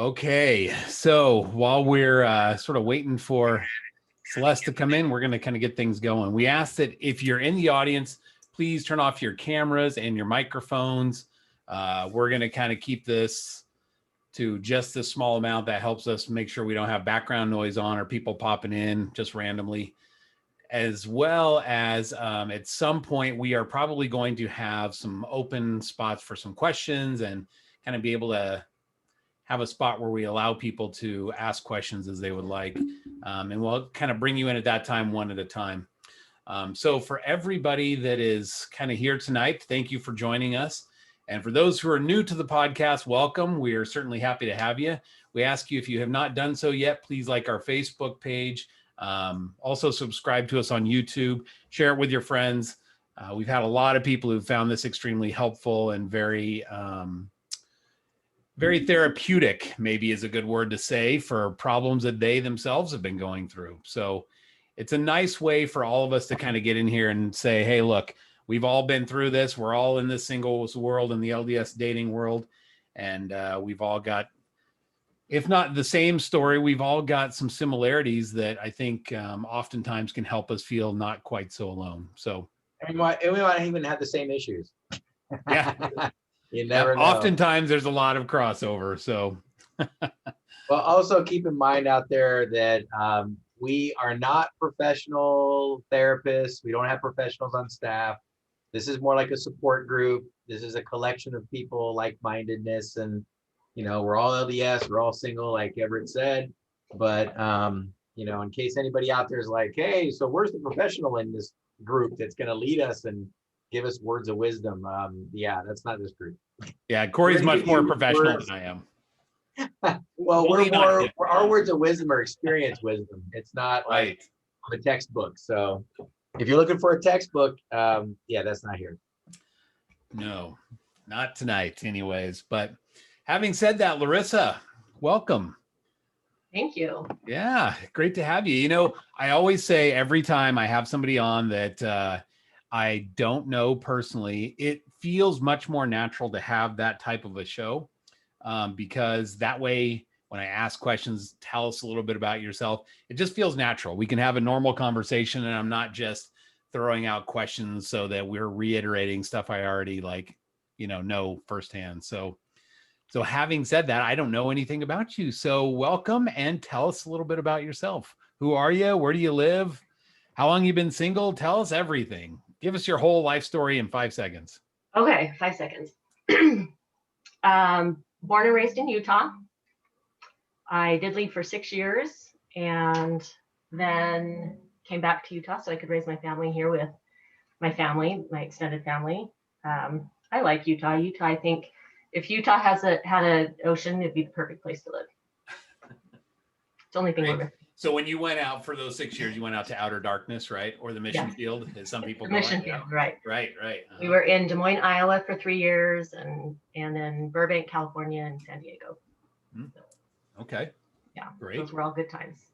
Okay, so while we're sort of waiting for Celeste to come in, we're going to kind of get things going. We ask that if you're in the audience, please turn off your cameras and your microphones. We're going to kind of keep this to just a small amount that helps us make sure we don't have background noise on or people popping in just randomly. As well as at some point, we are probably going to have some open spots for some questions and kind of be able to have a spot where we allow people to ask questions as they would like. And we'll kind of bring you in at that time, one at a time. So for everybody that is kind of here tonight, thank you for joining us. And for those who are new to the podcast, welcome. We are certainly happy to have you. We ask you, if you have not done so yet, please like our Facebook page. Also subscribe to us on YouTube, share it with your friends. We've had a lot of people who've found this extremely helpful and very therapeutic, maybe is a good word to say, for problems that they themselves have been going through. So it's a nice way for all of us to kind of get in here and say, hey, look, we've all been through this. We're all in this singles world, in the LDS dating world. And we've all got, if not the same story, we've all got some similarities that I think oftentimes can help us feel not quite so alone. So, and we might even have the same issues. Yeah. You never know. Oftentimes there's a lot of crossover. So, well, also keep in mind out there that we are not professional therapists. We don't have professionals on staff. This is more like a support group. This is a collection of people, like-mindedness, and we're all LDS, we're all single, like Everett said. But in case anybody out there is like, hey, so where's the professional in this group that's going to lead us and give us words of wisdom? Yeah, that's not this group. Yeah, Corey's much more professional than I am. Well, our words of wisdom are experience wisdom. It's not like a textbook. So if you're looking for a textbook, yeah, that's not here. No, not tonight anyways. But having said that, Larissa, welcome. Thank you. Yeah, great to have you. I always say every time I have somebody on that I don't know personally, it feels much more natural to have that type of a show because that way, when I ask questions, tell us a little bit about yourself. It just feels natural. We can have a normal conversation and I'm not just throwing out questions so that we're reiterating stuff I already know firsthand. So having said that, I don't know anything about you. So welcome and tell us a little bit about yourself. Who are you? Where do you live? How long you been single? Tell us everything. Give us your whole life story in 5 seconds. Okay, 5 seconds. Born and raised in Utah. I did leave for 6 years and then came back to Utah so I could raise my family here with my family, my extended family. I like Utah. I think if Utah had an ocean, it'd be the perfect place to live. It's the only thing we're missing. So when you went out for those 6 years, you went out to outer darkness, right? Or the mission field, as some people call it. Mission field, right. Right. We were in Des Moines, Iowa for 3 years and then Burbank, California and San Diego. Okay. Yeah, great. Those were all good times.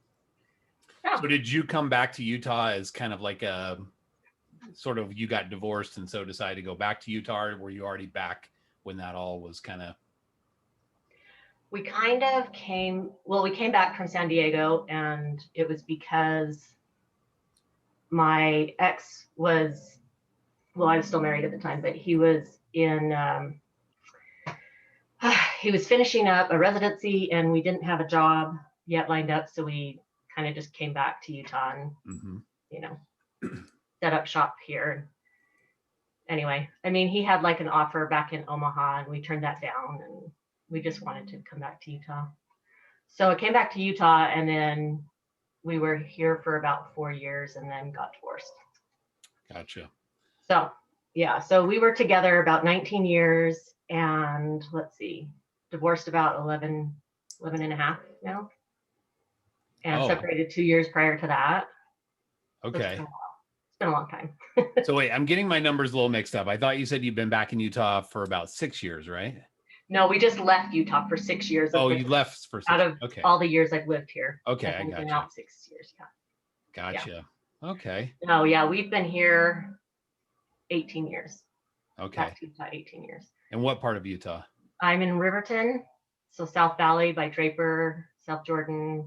Yeah. So did you come back to Utah as kind of like you got divorced and so decided to go back to Utah, or were you already back when that all was kind of? We came back from San Diego, and it was because my ex I was still married at the time, but he was he was finishing up a residency and we didn't have a job yet lined up. So we kind of just came back to Utah and, set up shop here. Anyway, he had like an offer back in Omaha and we turned that down and we just wanted to come back to Utah. So I came back to Utah and then we were here for about 4 years and then got divorced. Gotcha. So, yeah, so we were together about 19 years and divorced about 11 and a half now. And separated 2 years prior to that. Okay. So it's been a long time. So wait, I'm getting my numbers a little mixed up. I thought you said you've been back in Utah for about 6 years, right? No, we just left Utah for 6 years. You left for 6 years. Out of all the years I've lived here. Okay, I got you. Been out 6 years, yeah. Gotcha. Yeah. Okay. Oh, yeah, we've been here 18 years. Okay. Back to Utah, 18 years. And what part of Utah? I'm in Riverton, So South Valley by Draper, South Jordan.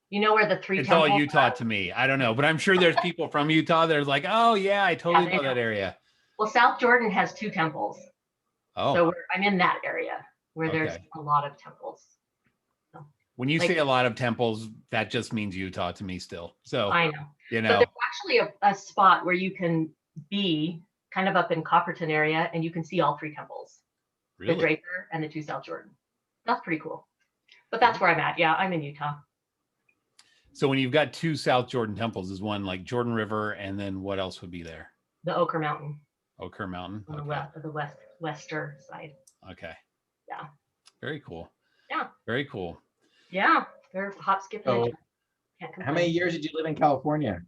You know where the three It's temples all Utah are? to me. I don't know, but I'm sure there's people from Utah that are like, oh yeah, I totally they know that know. area. Well, South Jordan has 2 temples. Oh, So I'm in that area where there's okay. a lot of temples. So, When you like, say a lot of temples, that just means Utah to me still. So, I know. you But know, there's actually a spot where you can be kind of up in Copperton area and you can see all 3 temples. The really? Draper and the 2 South Jordan. That's pretty cool. But that's where I'm at. Yeah, I'm in Utah. So when you've got 2 South Jordan temples, is one like Jordan River, and then what else would be there? The Ochre Mountain. Ochre Mountain. On the western side. Okay. Yeah. Very cool. Yeah. Very cool. Yeah. They're hop, skip, and So, a jump. how many years did you live in California?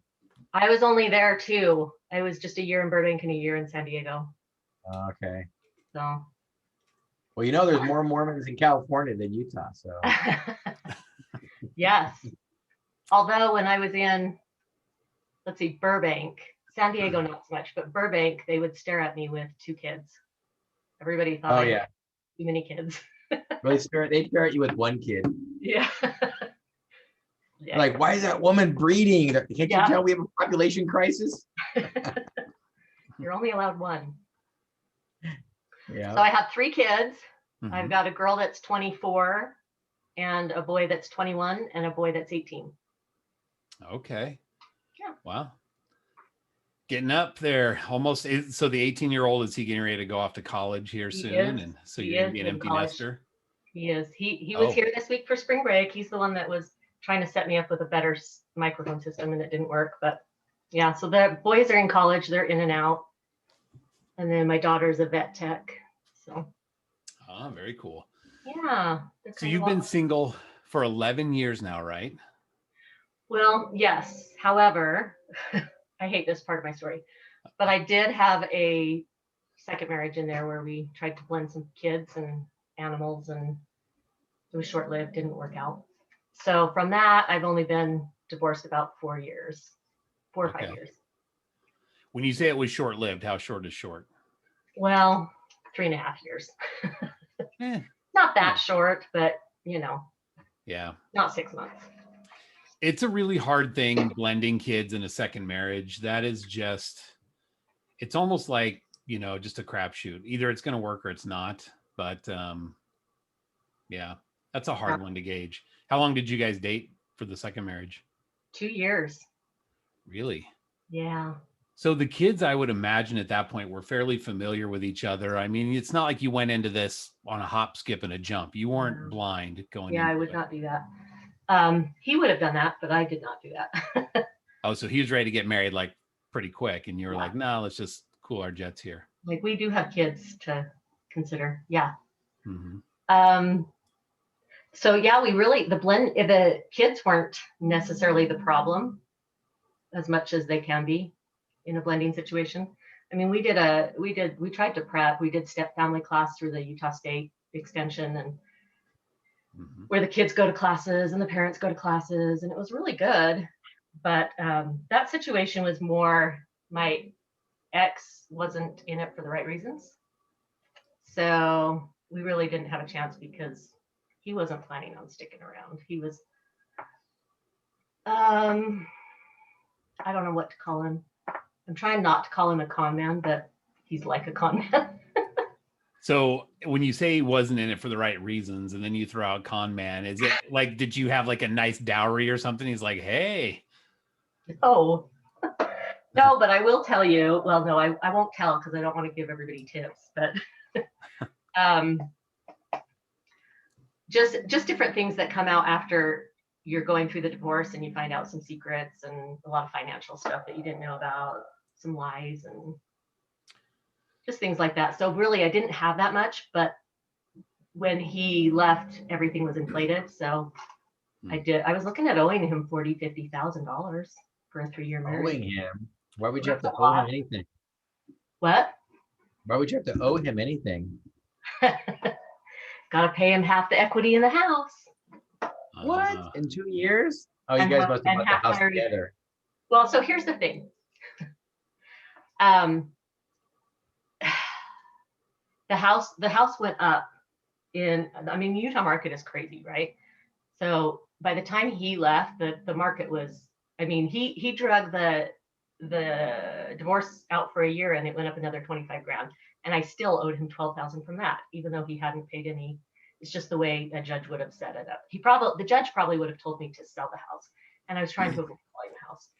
I was only there 2. I was just a year in Burbank and a year in San Diego. Okay. So. Well, you know, there's more Mormons in California than Utah, so. Yes. Although when I was in, let's see, Burbank, San Diego, not so much, but Burbank, they would stare at me with 2 kids. Everybody thought I had too many kids. Really they stare at you with 1 kid. Yeah. Yeah. Like, why is that woman breeding? Can't you tell we have a population crisis? You're only allowed 1. Yeah. So I have 3 kids. Mm-hmm. I've got a girl that's 24 and a boy that's 21 and a boy that's 18. Okay. Yeah. Wow. Getting up there almost. So the 18-year-old, is he getting ready to go off to college here soon? And so you're going to be an empty nester? He is. He was here this week for spring break. He's the one that was trying to set me up with a better microphone system and it didn't work. But yeah, so the boys are in college. They're in and out. And then my daughter's a vet tech. So. Oh, very cool. Yeah. So you've been single for 11 years now, right? Well, yes. However, I hate this part of my story, but I did have a second marriage in there where we tried to blend some kids and animals, and it was short-lived, didn't work out. So from that, I've only been divorced about 4 years, 4 or 5 years. When you say it was short-lived, how short is short? Well, 3.5 years. Not that short, but you know. Yeah. Not 6 months. It's a really hard thing blending kids in a second marriage. That is just, it's almost like, you know, just a crapshoot. Either it's going to work or it's not. But yeah, that's a hard one to gauge. How long did you guys date for the second marriage? 2 years. Really? Yeah. So the kids, I would imagine at that point, were fairly familiar with each other. I mean, it's not like you went into this on a hop, skip, and a jump. You weren't blind going into it. Yeah, I would not do that. He would have done that, but I did not do that. Oh, so he was ready to get married like pretty quick, and you were like, no, let's just cool our jets here. Like, we do have kids to consider. Yeah. Mm-hmm. So yeah, the kids weren't necessarily the problem as much as they can be in a blending situation. I mean, we tried to prep. We did step family class through the Utah State Extension, and where the kids go to classes and the parents go to classes, and it was really good. But that situation was more, my ex wasn't in it for the right reasons. So we really didn't have a chance because he wasn't planning on sticking around. He was, I don't know what to call him. I'm trying not to call him a con man, but he's like a con man. So when you say he wasn't in it for the right reasons, and then you throw out con man, is it like, did you have like a nice dowry or something? He's like, hey. Oh, no, but I will tell you, well, no, I won't tell because I don't want to give everybody tips, but just different things that come out after you're going through the divorce and you find out some secrets and a lot of financial stuff that you didn't know about, some lies and just things like that. So really, I didn't have that much, but when he left, everything was inflated. So I was looking at owing him $40,000-$50,000 for a 3-year marriage. Owing him? Why would you have to owe him anything? What? Why would you have to owe him anything? Got to pay him half the equity in the house. What? In 2 years? Oh, you guys must have bought the house together. Well, so here's the thing. The house went up I mean, Utah market is crazy, right? So by the time he left, the market was, I mean, he drug the divorce out for a year and it went up another 25 grand. And I still owed him 12,000 from that, even though he hadn't paid any. It's just the way a judge would have set it up. The judge probably would have told me to sell the house, and I was trying to avoid selling the house.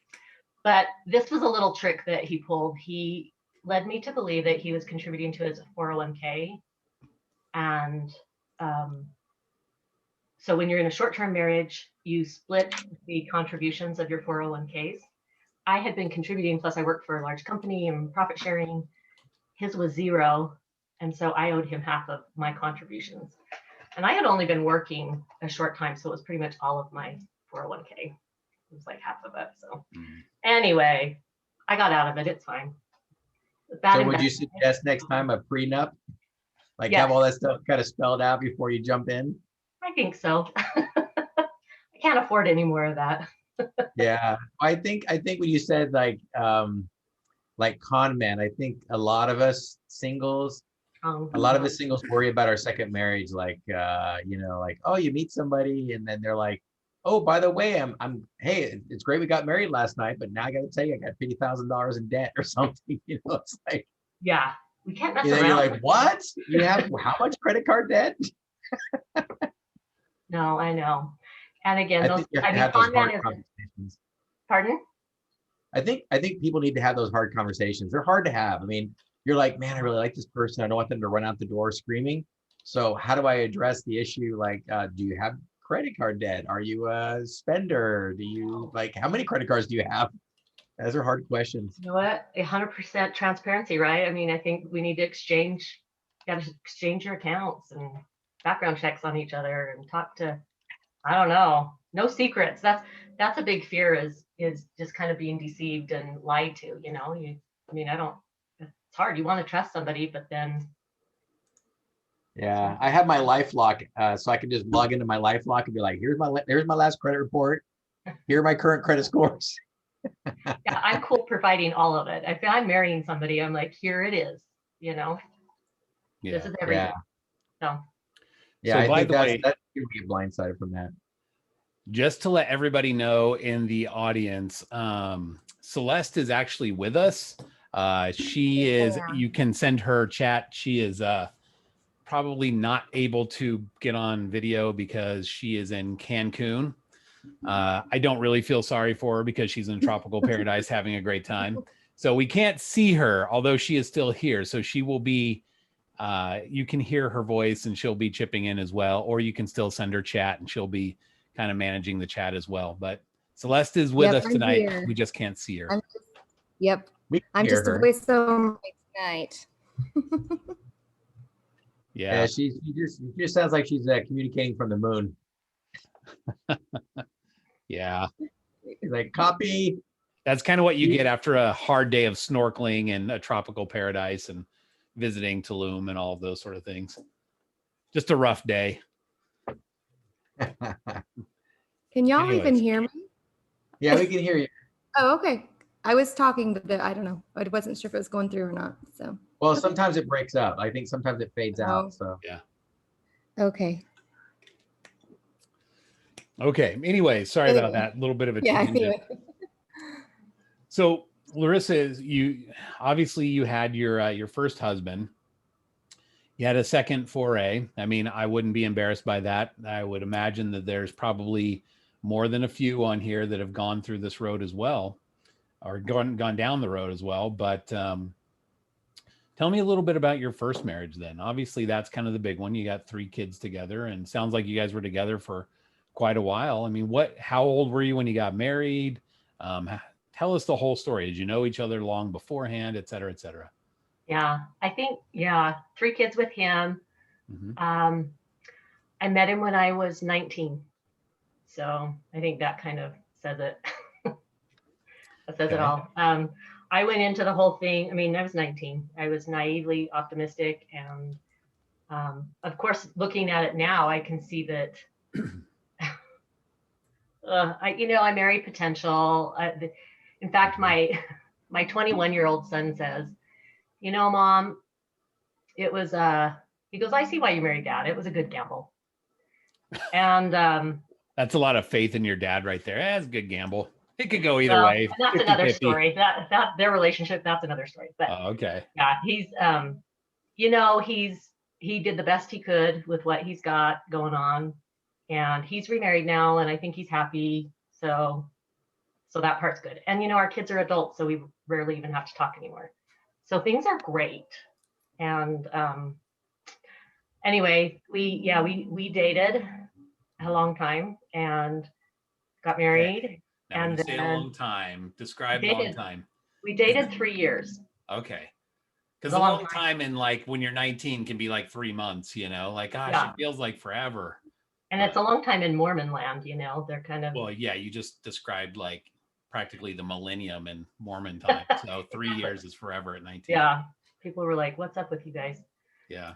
But this was a little trick that he pulled. He led me to believe that he was contributing to his 401k. And so when you're in a short-term marriage, you split the contributions of your 401ks. I had been contributing, plus I worked for a large company and profit sharing. His was zero. And so I owed him half of my contributions. And I had only been working a short time, so it was pretty much all of my 401k. It was like half of it. So anyway, I got out of it. It's fine. So would you suggest next time a prenup? Like have all that stuff kind of spelled out before you jump in? I think so. I can't afford any more of that. Yeah, I think when you said like con men, I think a lot of us singles worry about our second marriage, like like, oh, you meet somebody and then they're like, oh, by the way, hey, it's great we got married last night, but now I gotta tell you I got $50,000 in debt or something. It's like, yeah, we can't mess around. You're like, what? You have how much credit card debt? No, I know. And again, I think you have to have those hard conversations. Pardon? I think people need to have those hard conversations. They're hard to have. I mean, you're like, man, I really like this person. I don't want them to run out the door screaming. So how do I address the issue? Like, do you have credit card debt? Are you a spender? Do you how many credit cards do you have? Those are hard questions. You know what? 100% transparency, right? I mean, I think we need to exchange your accounts and background checks on each other and talk to, I don't know, no secrets. That's a big fear is just kind of being deceived and lied to, it's hard. You want to trust somebody, but then. Yeah, I have my LifeLock, so I can just log into my LifeLock and be like, here's my last credit report. Here are my current credit scores. Yeah, I'm cool providing all of it. If I'm marrying somebody, I'm like, here it is, Yeah. This is everything. So. Yeah, so I by think the that's way, you get blindsided from that. Just to let everybody know in the audience, Celeste is actually with us. She is, you can send her chat. She is probably not able to get on video because she is in Cancun. I don't really feel sorry for her because she's in tropical paradise having a great time. So we can't see her, although she is still here. So she will be, you can hear her voice and she'll be chipping in as well, or you can still send her chat and she'll be kind of managing the chat as well. But Celeste is with us tonight. Here. We just can't see her. I'm just a voice over tonight. Yeah, she just sounds like she's communicating from the moon. Yeah. Like, copy. That's kind of what you get after a hard day of snorkeling in a tropical paradise and visiting Tulum and all of those sort of things. Just a rough day. Can y'all even hear me? Yeah, we can hear you. Oh, okay. I was talking, but I don't know. I wasn't sure if it was going through or not. So. Well, sometimes it breaks up. I think sometimes it fades out. So yeah. Okay. Okay. Anyway, sorry about that. A little bit of a tangent. So Larissa, you had your first husband. You had a second foray. I mean, I wouldn't be embarrassed by that. I would imagine that there's probably more than a few on here that have gone through this road as well, or gone down the road as well. But tell me a little bit about your first marriage then. Obviously, that's kind of the big one. You got 3 kids together, and sounds like you guys were together for quite a while. I mean, how old were you when you got married? Tell us the whole story. Did you know each other long beforehand, et cetera, et cetera? Yeah, I think, 3 kids with him. Mm-hmm. I met him when I was 19. So I think that kind of says it. That says it all. I went into the whole thing. I mean, I was 19. I was naively optimistic. And of course, looking at it now, I can see that, I married potential. In fact, my 21-year-old son says, Mom, it was He goes, I see why you married Dad. It was a good gamble. And that's a lot of faith in your dad right there. That's a good gamble. It could go either well, way. and that's 50-50. another story. That their relationship, that's another story. But Okay. yeah, he's he did the best he could with what he's got going on, and he's remarried now, and I think he's happy. So that part's good. And our kids are adults, so we rarely even have to talk anymore. So things are great. And anyway, we dated a long time and got married. Okay. Now, when and you say a then long time, describe dated- long time. we dated 3 years. Okay. Because A a long long time in like when you're 19 can be like 3 months, like, gosh, Yeah. it feels like forever. And it's a long time in Mormon land, they're kind of. Well, yeah, you just described like practically the millennium in Mormon time. So 3 years is forever at 19. Yeah. People were like, what's up with you guys? Yeah.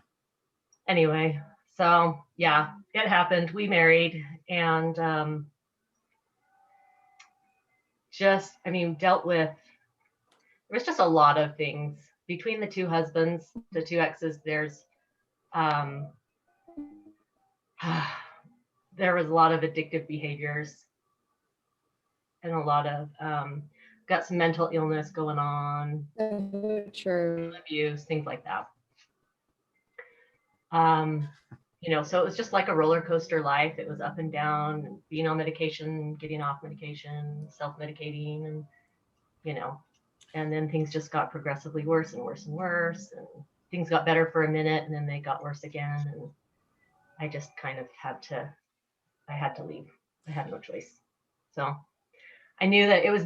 Anyway, so yeah, it happened. We married and dealt with, there was just a lot of things between the two husbands, the two exes. There's there was a lot of addictive behaviors and a lot of got some mental illness going on, True. abuse, things like that. So it was just like a roller coaster life. It was up and down, being on medication, getting off medication, self-medicating, and and then things just got progressively worse and worse and worse, and things got better for a minute and then they got worse again, and I just kind of had to leave. I had no choice. So I knew that I was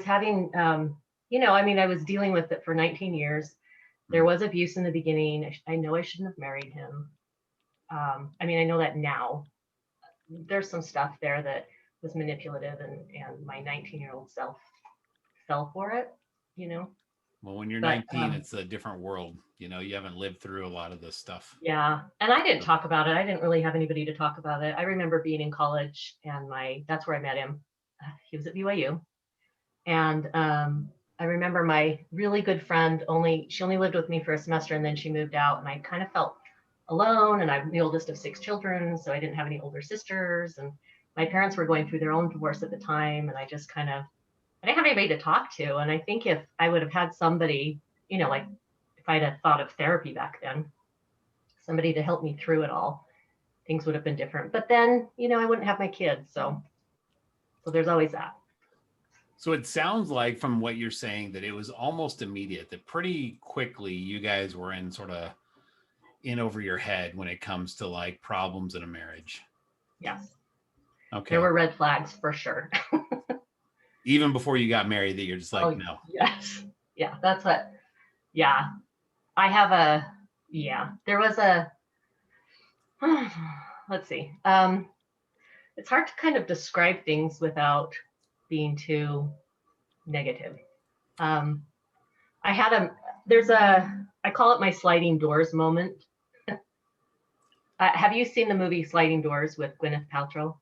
having I was dealing with it for 19 years. There was abuse in the beginning. I know I shouldn't have married him. I know that now. There's some stuff there that was manipulative, and my 19-year-old self fell for it, Well, when you're 19, it's a different world. You haven't lived through a lot of this stuff. Yeah. And I didn't talk about it. I didn't really have anybody to talk about it. I remember being in college, and that's where I met him. He was at BYU. And I remember my really good friend she only lived with me for a semester, and then she moved out, and I kind of felt alone, and I'm the oldest of 6 children, so I didn't have any older sisters, and my parents were going through their own divorce at the time, and I just I didn't have anybody to talk to. And I think if I would have had somebody, like if I'd have thought of therapy back then, somebody to help me through it all, things would have been different. But then, I wouldn't have my kids, so there's always that. So it sounds like from what you're saying that it was almost immediate, that pretty quickly you guys were in over your head when it comes to like problems in a marriage. Yes. Okay. There were red flags for sure. Even before you got married, that you're just like, no. Yes. Yeah. That's what, yeah. There was let's see. It's hard to kind of describe things without being too negative. I call it my sliding doors moment. Have you seen the movie Sliding Doors with Gwyneth Paltrow?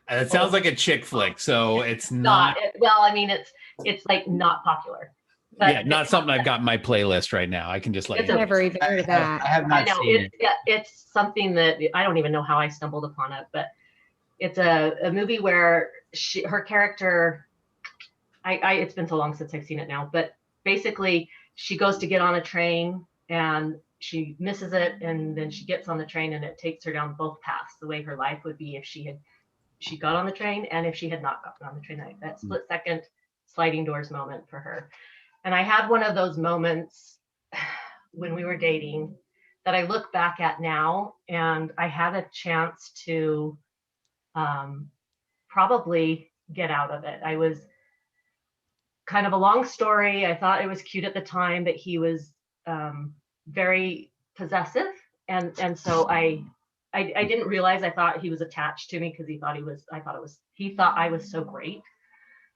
It sounds like a chick flick, so it's not. It's like not popular. But yeah, not something I've got in my playlist right now. I can just I've never even heard of that. I have not seen it. Yeah, it's something that I don't even know how I stumbled upon it, but it's a movie where her character, it's been so long since I've seen it now, but basically she goes to get on a train and she misses it, and then she gets on the train and it takes her down both paths, the way her life would be if she got on the train and if she had not gotten on the train. That split second sliding doors moment for her. And I had one of those moments when we were dating that I look back at now, and I had a chance to probably get out of it. I was kind of a long story. I thought it was cute at the time, but he was very possessive. And so I didn't realize, I thought he was attached to me because he thought I was so great.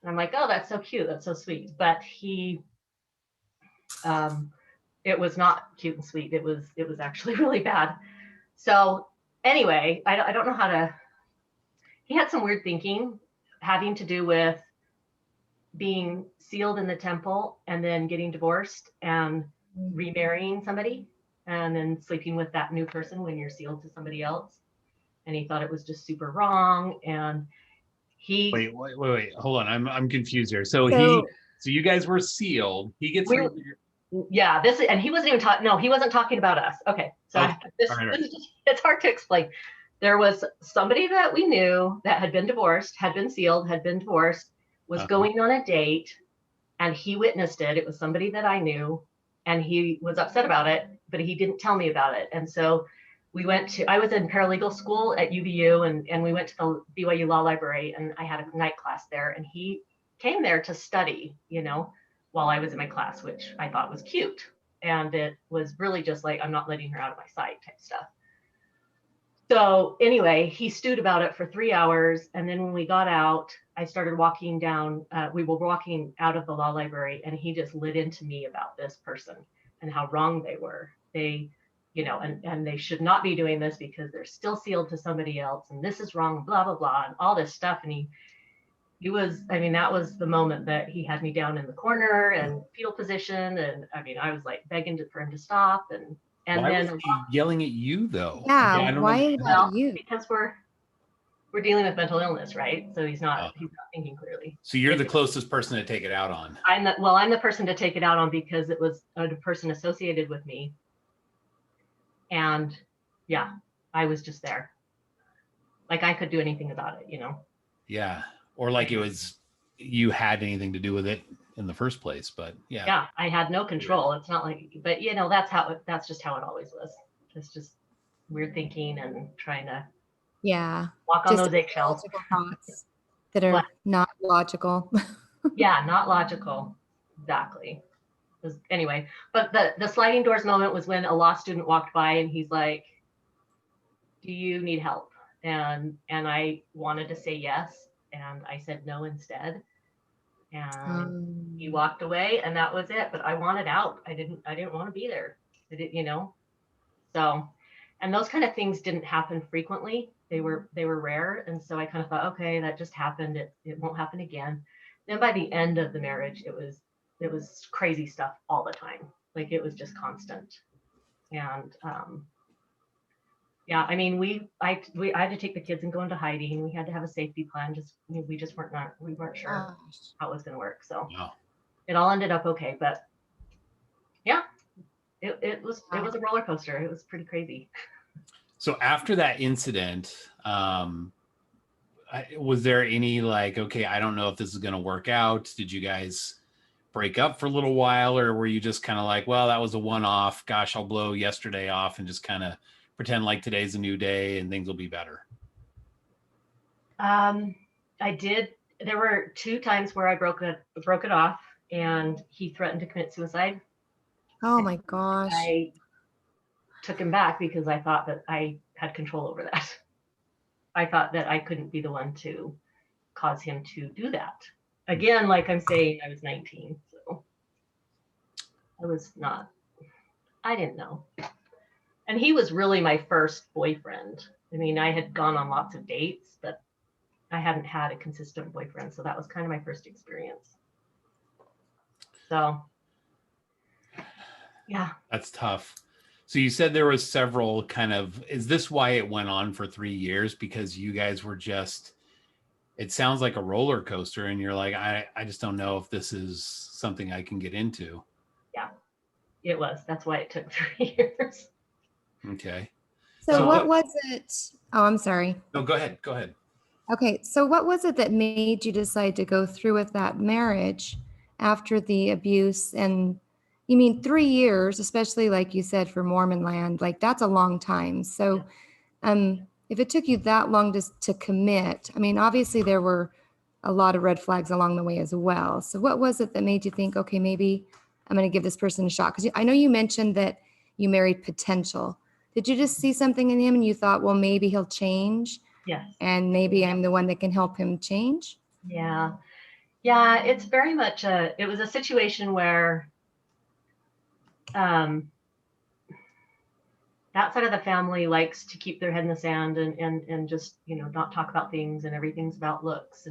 And I'm like, oh, that's so cute. That's so sweet. But it was not cute and sweet. It was actually really bad. So anyway, I don't know he had some weird thinking having to do with being sealed in the temple and then getting divorced and remarrying somebody. and then sleeping with that new person when you're sealed to somebody else. And he thought it was just super wrong. And he wait, hold on. I'm confused here. So you guys were sealed. He gets yeah, and he wasn't even talking. No, he wasn't talking about us. Okay, so right. It's hard to explain. There was somebody that we knew that had been divorced, had been sealed, had been divorced, was going on a date, and he witnessed it. It was somebody that I knew, and he was upset about it, but he didn't tell me about it. And so I was in paralegal school at UVU, and we went to the BYU Law Library, and I had a night class there, and he came there to study, while I was in my class, which I thought was cute. And it was really just like, I'm not letting her out of my sight type stuff. So anyway, he stewed about it for 3 hours. And then when we got out, I started walking down, we were walking out of the law library, and he just lit into me about this person and how wrong they were. They, and they should not be doing this because they're still sealed to somebody else. And this is wrong, blah, blah, blah, and all this stuff. And that was the moment that he had me down in the corner and fetal position. And I was like begging for him to stop. And why then was he yelling at you though? Yeah, why about you? Because we're dealing with mental illness, right? So he's not thinking clearly. So you're the closest person to take it out on. I'm the person to take it out on because it was a person associated with me. And yeah, I was just there. Like I could do anything about it, Yeah. Or like it was you had anything to do with it in the first place, but yeah. Yeah, I had no control. It's not like, but that's just how it always was. It's just weird thinking and trying to walk on those eggshells. Thoughts that are not logical. Yeah, not logical. Exactly. Anyway, but the sliding doors moment was when a law student walked by and he's like, do you need help? And I wanted to say yes. And I said no instead. And he walked away, and that was it. But I wanted out. I didn't want to be there. So, and those kind of things didn't happen frequently. They were rare. And so I kind of thought, okay, that just happened. It won't happen again. Then by the end of the marriage, it was crazy stuff all the time. Like it was just constant. And yeah, I had to take the kids and go into hiding. We had to have a safety plan. We weren't sure how it was going to work. So it all ended up okay. But yeah, it was a roller coaster. It was pretty crazy. So after that incident, was there any like, okay, I don't know if this is going to work out? Did you guys break up for a little while, or were you just kind of like, well, that was a one-off. Gosh, I'll blow yesterday off and just kind of pretend like today's a new day and things will be better? I did. There were 2 times where I broke it off, and he threatened to commit suicide. Oh my gosh. I took him back because I thought that I had control over that. I thought that I couldn't be the one to cause him to do that. Again, like I'm saying, I was 19, so I didn't know. And he was really my first boyfriend. I had gone on lots of dates, but I hadn't had a consistent boyfriend. So that was kind of my first experience. So, yeah. That's tough. So you said there was several is this why it went on for 3 years? Because you guys were it sounds like a roller coaster and you're like, I just don't know if this is something I can get into. Yeah, it was. That's why it took 3 years. Okay. So what was it? Oh, I'm sorry. No, go ahead. Okay. So what was it that made you decide to go through with that marriage after the abuse? And 3 years, especially like you said, for Mormon land, like that's a long time. So if it took you that long to commit, obviously there were a lot of red flags along the way as well. So what was it that made you think, okay, maybe I'm going to give this person a shot? Because I know you mentioned that you married potential. Did you just see something in him and you thought, well, maybe he'll change? Yes. And maybe I'm the one that can help him change? Yeah. Yeah, it's very much it was a situation where that side of the family likes to keep their head in the sand and just, not talk about things, and everything's about looks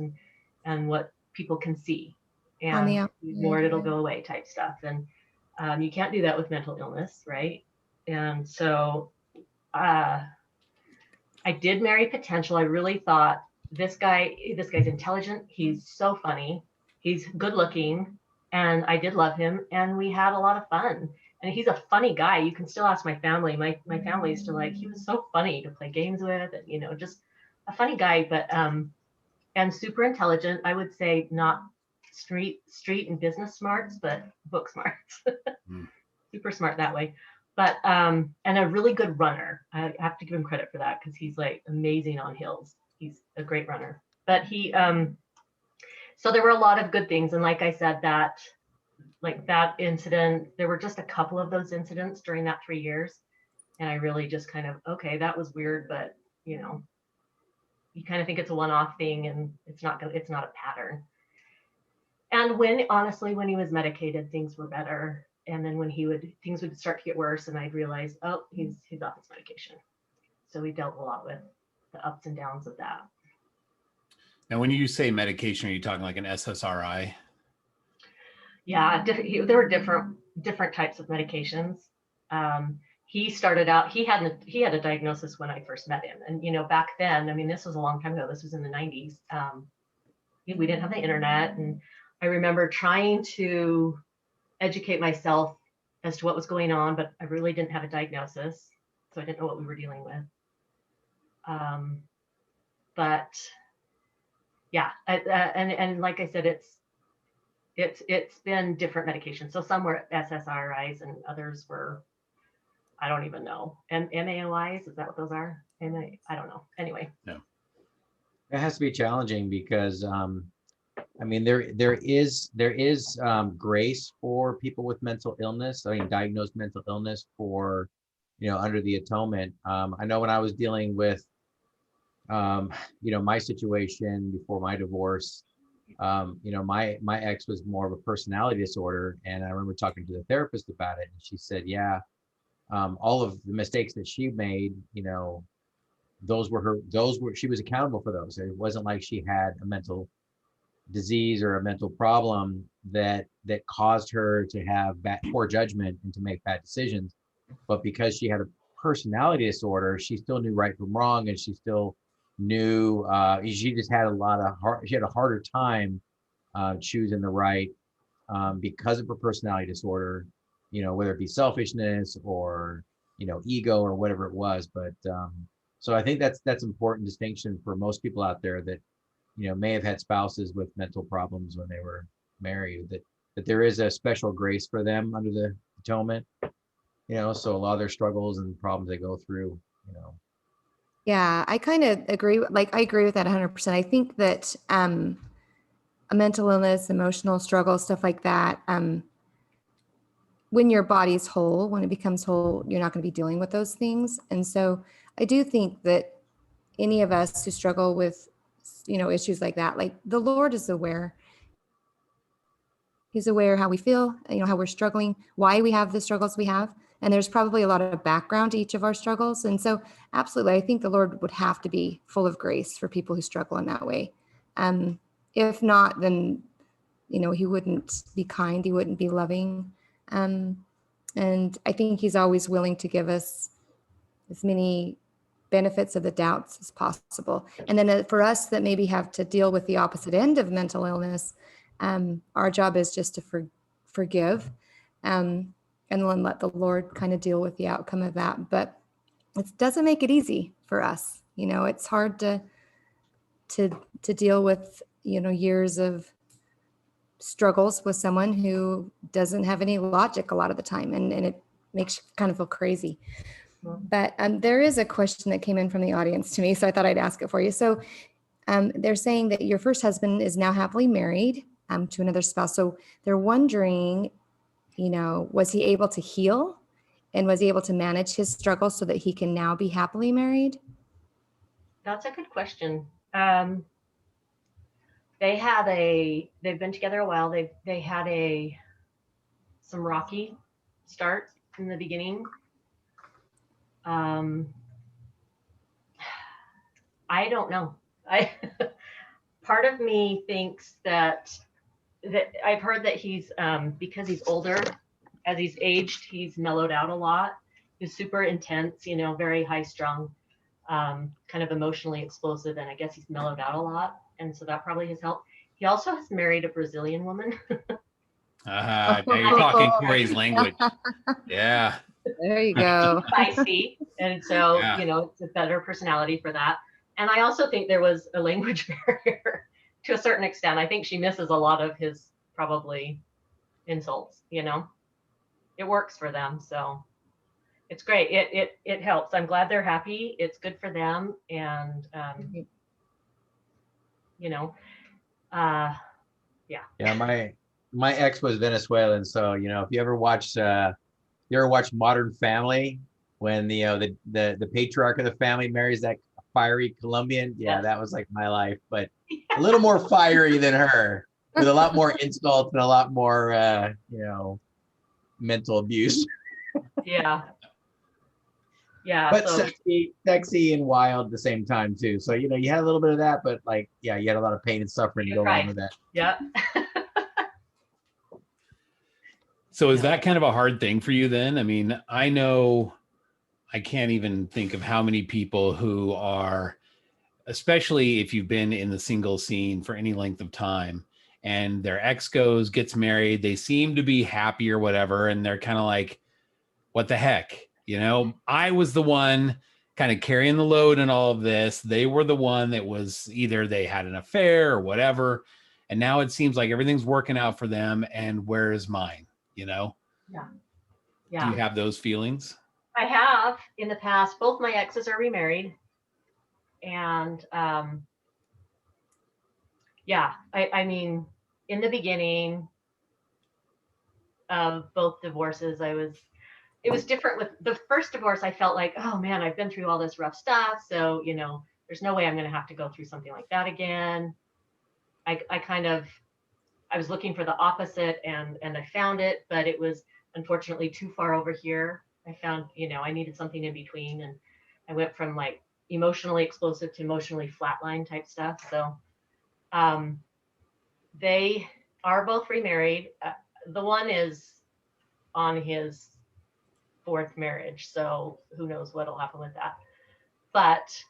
and what people can see. And more it'll go away type stuff. And you can't do that with mental illness, right? And so I did marry potential. I really thought this guy's intelligent. He's so funny. He's good looking. And I did love him. And we had a lot of fun. And he's a funny guy. You can still ask my family. My family used to like, he was so funny to play games with, and, you know, just a funny guy, but, and super intelligent. I would say not street and business smarts, but book smarts. Super smart that way. But, and a really good runner. I have to give him credit for that, because he's like amazing on hills. He's a great runner. But he, so there were a lot of good things. And like I said, that incident, there were just a couple of those incidents during that 3 years. And I really just kind of, okay, that was weird, but, you know, you kind of think it's a one-off thing, and it's not a pattern. And honestly, when he was medicated, things were better. And then when things would start to get worse, and I'd realize, oh, he's off his medication. So we dealt a lot with the ups and downs of that. Now, when you say medication, are you talking like an SSRI? Yeah, there were different types of medications. He started out, he had a diagnosis when I first met him. And, you know, back then, I mean, this was a long time ago. This was in the 90s. We didn't have the internet. And I remember trying to educate myself as to what was going on, but I really didn't have a diagnosis. So I didn't know what we were dealing with. But yeah, and like I said, it's been different medications. So some were SSRIs and others were, I don't even know. MAOIs, is that what those are? I don't know. Anyway. No. It has to be challenging because, I mean, there is grace for people with mental illness. I mean, diagnosed mental illness for, you know, under the atonement. I know when I was dealing with, you know, my situation before my divorce, you know, my ex was more of a personality disorder. And I remember talking to the therapist about it. And she said, yeah, all of the mistakes that she made, you know, she was accountable for those. It wasn't like she had a mental disease or a mental problem that caused her to have poor judgment and to make bad decisions. But because she had a personality disorder, she still knew right from wrong, and she still knew, she just had she had a harder time choosing the right, because of her personality disorder, you know, whether it be selfishness or, you know, ego or whatever it was. But so I think that's important distinction for most people out there that, you know, may have had spouses with mental problems when they were married, that there is a special grace for them under the atonement, you know, so a lot of their struggles and problems they go through, you know. Yeah, I kind of agree. Like, I agree with that 100%. I think that a mental illness, emotional struggle, stuff like that, when your body's whole, when it becomes whole, you're not going to be dealing with those things. And so I do think that any of us who struggle with, you know, issues like that, like, the Lord is aware. He's aware how we feel, you know, how we're struggling, why we have the struggles we have. And there's probably a lot of background to each of our struggles. And so absolutely, I think the Lord would have to be full of grace for people who struggle in that way. If not, then, you know, he wouldn't be kind, he wouldn't be loving. And I think he's always willing to give us as many benefits of the doubts as possible. And then for us that maybe have to deal with the opposite end of mental illness, our job is just to forgive, and then let the Lord kind of deal with the outcome of that. But it doesn't make it easy for us. You know, it's hard to deal with, you know, years of struggles with someone who doesn't have any logic a lot of the time, and it makes you kind of feel crazy. But there is a question that came in from the audience to me, so I thought I'd ask it for you. So they're saying that your first husband is now happily married to another spouse. So they're wondering, you know, was he able to heal, and was he able to manage his struggles so that he can now be happily married? That's a good question. They've been together a while. They had some rocky start in the beginning. I don't know. Part of me thinks that I've heard that he's, because he's older, as he's aged, he's mellowed out a lot. is super intense, you know, very high strung, kind of emotionally explosive. And I guess he's mellowed out a lot. And so that probably has helped. He also has married a Brazilian woman. Now you're talking Corey's language. Yeah. There you go. Feisty. And so, Yeah. you know, it's a better personality for that. And I also think there was a language barrier to a certain extent. I think she misses a lot of his probably insults, you know. It works for them. So it's great. It helps. I'm glad they're happy. It's good for them. And you know, Yeah, my ex was Venezuelan, so you know, if you ever watch Modern Family, when the patriarch of the family marries that fiery Colombian, yeah, Yes. that was like my life, but a little more fiery than her, with a lot more insults and a lot more you know, mental abuse. yeah. Yeah. But So sexy and wild at the same time too. So you know, you had a little bit of that, but like, yeah, you had a lot of pain and suffering to go along with that. yeah. So is that kind of a hard thing for you then? I mean, I know I can't even think of how many people who are, especially if you've been in the single scene for any length of time and their ex gets married, they seem to be happy or whatever. And they're kind of like, what the heck? You know, I was the one kind of carrying the load in all of this. They were the one that was either they had an affair or whatever. And now it seems like everything's working out for them. And where is mine? You know? Yeah. Do you have those feelings? I have in the past. Both my exes are remarried. And yeah, I mean, in the beginning of both divorces, it was different. With the first divorce, I felt like, oh man, I've been through all this rough stuff. So, you know, there's no way I'm going to have to go through something like that again. I was looking for the opposite and I found it, but it was unfortunately too far over here. I found, you know, I needed something in between, and I went from like emotionally explosive to emotionally flatline type stuff. So they are both remarried. The one is on his fourth marriage, so who knows what'll happen with that. But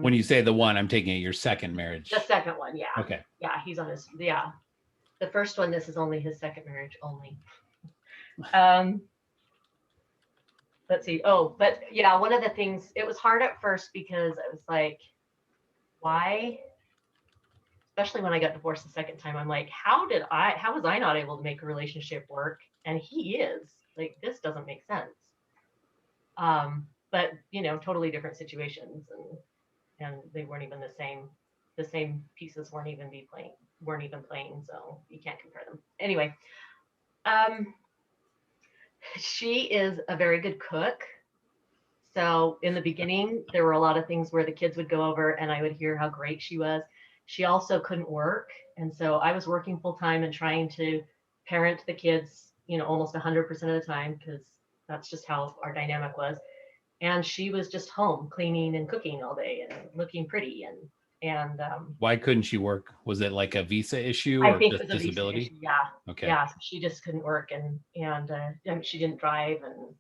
when you say the one, I'm taking it your second marriage. the second one, yeah. Okay. Yeah, he's on his, yeah. The first one, this is only his second marriage only. Let's see. Oh, but yeah, one of the things, it was hard at first because I was like, why? Especially when I got divorced the second time, I'm like, how was I not able to make a relationship work? And he is. Like, this doesn't make sense. But you know, totally different situations, and they weren't even the same pieces weren't even playing, so you can't compare them. Anyway, she is a very good cook. So in the beginning, there were a lot of things where the kids would go over and I would hear how great she was. She also couldn't work. And so I was working full time and trying to parent the kids, you know, almost 100% of the time, because that's just how our dynamic was. And she was just home cleaning and cooking all day and looking pretty. And why couldn't she work? Was it like a visa issue I or think it just was a disability? visa issue, yeah. Okay. Yeah, she just couldn't work, and she didn't drive, and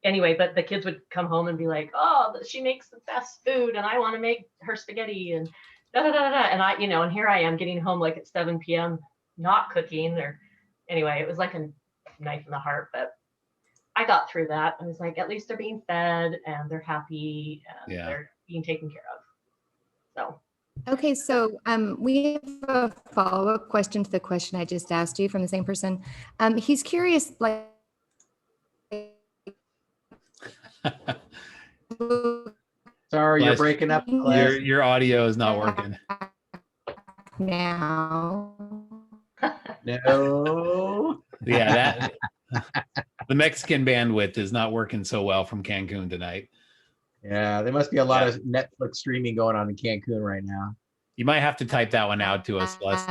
anyway, but the kids would come home and be like, oh, she makes the best food and I want to make her spaghetti and da da da da. And I, you know, and here I am getting home like at 7 p.m. not cooking, or anyway, it was like a knife in the heart, but I got through that. I was like, at least they're being fed and they're happy and they're being taken care of. So okay, so we have a follow-up question to the question I just asked you from the same person. He's curious, like, Sorry, you're breaking up. Your audio is not working. Now. No. Yeah, the Mexican bandwidth is not working so well from Cancun tonight. Yeah, there must be a lot of Netflix streaming going on in Cancun right now. You might have to type that one out to us, Les.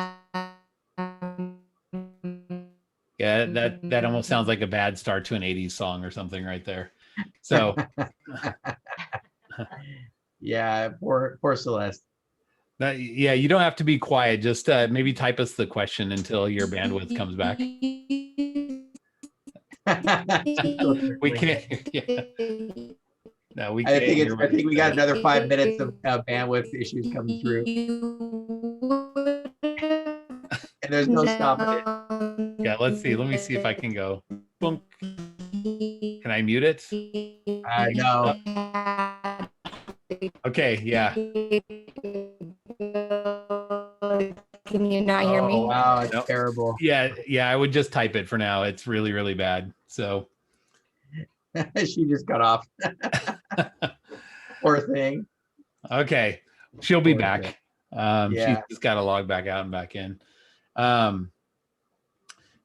Yeah, that almost sounds like a bad start to an 80s song or something right there. So yeah, poor Celeste. Yeah, you don't have to be quiet. Just maybe type us the question until your bandwidth comes back. We can't. Yeah. No, we I can't. think hear I what think you're we got saying. another 5 minutes of bandwidth issues coming through, and there's no stopping it. Yeah, let's see. Let me see if I can go. Boom. Can I mute it? I know. Okay, yeah. Can you not hear me? Oh wow, it's Nope. terrible. Yeah, I would just type it for now. It's really, really bad. So She just got off. Poor thing. okay. She'll be Poor back. thing. She's Yeah. just got to log back out and back in.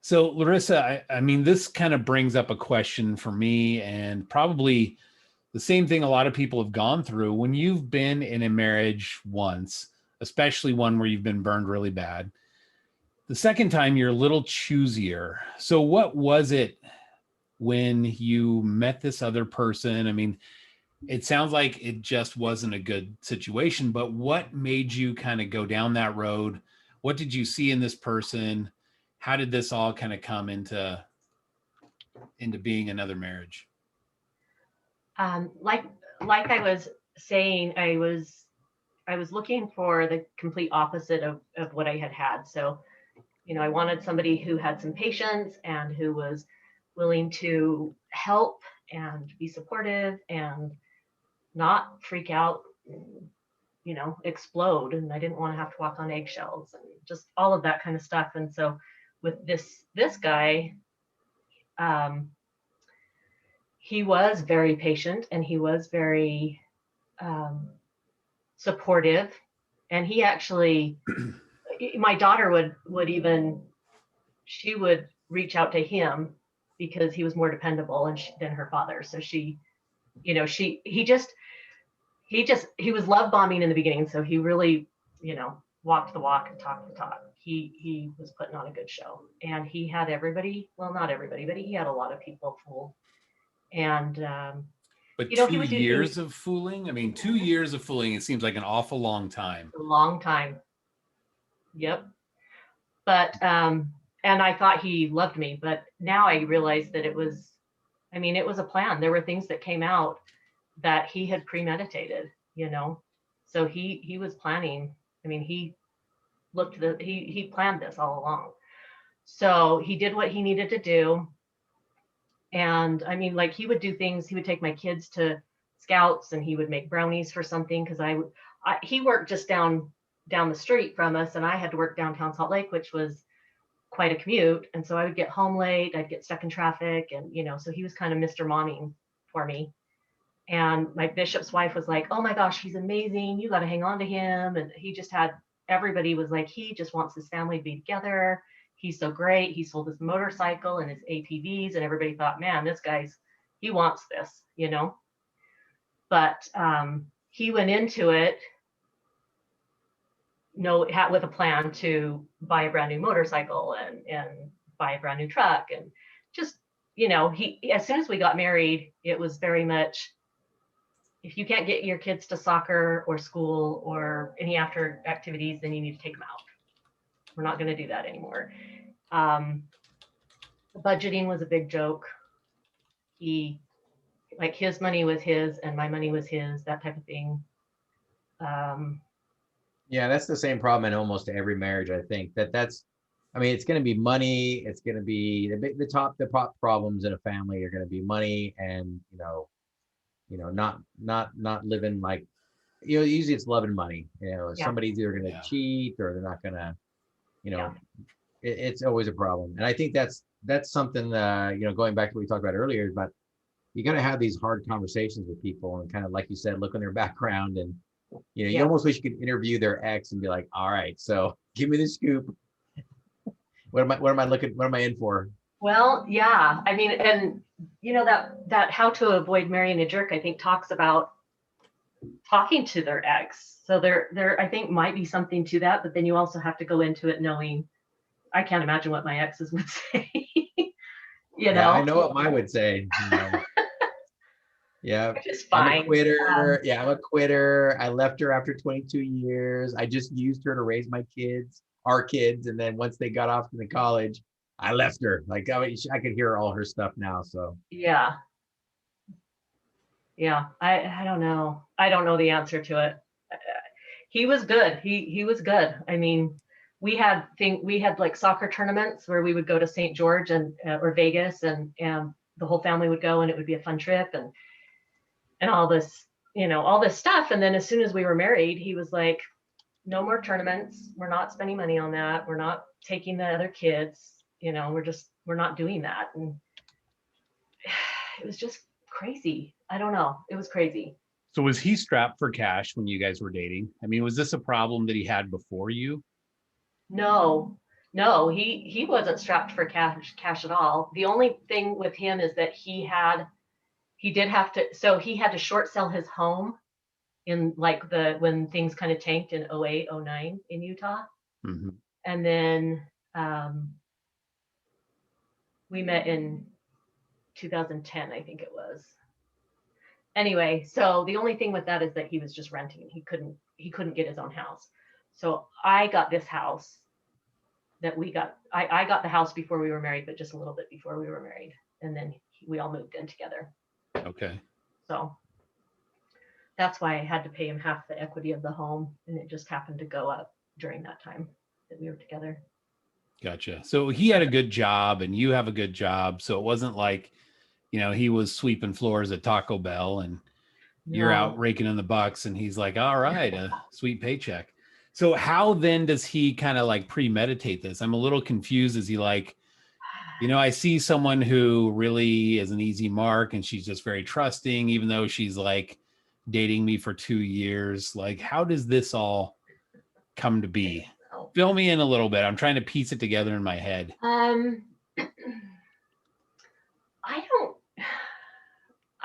So Larissa, I mean, this kind of brings up a question for me, and probably the same thing a lot of people have gone through. When you've been in a marriage once, especially one where you've been burned really bad, the second time you're a little choosier. So what was it when you met this other person? I mean, it sounds like it just wasn't a good situation, but what made you kind of go down that road? What did you see in this person? How did this all kind of come into being another marriage? Like I was saying, I was looking for the complete opposite of what I had had. So, I wanted somebody who had some patience and who was willing to help and be supportive and not freak out, explode. And I didn't want to have to walk on eggshells and just all of that kind of stuff. And so with this guy, he was very patient and he was very supportive. And he actually, my daughter she would reach out to him because he was more dependable than her father. So he was love bombing in the beginning. So he really, walked the walk and talked the talk. He was putting on a good show, and he had everybody, well, not everybody, but he had a lot of people fooled. And, But he 2 would do years things, of fooling? I mean, 2 years of fooling, it seems like an awful long time. a long time. Yep. But, and I thought he loved me, but now I realize that it was a plan. There were things that came out that he had premeditated, so he was planning. I mean, he planned this all along. So he did what he needed to do. And I mean, like, he would do things. He would take my kids to scouts and he would make brownies for something. Cause he worked just down the street from us, and I had to work downtown Salt Lake, which was quite a commute. And so I would get home late, I'd get stuck in traffic, and so he was kind of Mr. Momming for me. And my bishop's wife was like, oh my gosh, he's amazing, you got to hang on to him. And everybody was like, he just wants his family to be together, he's so great, he sold his motorcycle and his ATVs, and everybody thought, man, he wants this, but he went into it with a plan to buy a brand new motorcycle and buy a brand new truck. And just, as soon as we got married, it was very much, if you can't get your kids to soccer or school or any after activities, then you need to take them out. We're not going to do that anymore. Budgeting was a big joke. His money was his and my money was his, that type of thing. Yeah, that's the same problem in almost every marriage. I think it's going to be money. It's going to be the top problems in a family are going to be money, and not living like, usually it's love and money. Yeah. Somebody's either going to cheat or they're not going to, it's always a problem. And I think that's something, going back to what we talked about earlier, but you got to have these hard conversations with people and kind of, like you said, look on their background, and you almost wish you could interview their ex and be like, all right, so give me the scoop. What am I in for? Well, yeah. I mean, and that How to Avoid Marrying a Jerk, I think, talks about talking to their ex. So there I think might be something to that, but then you also have to go into it knowing, I can't imagine what my exes would say. Yeah, I know what mine would say. Yeah, which is fine. I'm a quitter. I'm a quitter. I left her after 22 years. I just used her to raise our kids. And then once they got off to the college, I left her. Like I could hear all her stuff now. So Yeah. Yeah. I don't know. I don't know the answer to it. He was good. He was good. I mean, we had like soccer tournaments where we would go to St. George and or Vegas, and the whole family would go, and it would be a fun trip, and all this, all this stuff. And then as soon as we were married, he was like, no more tournaments. We're not spending money on that. We're not taking the other kids. We're not doing that. And it was just crazy. I don't know. It was crazy. So was he strapped for cash when you guys were dating? I mean, was this a problem that he had before you? No, he wasn't strapped for cash at all. The only thing with him is that he had to short sell his home in like when things kind of tanked in 08, 09 in Utah. Mm-hmm. And then we met in 2010, I think it was. Anyway, so the only thing with that is that he was just renting. He couldn't get his own house. So I got this house that we got. I got the house before we were married, but just a little bit before we were married. And then we all moved in together. Okay. So that's why I had to pay him half the equity of the home. And it just happened to go up during that time that we were together. Gotcha. So he had a good job and you have a good job. So it wasn't like, he was sweeping floors at Taco Bell and you're out raking in the bucks and he's like, all right, a sweet paycheck. So how then does he kind of like premeditate this? I'm a little confused. Is he like, I see someone who really is an easy mark and she's just very trusting, even though she's like dating me for 2 years. Like, how does this all come to be? Fill me in a little bit. I'm trying to piece it together in my head.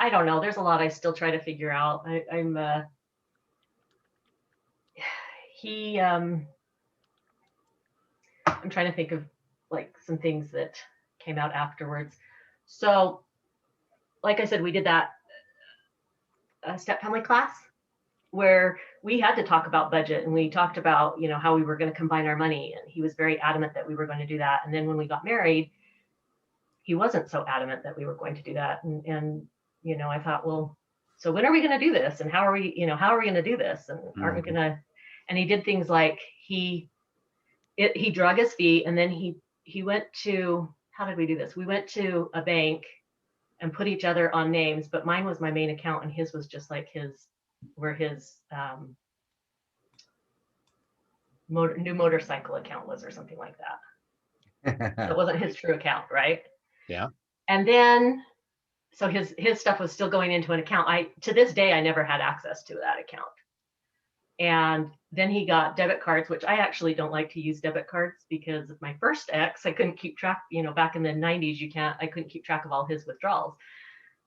I don't know. There's a lot I still try to figure out. I'm trying to think of like some things that came out afterwards. So, like I said, we did that step family class where we had to talk about budget, and we talked about, how we were going to combine our money. And he was very adamant that we were going to do that. And then when we got married, he wasn't so adamant that we were going to do that. And I thought, well, so when are we going to do this? And how are we going to do this? And aren't we going to, and he did things like he drug his feet, and then he went to, how did we do this? We went to a bank and put each other on names, but mine was my main account and his was just like his new motorcycle account was, or something like that. So it wasn't his true account, right? Yeah. And then, so his stuff was still going into an account. To this day, I never had access to that account. And then he got debit cards, which I actually don't like to use debit cards because of my first ex. I couldn't keep track, back in the 90s, I couldn't keep track of all his withdrawals.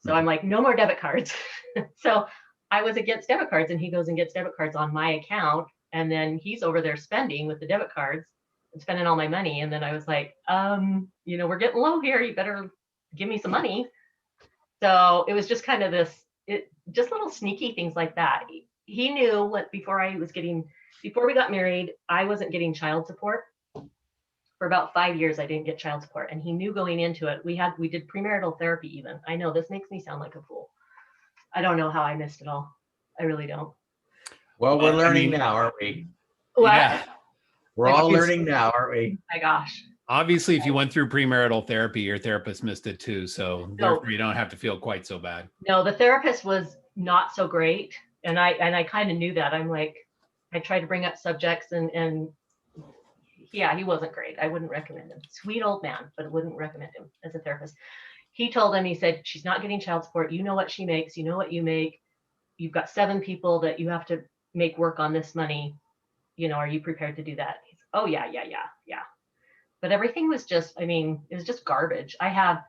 So I'm like, no more debit cards. So I was against debit cards, and he goes and gets debit cards on my account. And then he's over there spending with the debit cards and spending all my money. And then I was like, we're getting low here. You better give me some money. So it was just kind of just little sneaky things like that. He knew before we got married, I wasn't getting child support. For about 5 years, I didn't get child support. And he knew going into it. We did premarital therapy even. I know this makes me sound like a fool. I don't know how I missed it all. I really don't. Well, we're learning now, aren't we? What? Yeah. We're all learning now, aren't we? My gosh. Obviously, if you went through premarital therapy, your therapist missed it too. So therefore you don't have to feel quite so bad. No, the therapist was not so great. And I kind of knew that. I'm like, I tried to bring up subjects and yeah, he wasn't great. I wouldn't recommend him. Sweet old man, but I wouldn't recommend him as a therapist. He told him, he said, she's not getting child support. You know what she makes. You know what you make. You've got 7 people that you have to make work on this money. Are you prepared to do that? He's, oh, yeah. But everything was just, it was just garbage. I have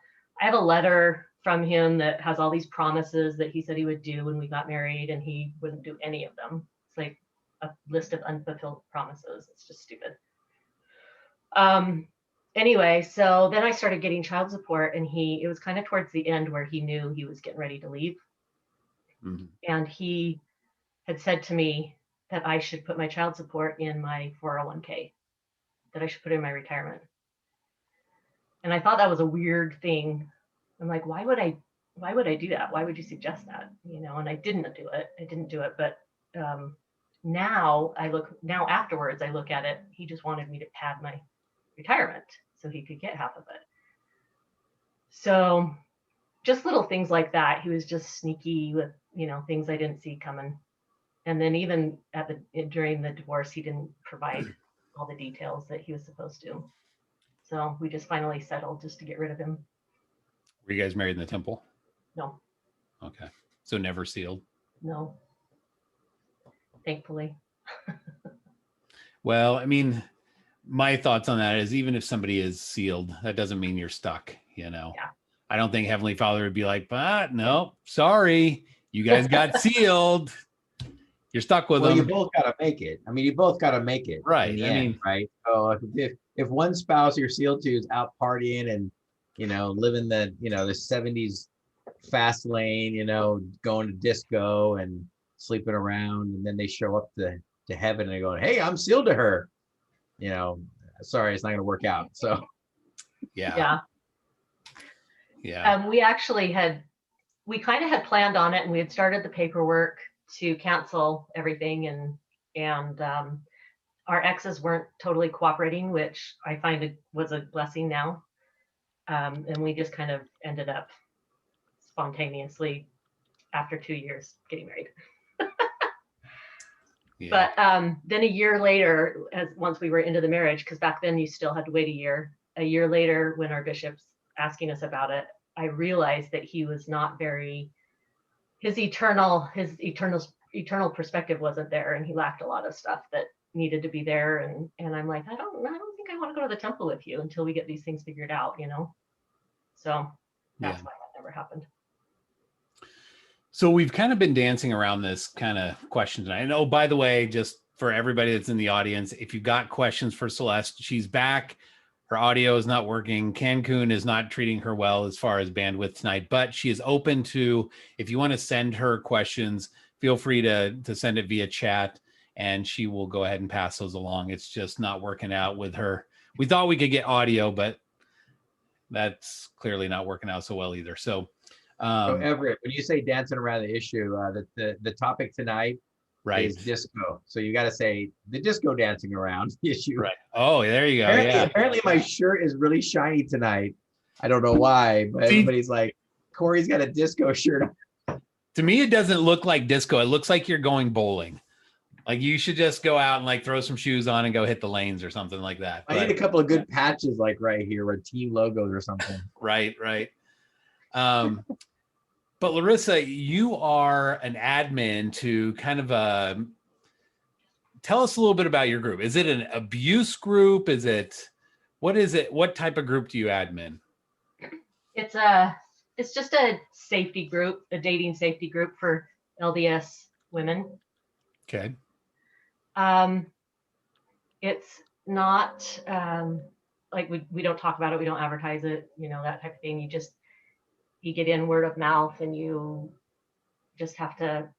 a letter from him that has all these promises that he said he would do when we got married, and he wouldn't do any of them. It's like a list of unfulfilled promises. It's just stupid. Anyway, so then I started getting child support, and it was kind of towards the end where he knew he was getting ready to leave. Mm-hmm. And he had said to me that I should put my child support in my 401k, that I should put in my retirement. And I thought that was a weird thing. I'm like, why would I do that? Why would you suggest that? You know, and I didn't do it. But now afterwards, I look at it, he just wanted me to pad my retirement so he could get half of it. So just little things like that. He was just sneaky with, you know, things I didn't see coming. And then even during the divorce, he didn't provide all the details that he was supposed to. So we just finally settled just to get rid of him. Were you guys married in the temple? No. Okay. So never sealed? No. Thankfully. Well, I mean, my thoughts on that is even if somebody is sealed, that doesn't mean you're stuck, you know? Yeah. I don't think Heavenly Father would be like, but no, sorry, you guys got sealed. You're stuck with them. You both got to make it. I mean, you both got to make it. Right. In the end, right. So if one spouse you're sealed to is out partying and, you know, living the 70s fast lane, you know, going to disco and sleeping around, and then they show up to heaven and they're going, hey, I'm sealed to her. You know, sorry, it's not going to work out. So, yeah. We actually we kind of had planned on it, and we had started the paperwork to cancel everything, and our exes weren't totally cooperating, which I find it was a blessing now. And we just kind of ended up spontaneously after 2 years getting married. Yeah. But then a year later, once we were into the marriage, because back then you still had to wait a year later, when our bishop's asking us about it, I realized that he was not his eternal perspective wasn't there, and he lacked a lot of stuff that needed to be there. And I'm like, I don't think I want to go to the temple with you until we get these things figured out, you know? So that's why that never happened. So we've kind of been dancing around this kind of question tonight. And oh, by the way, just for everybody that's in the audience, if you've got questions for Celeste, she's back. Her audio is not working. Cancun is not treating her well as far as bandwidth tonight, but she is open to, if you want to send her questions, feel free to send it via chat, and she will go ahead and pass those along. It's just not working out with her. We thought we could get audio, but that's clearly not working out so well either. So Everett, when you say dancing around the issue, the topic tonight is disco. So you got to say the disco dancing around the issue. Right. Oh, there you go. Apparently my shirt is really shiny tonight. I don't know why, but everybody's like, Corey's got a disco shirt on. To me, it doesn't look like disco. It looks like you're going bowling. Like you should just go out and like throw some shoes on and go hit the lanes or something like that. I need a couple of good patches like right here or team logos or something. Right. But Larissa, you are an admin to kind of tell us a little bit about your group. Is it an abuse group? What is it? What type of group do you admin? It's just a safety group, a dating safety group for LDS women. Okay. It's not like we don't talk about it. We don't advertise it, you know, that type of thing. You get in word of mouth, and you just have to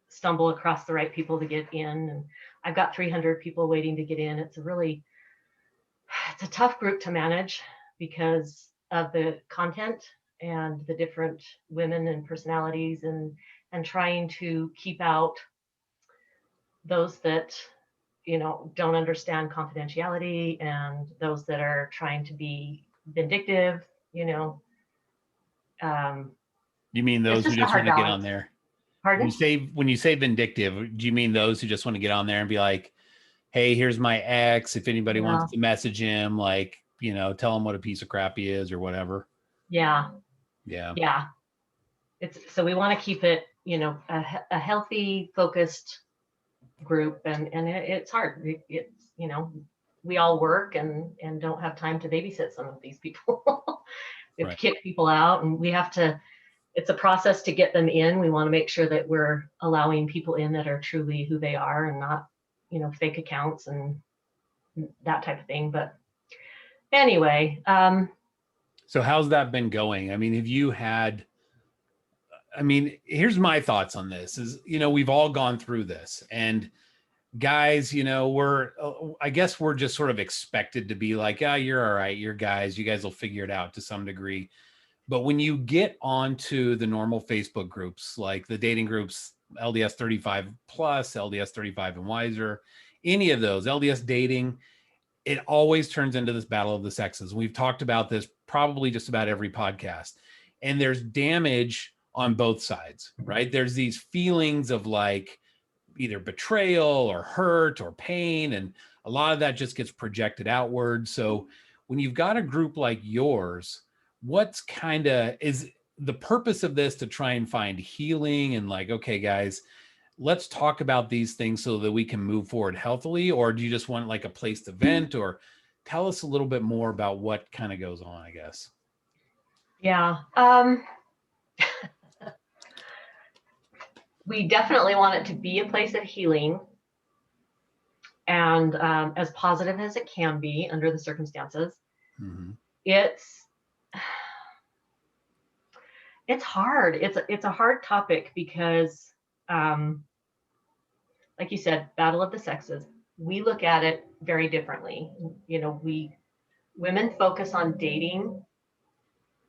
stumble across the right people to get in. And I've got 300 people waiting to get in. It's a tough group to manage because of the content and the different women and personalities, and trying to keep out those that, you know, don't understand confidentiality, and those that are trying to be vindictive, you know. You mean those who just want to get on there? Pardon? When you say vindictive, do you mean those who just want to get on there and be like, hey, here's my ex, if anybody wants to message him, like, you know, tell him what a piece of crap he is or whatever? Yeah. So we want to keep it, you know, a healthy, focused group, and it's hard. It's, you know, we all work and don't have time to babysit some of these people. We have to kick people out, and it's a process to get them in. We want to make sure that we're allowing people in that are truly who they are, and not, you know, fake accounts and that type of thing. But anyway. So how's that been going? I mean, here's my thoughts on this is, you know, we've all gone through this, and guys, you know, I guess we're just sort of expected to be like, ah, you're all right, you're guys, you guys will figure it out to some degree. But when you get onto the normal Facebook groups, like the dating groups, LDS 35 plus, LDS 35 and wiser, any of those, LDS dating, it always turns into this battle of the sexes. We've talked about this probably just about every podcast. And there's damage on both sides, right? There's these feelings of like either betrayal or hurt or pain. And a lot of that just gets projected outward. So when you've got a group like yours, what's kind of is the purpose of this to try and find healing and like, okay, guys, let's talk about these things so that we can move forward healthily? Or do you just want like a place to vent? Or tell us a little bit more about what kind of goes on, I guess. Yeah. We definitely want it to be a place of healing and as positive as it can be under the circumstances. Mm-hmm. It's hard. It's a hard topic because, like you said, battle of the sexes. We look at it very differently. You know, women focus on dating,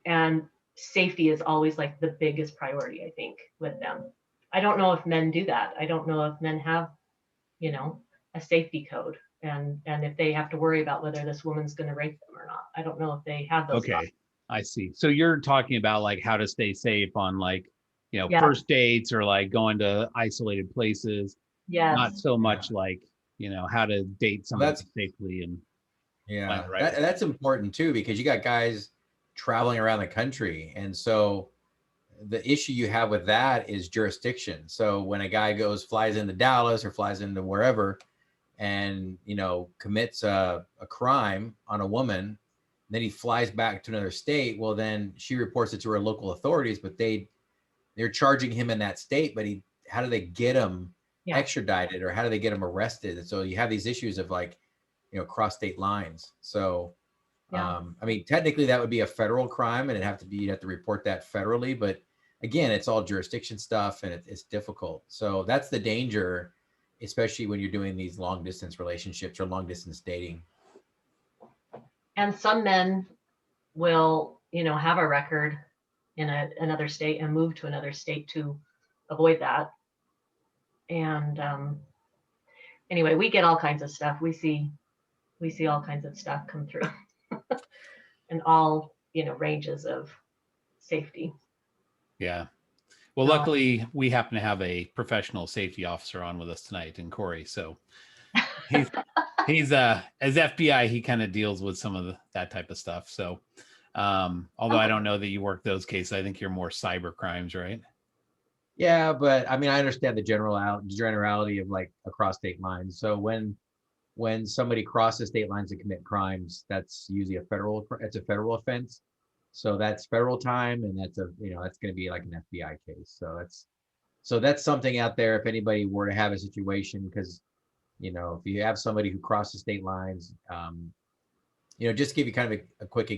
and safety is always like the biggest priority, I think, with them. I don't know if men do that. I don't know if men have, you know, a safety code and if they have to worry about whether this woman's going to rape them or not. I don't know if they have those. Okay. Thoughts. I see. So you're talking about like how to stay safe on like, you know, first dates or like going to isolated places. Yes. Not so much like, you know, how to date somebody safely and that's important too, because you got guys traveling around the country. And so the issue you have with that is jurisdiction. So when a guy flies into Dallas or flies into wherever and, you know, commits a crime on a woman, then he flies back to another state. Well, then she reports it to her local authorities, but they're charging him in that state. But how do they get him extradited, or how do they get him arrested? And so you have these issues of like, you know, cross state lines. So, I mean, technically that would be a federal crime, and you'd have to report that federally. But again, it's all jurisdiction stuff, and it's difficult. So that's the danger, especially when you're doing these long distance relationships or long distance dating. And some men will, you know, have a record in another state and move to another state to avoid that. And anyway, we get all kinds of stuff. We see all kinds of stuff come through and all, you know, ranges of safety. Yeah. Well, luckily we happen to have a professional safety officer on with us tonight in Corey. So he's as FBI, he kind of deals with some of that type of stuff. So although I don't know that you work those cases, I think you're more cyber crimes, right? Yeah, but I mean, I understand the generality of like across state lines. So when somebody crosses state lines and commit crimes, that's usually a federal offense. So that's federal time, and that's going to be like an FBI case. So that's something out there if anybody were to have a situation, because, you know, if you have somebody who crosses state lines, you know, just to give you kind of a quick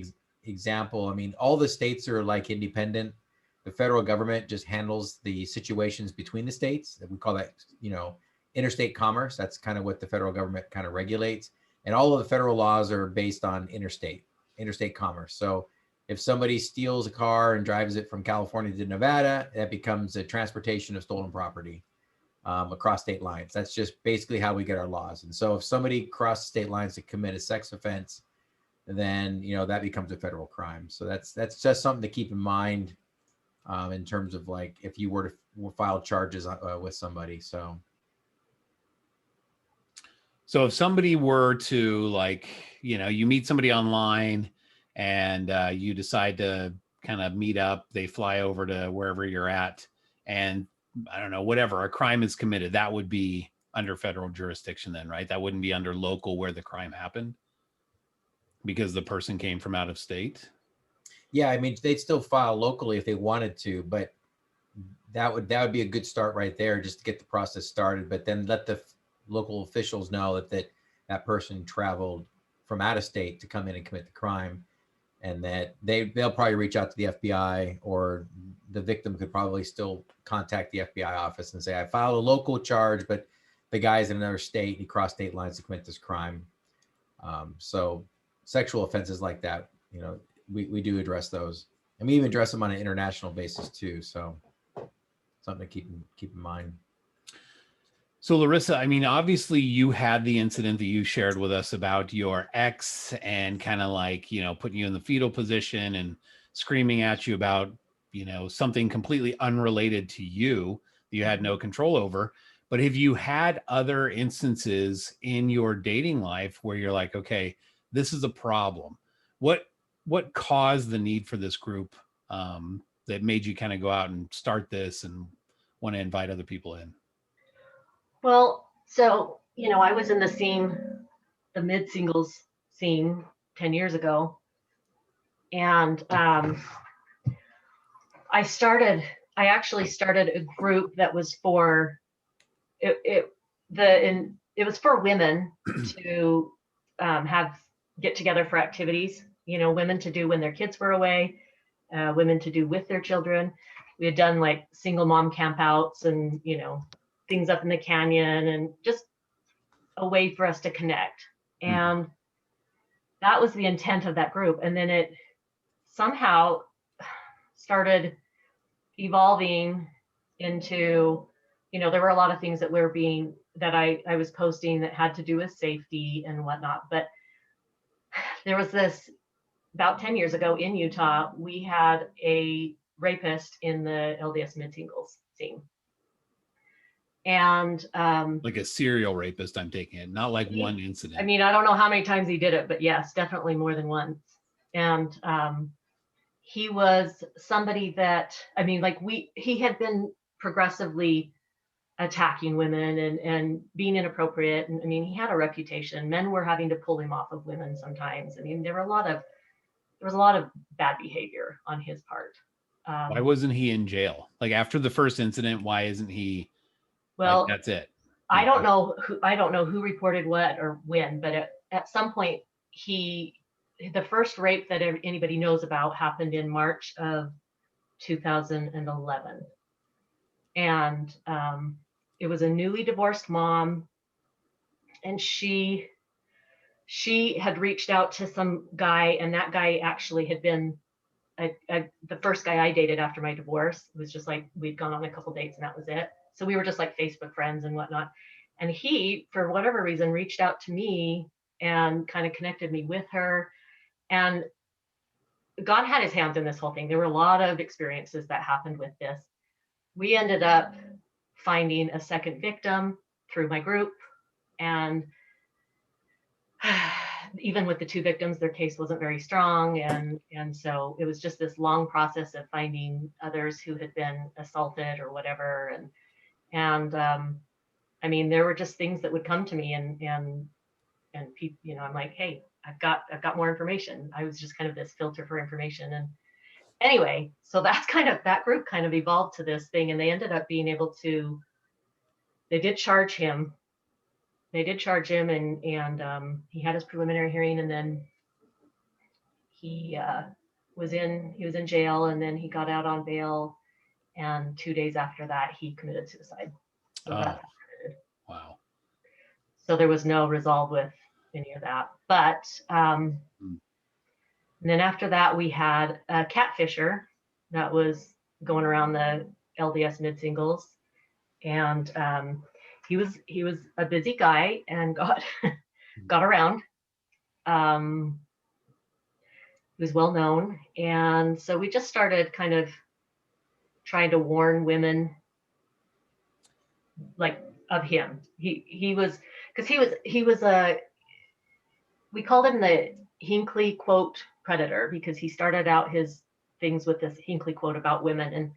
example. I mean, all the states are like independent. The federal government just handles the situations between the states. We call that, you know, interstate commerce. That's kind of what the federal government kind of regulates. And all of the federal laws are based on interstate commerce. So if somebody steals a car and drives it from California to Nevada, that becomes a transportation of stolen property across state lines. That's just basically how we get our laws. And so if somebody crosses state lines to commit a sex offense, then, you know, that becomes a federal crime. So that's just something to keep in mind in terms of like if you were to file charges with somebody. So if somebody were to, like, you know, you meet somebody online and you decide to kind of meet up, they fly over to wherever you're at, and I don't know, whatever, a crime is committed, that would be under federal jurisdiction then, right? That wouldn't be under local where the crime happened because the person came from out of state. Yeah, I mean, they'd still file locally if they wanted to, but that would be a good start right there, just to get the process started. But then let the local officials know that person traveled from out of state to come in and commit the crime, and that they'll probably reach out to the FBI, or the victim could probably still contact the FBI office and say, I filed a local charge, but the guy's in another state. He crossed state lines to commit this crime. So sexual offenses like that, you know, we do address those, and we even address them on an international basis too. So something to keep in mind. So Larissa, I mean, obviously you had the incident that you shared with us about your ex and kind of like, you know, putting you in the fetal position and screaming at you about, you know, something completely unrelated to you that you had no control over. But have you had other instances in your dating life where you're like, okay, this is a problem? What caused the need for this group that made you kind of go out and start this and want to invite other people in? Well, so, you know, I was in the mid-singles scene 10 years ago. And I actually started a group that was for, it was for women to get together for activities, you know, women to do when their kids were away, women to do with their children. We had done like single mom campouts and, you know, things up in the canyon, and just a way for us to connect. And that was the intent of that group. And then it somehow started evolving into, you know, there were a lot of things that I was posting that had to do with safety and whatnot. But there was this, about 10 years ago in Utah, we had a rapist in the LDS mid-singles scene. And like a serial rapist, I'm taking it, not like one incident. I mean, I don't know how many times he did it, but yes, definitely more than once. And he was somebody that, I mean, like he had been progressively attacking women and being inappropriate. And I mean, he had a reputation. Men were having to pull him off of women sometimes. I mean, there was a lot of bad behavior on his part. Why wasn't he in jail? Like after the first incident, why isn't he? Well, like, that's it. I don't know who reported what or when, but at some point the first rape that anybody knows about happened in March of 2011. And it was a newly divorced mom, and she had reached out to some guy, and that guy actually had been the first guy I dated after my divorce. It was just like we'd gone on a couple dates and that was it. So we were just like Facebook friends and whatnot. And he, for whatever reason, reached out to me and kind of connected me with her. And God had his hands in this whole thing. There were a lot of experiences that happened with this. We ended up finding a second victim through my group. And even with the two victims, their case wasn't very strong. And so it was just this long process of finding others who had been assaulted or whatever. And I mean, there were just things that would come to me and people, you know, I'm like, hey, I've got more information. I was just kind of this filter for information. And anyway, so that group kind of evolved to this thing, and they ended up being able to, they did charge him, and he had his preliminary hearing, and then he was in jail, and then he got out on bail, and 2 days after that he committed suicide. So that's how it ended. Wow. So there was no resolve with any of that. But and then after that we had a catfisher that was going around the LDS mid-singles, and he was a busy guy and got around. He was well known, and so we just started kind of trying to warn women like of him. He was we called him the Hinckley quote predator, because he started out his things with this Hinckley quote about women,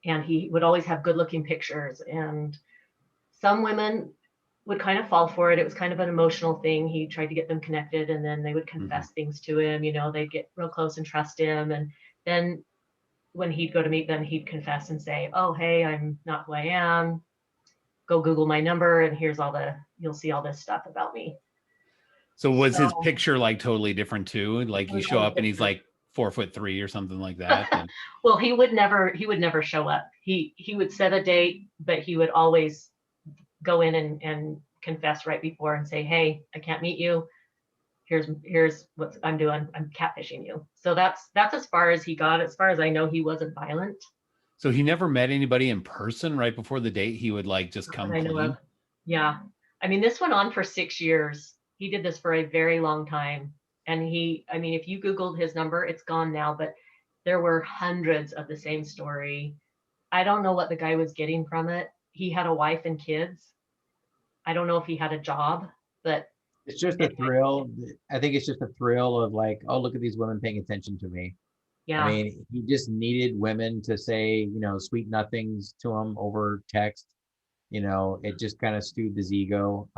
and he would always have good looking pictures, and some women would kind of fall for it. It was kind of an emotional thing. He tried to get them connected, and then they would confess things to him, you know, they'd get real close and trust him. And then when he'd go to meet them, he'd confess and say, oh, hey, I'm not who I am. Go Google my number, and you'll see all this stuff about me. So was his picture like totally different too? Like you show up and he's like 4'3" or something like that. And... Well, he would never show up. He would set a date, but he would always go in and confess right before and say, hey, I can't meet you. Here's what I'm doing. I'm catfishing you. So that's as far as he got. As far as I know, he wasn't violent. So he never met anybody in person right before the date. He would like just come That I know clean. of. Yeah. I mean, this went on for 6 years. He did this for a very long time. And I mean, if you Googled his number, it's gone now, but there were hundreds of the same story. I don't know what the guy was getting from it. He had a wife and kids. I don't know if he had a job, but It's just a thrill. I think it's just a thrill of like, oh, look at these women paying attention to me. yeah. I mean, he just needed women to say, you know, sweet nothings to him over text. You know, it just kind of stewed his ego.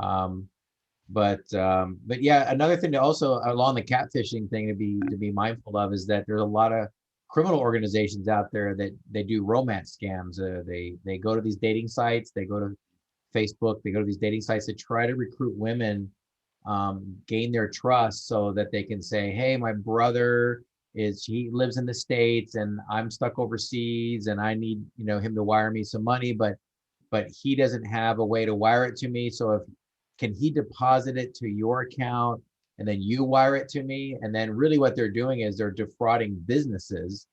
But yeah, another thing to also along the catfishing thing to be mindful of is that there's a lot of criminal organizations out there that they do romance scams. They go to these dating sites, they go to Facebook, they go to these dating sites to try to recruit women, gain their trust so that they can say, hey, my brother he lives in the States and I'm stuck overseas and I need, you know, him to wire me some money, but he doesn't have a way to wire it to me. So can he deposit it to your account and then you wire it to me? And then really what they're doing is they're defrauding businesses,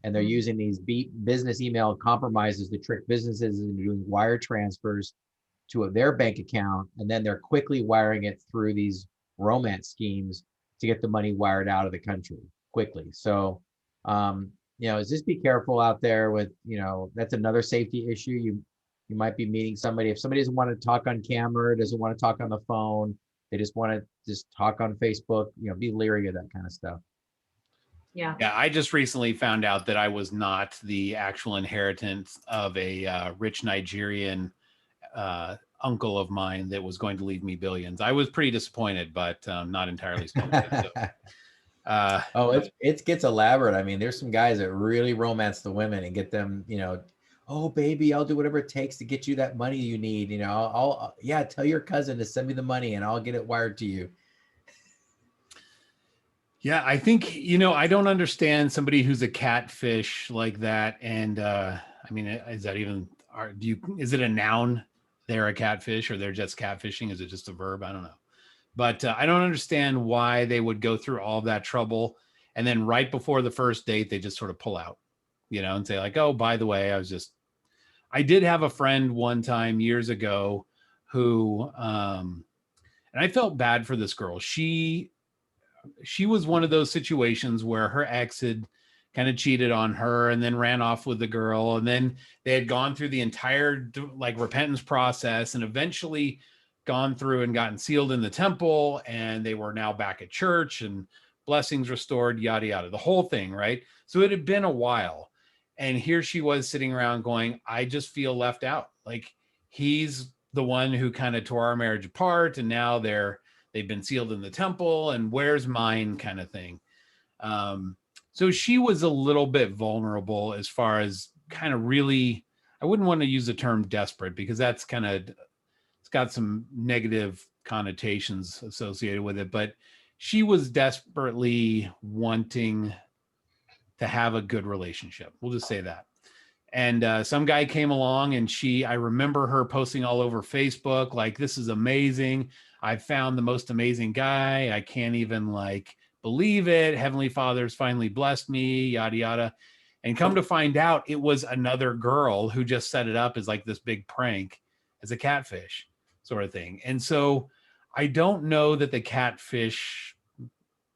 and they're using these business email compromises to trick businesses into doing wire transfers to their bank account. And then they're quickly wiring it through these romance schemes to get the money wired out of the country quickly. So, you know, just be careful out there with, you know, that's another safety issue. You might be meeting somebody. If somebody doesn't want to talk on camera, doesn't want to talk on the phone, they just want to just talk on Facebook, you know, be leery of that kind of stuff. Yeah. Yeah, I just recently found out that I was not the actual inheritance of a rich Nigerian uncle of mine that was going to leave me billions. I was pretty disappointed, but not entirely disappointed. So. It gets elaborate. I mean, there's some guys that really romance the women and get them, you know, oh baby, I'll do whatever it takes to get you that money you need. You know, I'll yeah, tell your cousin to send me the money and I'll get it wired to you. Yeah, I think, you know, I don't understand somebody who's a catfish like that. And I mean, is that even, is it a noun? They're a catfish, or they're just catfishing? Is it just a verb? I don't know. But I don't understand why they would go through all that trouble. And then right before the first date, they just sort of pull out, you know, and say like, oh, by the way, I did have a friend one time years ago who, and I felt bad for this girl. She was one of those situations where her ex had kind of cheated on her and then ran off with the girl. And then they had gone through the entire like repentance process and eventually gone through and gotten sealed in the temple. And they were now back at church and blessings restored, yada, yada, the whole thing. Right. So it had been a while. And here she was sitting around going, I just feel left out. Like he's the one who kind of tore our marriage apart. And now they've been sealed in the temple, and where's mine kind of thing. So she was a little bit vulnerable as far as kind of really, I wouldn't want to use the term desperate because that's kind of, it's got some negative connotations associated with it, but she was desperately wanting to have a good relationship. We'll just say that. And some guy came along and I remember her posting all over Facebook, like, this is amazing. I found the most amazing guy. I can't even like believe it. Heavenly Father's finally blessed me, yada, yada. And come to find out, it was another girl who just set it up as like this big prank as a catfish sort of thing. And so I don't know that the catfish,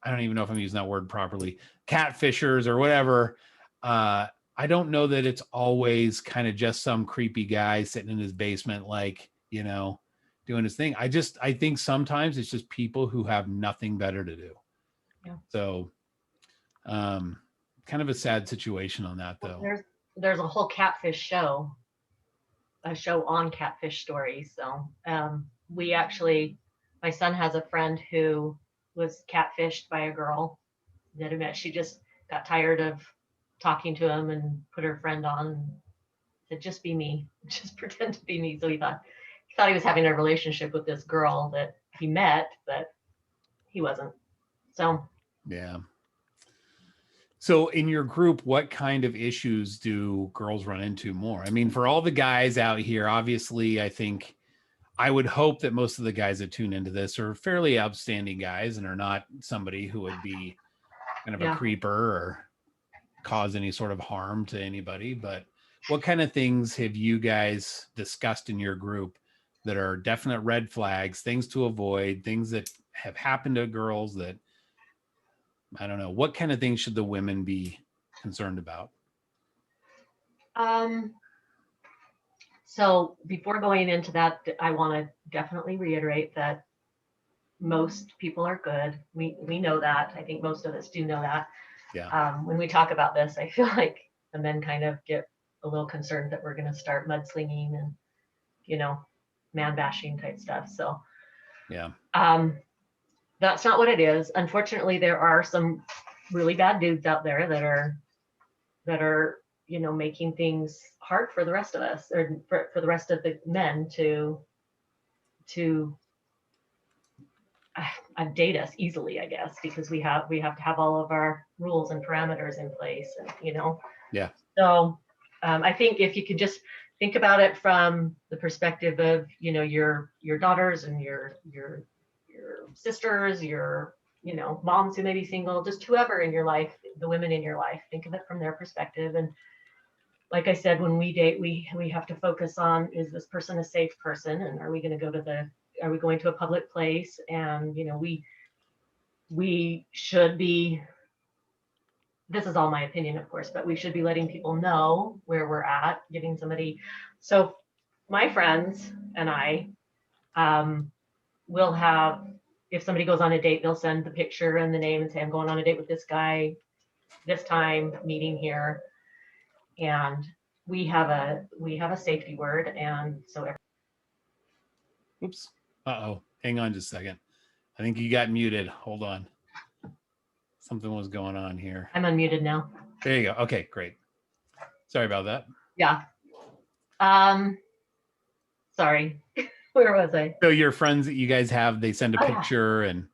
I don't even know if I'm using that word properly, catfishers or whatever, I don't know that it's always kind of just some creepy guy sitting in his basement, like, you know, doing his thing. I think sometimes it's just people who have nothing better to do. Yeah. So, kind of a sad situation on that though. There's a whole catfish show, a show on catfish stories. So, my son has a friend who was catfished by a girl that he met. She just got tired of talking to him and put her friend on and said, just be me, just pretend to be me. So he thought he was having a relationship with this girl that he met, but he wasn't. So yeah. So in your group, what kind of issues do girls run into more? I mean, for all the guys out here, obviously, I think I would hope that most of the guys that tune into this are fairly outstanding guys and are not somebody who would be kind of a creeper or cause any sort of harm to anybody. But what kind of things have you guys discussed in your group that are definite red flags, things to avoid, things that have happened to girls that, I don't know, what kind of things should the women be concerned about? So before going into that, I want to definitely reiterate that most people are good. We know that. I think most of us do know that. Yeah. When we talk about this, I feel like the men kind of get a little concerned that we're going to start mudslinging and, you know, man bashing type stuff. So yeah, that's not what it is. Unfortunately, there are some really bad dudes out there that are, you know, making things hard for the rest of us, or for the rest of the men to date us easily, I guess, because we have to have all of our rules and parameters in place, and, you know. Yeah. So I think if you could just think about it from the perspective of, you know, your daughters and your sisters, your, you know, moms who may be single, just whoever in your life, the women in your life, think of it from their perspective. And like I said, when we date, we have to focus on, is this person a safe person? And are we going to a public place? And, you know, we should be, this is all my opinion, of course, but we should be letting people know where we're at, giving somebody. So my friends and I will have, if somebody goes on a date, they'll send the picture and the name and say, I'm going on a date with this guy, this time, meeting here. And we have a safety word. And so oops. Uh-oh, hang on just a second. I think you got muted. Hold on. Something was going on here. I'm unmuted now. There you go. Okay, great. Sorry about that. Yeah. Sorry. Where was I? So your friends that you guys have, they send a picture and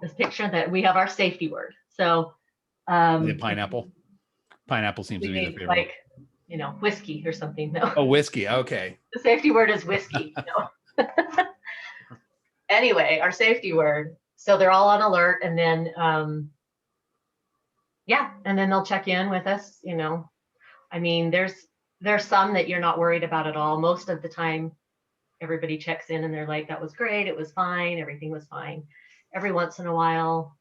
this picture that we have our safety word. So the pineapple. Pineapple seems to be the favorite. Like, you know, whiskey or something. No. Oh, whiskey. Okay. The safety word is whiskey. No. Anyway, our safety word. So they're all on alert, and then and then they'll check in with us. You know, I mean, there's some that you're not worried about at all. Most of the time, everybody checks in and they're like, that was great, it was fine, everything was fine. Every once in a while,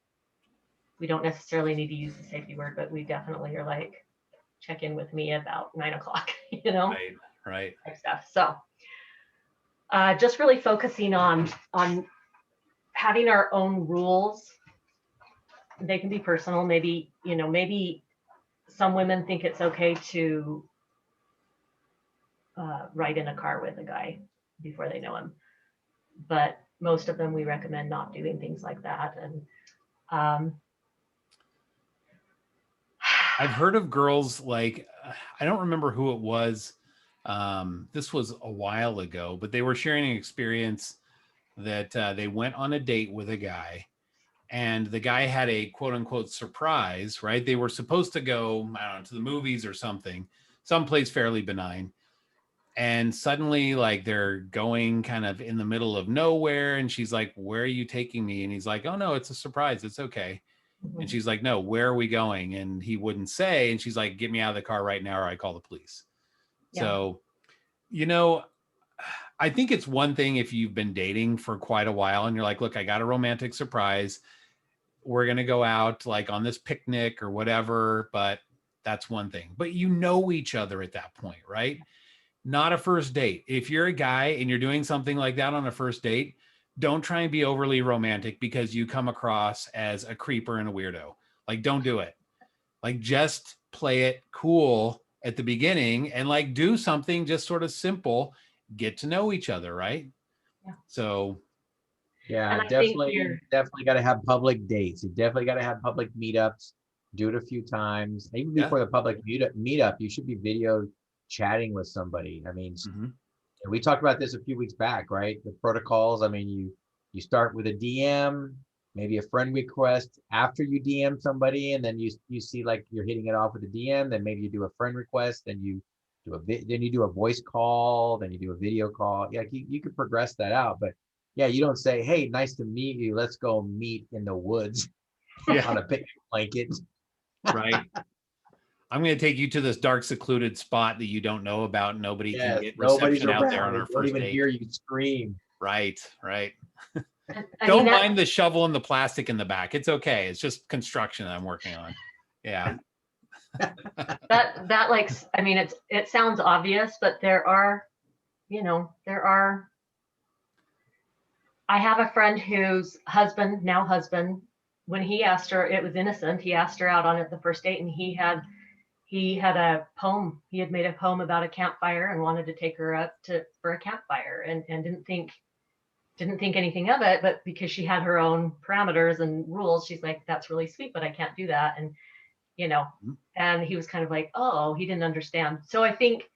we don't necessarily need to use the safety word, but we definitely are like, check in with me about 9 o'clock, you know, right type stuff. So just really focusing on having our own rules. They can be personal. Maybe, you know, maybe some women think it's okay to ride in a car with a guy before they know him, but most of them, we recommend not doing things like that. And I've heard of girls, like, I don't remember who it was. This was a while ago, but they were sharing an experience that they went on a date with a guy, and the guy had a quote unquote surprise, right? They were supposed to go, I don't know, to the movies or something, someplace fairly benign. And suddenly, like, they're going kind of in the middle of nowhere. And she's like, where are you taking me? And he's like, oh, no, it's a surprise. It's okay. Mm-hmm. And she's like, no, where are we going? And he wouldn't say. And she's like, get me out of the car right now, or I call the police. Yeah. So, you know, I think it's one thing if you've been dating for quite a while and you're like, look, I got a romantic surprise. We're going to go out like on this picnic or whatever. But that's one thing. But you know each other at that point, right? Not a first date. If you're a guy and you're doing something like that on a first date, don't try and be overly romantic because you come across as a creeper and a weirdo. Like, don't do it. Like, just play it cool at the beginning and like do something just sort of simple, get to know each other, right? Yeah. So yeah, definitely got to have public dates. You definitely got to have public meetups. Do it a few times. Even before the public meetup, you should be video chatting with somebody. I mean, and we talked about this a few weeks back, right? The protocols. I mean, you start with a DM, maybe a friend request after you DM somebody, and then you see like you're hitting it off with a DM. Then maybe you do a friend request, then you then you do a voice call, then you do a video call. Yeah, you could progress that out, but yeah, you don't say, hey, nice to meet you. Let's go meet in the woods Yeah. on a picnic blanket. Right. I'm going to take you to this dark, secluded spot that you don't know about. Nobody can Yes, get nobody's reception out around. there on They our don't first even date. hear you scream. Right. Right. I Don't mean, that, mind the shovel and the plastic in the back. It's okay. It's just construction I'm working on. Yeah. that like, I mean, it sounds obvious, but there are, I have a friend whose now husband, when he asked her, it was innocent. He asked her out on it the first date, and he had a poem. He had made a poem about a campfire and wanted to take her up for a campfire, and didn't think anything of it, but because she had her own parameters and rules, she's like, that's really sweet, but I can't do that. And and he was kind of like, oh, he didn't understand. So I think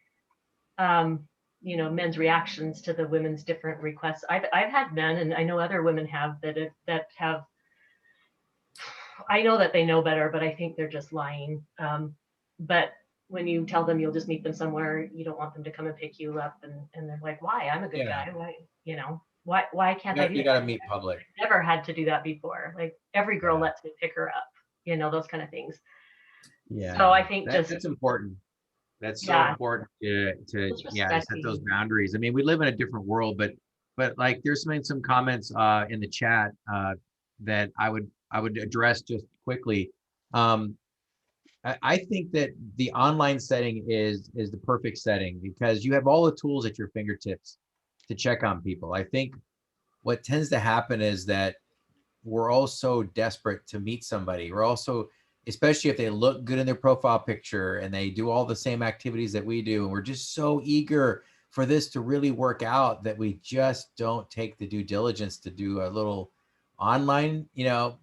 men's reactions to the women's different requests. I've had men, and I know other women have that have. I know that they know better, but I think they're just lying. But when you tell them you'll just meet them somewhere, you don't want them to come and pick you up, and they're like, why? I'm a good guy. Why? Why can't I do that? You got to meet public. Never had to do that before. Like every girl lets me pick her up. Those kind of things. Yeah. So I think that's important. That's so important to set those boundaries. I mean, we live in a different world, but like there's been some comments in the chat that I would address just quickly. I think that the online setting is the perfect setting because you have all the tools at your fingertips to check on people. I think what tends to happen is that we're all so desperate to meet somebody. We're also, especially if they look good in their profile picture and they do all the same activities that we do, and we're just so eager for this to really work out that we just don't take the due diligence to do a little online,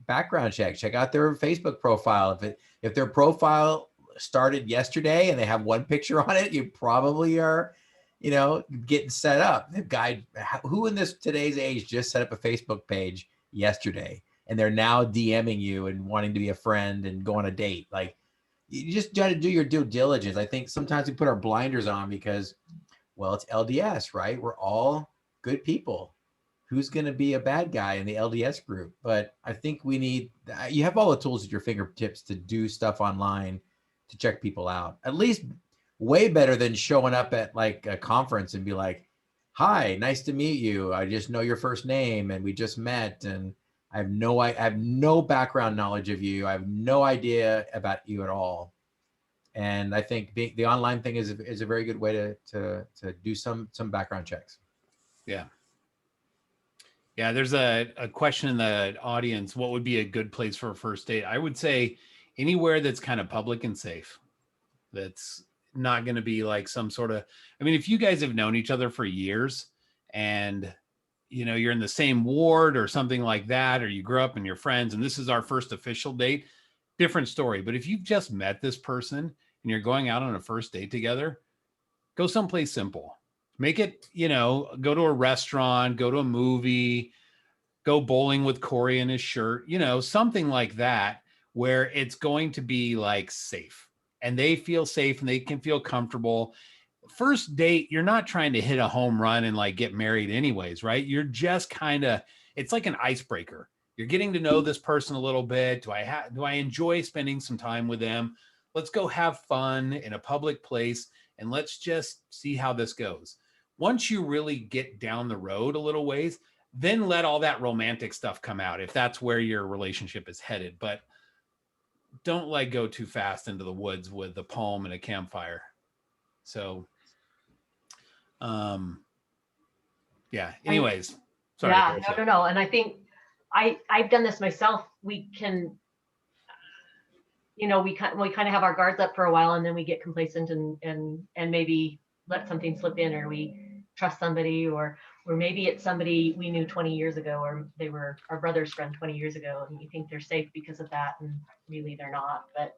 background check out their Facebook profile. If their profile started yesterday and they have one picture on it, you probably are, getting set up. The guy who in today's age just set up a Facebook page yesterday and they're now DMing you and wanting to be a friend and go on a date. Like, you just got to do your due diligence. I think sometimes we put our blinders on because, well, it's LDS, right? We're all good people. Who's going to be a bad guy in the LDS group? But I think you have all the tools at your fingertips to do stuff online to check people out. At least way better than showing up at like a conference and be like, hi, nice to meet you. I just know your first name and we just met and I have no background knowledge of you. I have no idea about you at all. And I think the online thing is a very good way to do some background checks. Yeah. Yeah, there's a question in the audience. What would be a good place for a first date? I would say anywhere that's kind of public and safe. That's not going to be like some sort of, I mean, if you guys have known each other for years and, you're in the same ward or something like that, or you grew up and you're friends and this is our first official date, different story. But if you've just met this person and you're going out on a first date together, go someplace simple. Make it, go to a restaurant, go to a movie, go bowling with Corey in his shirt, something like that, where it's going to be like safe and they feel safe and they can feel comfortable. First date, you're not trying to hit a home run and like get married anyways, right? You're just it's like an icebreaker. You're getting to know this person a little bit. Do I enjoy spending some time with them? Let's go have fun in a public place and let's just see how this goes. Once you really get down the road a little ways, then let all that romantic stuff come out if that's where your relationship is headed. But don't go too fast into the woods with a poem and a campfire. So, yeah. Anyways, sorry. Yeah, no. And I think I've done this myself. We can, we kind of have our guards up for a while and then we get complacent and maybe let something slip in, or we trust somebody, or maybe it's somebody we knew 20 years ago, or they were our brother's friend 20 years ago, and we think they're safe because of that, and really they're not. But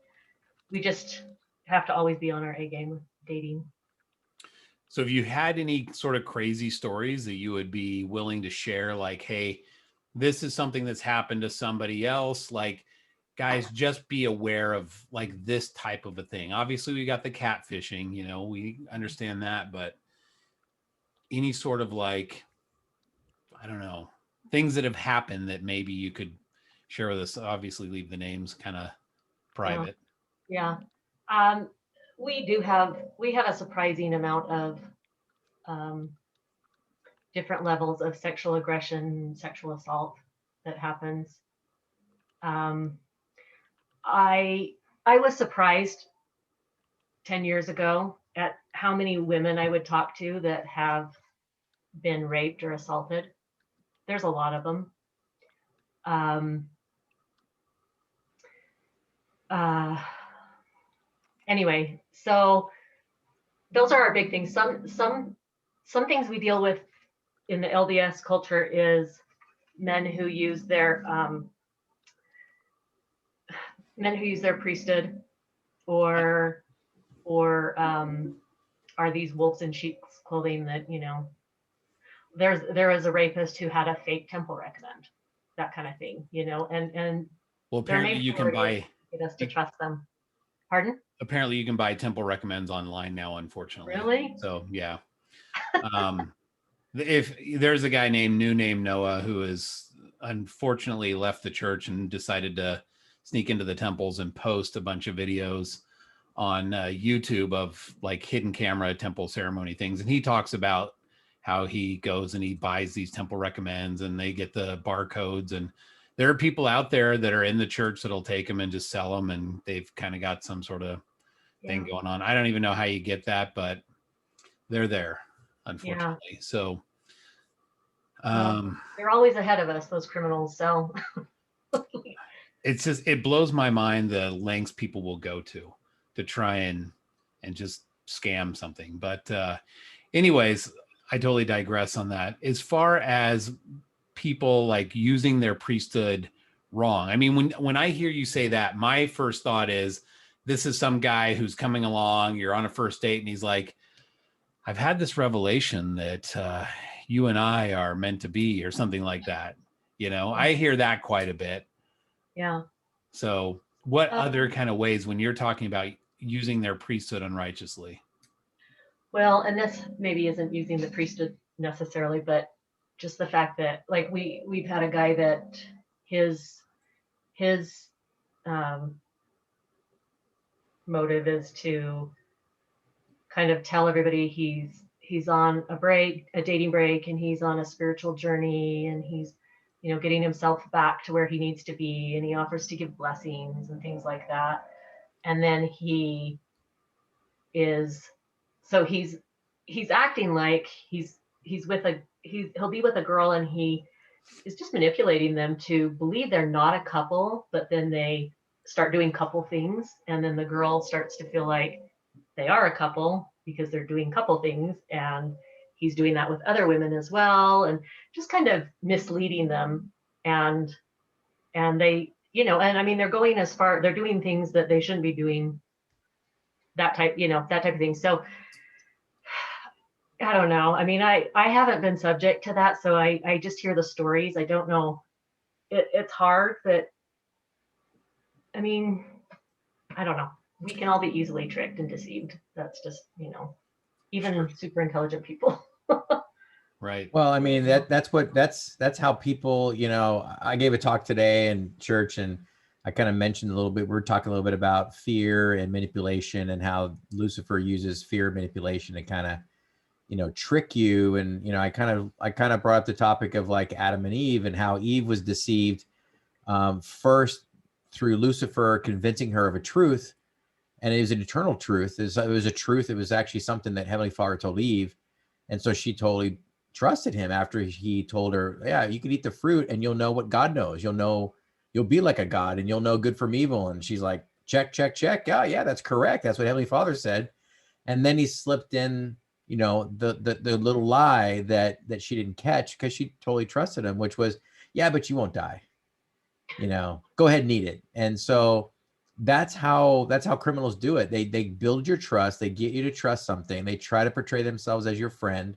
we just have to always be on our A game with dating. So if you had any sort of crazy stories that you would be willing to share, like, hey, this is something that's happened to somebody else, like, guys, just be aware of like this type of a thing. Obviously we got the catfishing, you know, we understand that, but any sort of like, I don't know, things that have happened that maybe you could share with us. Obviously leave the names kind of private. Yeah. We have a surprising amount of different levels of sexual aggression, sexual assault that happens. I was surprised 10 years ago at how many women I would talk to that have been raped or assaulted. There's a lot of them. Anyway, so those are our big things. Some things we deal with in the LDS culture is men who use their priesthood, or are these wolves in sheep's clothing that, you know, there was a rapist who had a fake temple recommend, that kind of thing, you know, and Well, apparently you can buy, get us to trust them. Pardon? Apparently you can buy temple recommends online now, unfortunately. Really? So yeah. If there's a guy named Noah who has unfortunately left the church and decided to sneak into the temples and post a bunch of videos on YouTube of like hidden camera temple ceremony things. And he talks about how he goes and he buys these temple recommends and they get the barcodes, and there are people out there that are in the church that'll take them and just sell them, and they've kind of got some sort of thing going on. I don't even know how you get that, but they're there, unfortunately. Yeah. So they're always ahead of us, those criminals. So it's just, it blows my mind the lengths people will go to try and just scam something. But anyways, I totally digress on that. As far as people like using their priesthood wrong, I mean, when I hear you say that, my first thought is this is some guy who's coming along, you're on a first date, and he's like, I've had this revelation that you and I are meant to be, or something like that. You know, I hear that quite a bit. Yeah. So what other kind of ways, when you're talking about using their priesthood unrighteously? Well, and this maybe isn't using the priesthood necessarily, but just the fact that like we've had a guy that his motive is to kind of tell everybody he's on a dating break, and he's on a spiritual journey, and he's, you know, getting himself back to where he needs to be, and he offers to give blessings and things like that. And then he's acting like he'll be with a girl, and he is just manipulating them to believe they're not a couple, but then they start doing couple things, and then the girl starts to feel like they are a couple because they're doing couple things, and he's doing that with other women as well, and just kind of misleading them. And they, you know, and I mean, they're doing things that they shouldn't be doing, that type of thing. So I don't know. I mean, I haven't been subject to that, so I just hear the stories. I don't know. It's hard, but I mean, I don't know. We can all be easily tricked and deceived. That's just, you know, even super intelligent people. Right. Well, I mean, that's how people, you know, I gave a talk today in church, and I kind of mentioned a little bit, we're talking a little bit about fear and manipulation, and how Lucifer uses fear and manipulation to kind of, you know, trick you. And, you know, I kind of brought up the topic of like Adam and Eve, and how Eve was deceived first through Lucifer convincing her of a truth. And it was an eternal truth. It was a truth. It was actually something that Heavenly Father told Eve. And so she totally trusted him after he told her, yeah, you can eat the fruit and you'll know what God knows. You'll be like a God, and you'll know good from evil. And she's like, check, check, check. Yeah, that's correct. That's what Heavenly Father said. And then he slipped in, you know, the little lie that she didn't catch, because she totally trusted him, which was, yeah, but you won't die. You know, go ahead and eat it. And so that's how criminals do it. They build your trust. They get you to trust something. They try to portray themselves as your friend.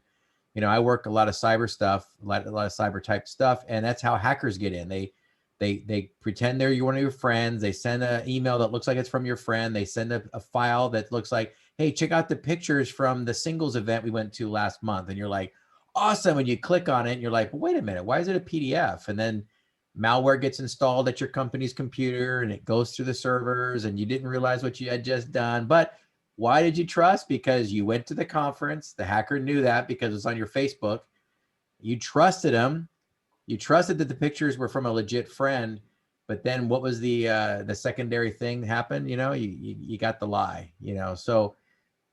You know, I work a lot of cyber stuff, a lot of cyber type stuff, and that's how hackers get in. They They pretend they're one of your friends. They send an email that looks like it's from your friend. They send a file that looks like, hey, check out the pictures from the singles event we went to last month. And you're like, awesome. And you click on it and you're like, well, wait a minute, why is it a PDF? And then malware gets installed at your company's computer and it goes through the servers and you didn't realize what you had just done. But why did you trust? Because you went to the conference. The hacker knew that because it's on your Facebook. You trusted him. You trusted that the pictures were from a legit friend, but then what was the secondary thing happened? You know, you got the lie, you know, so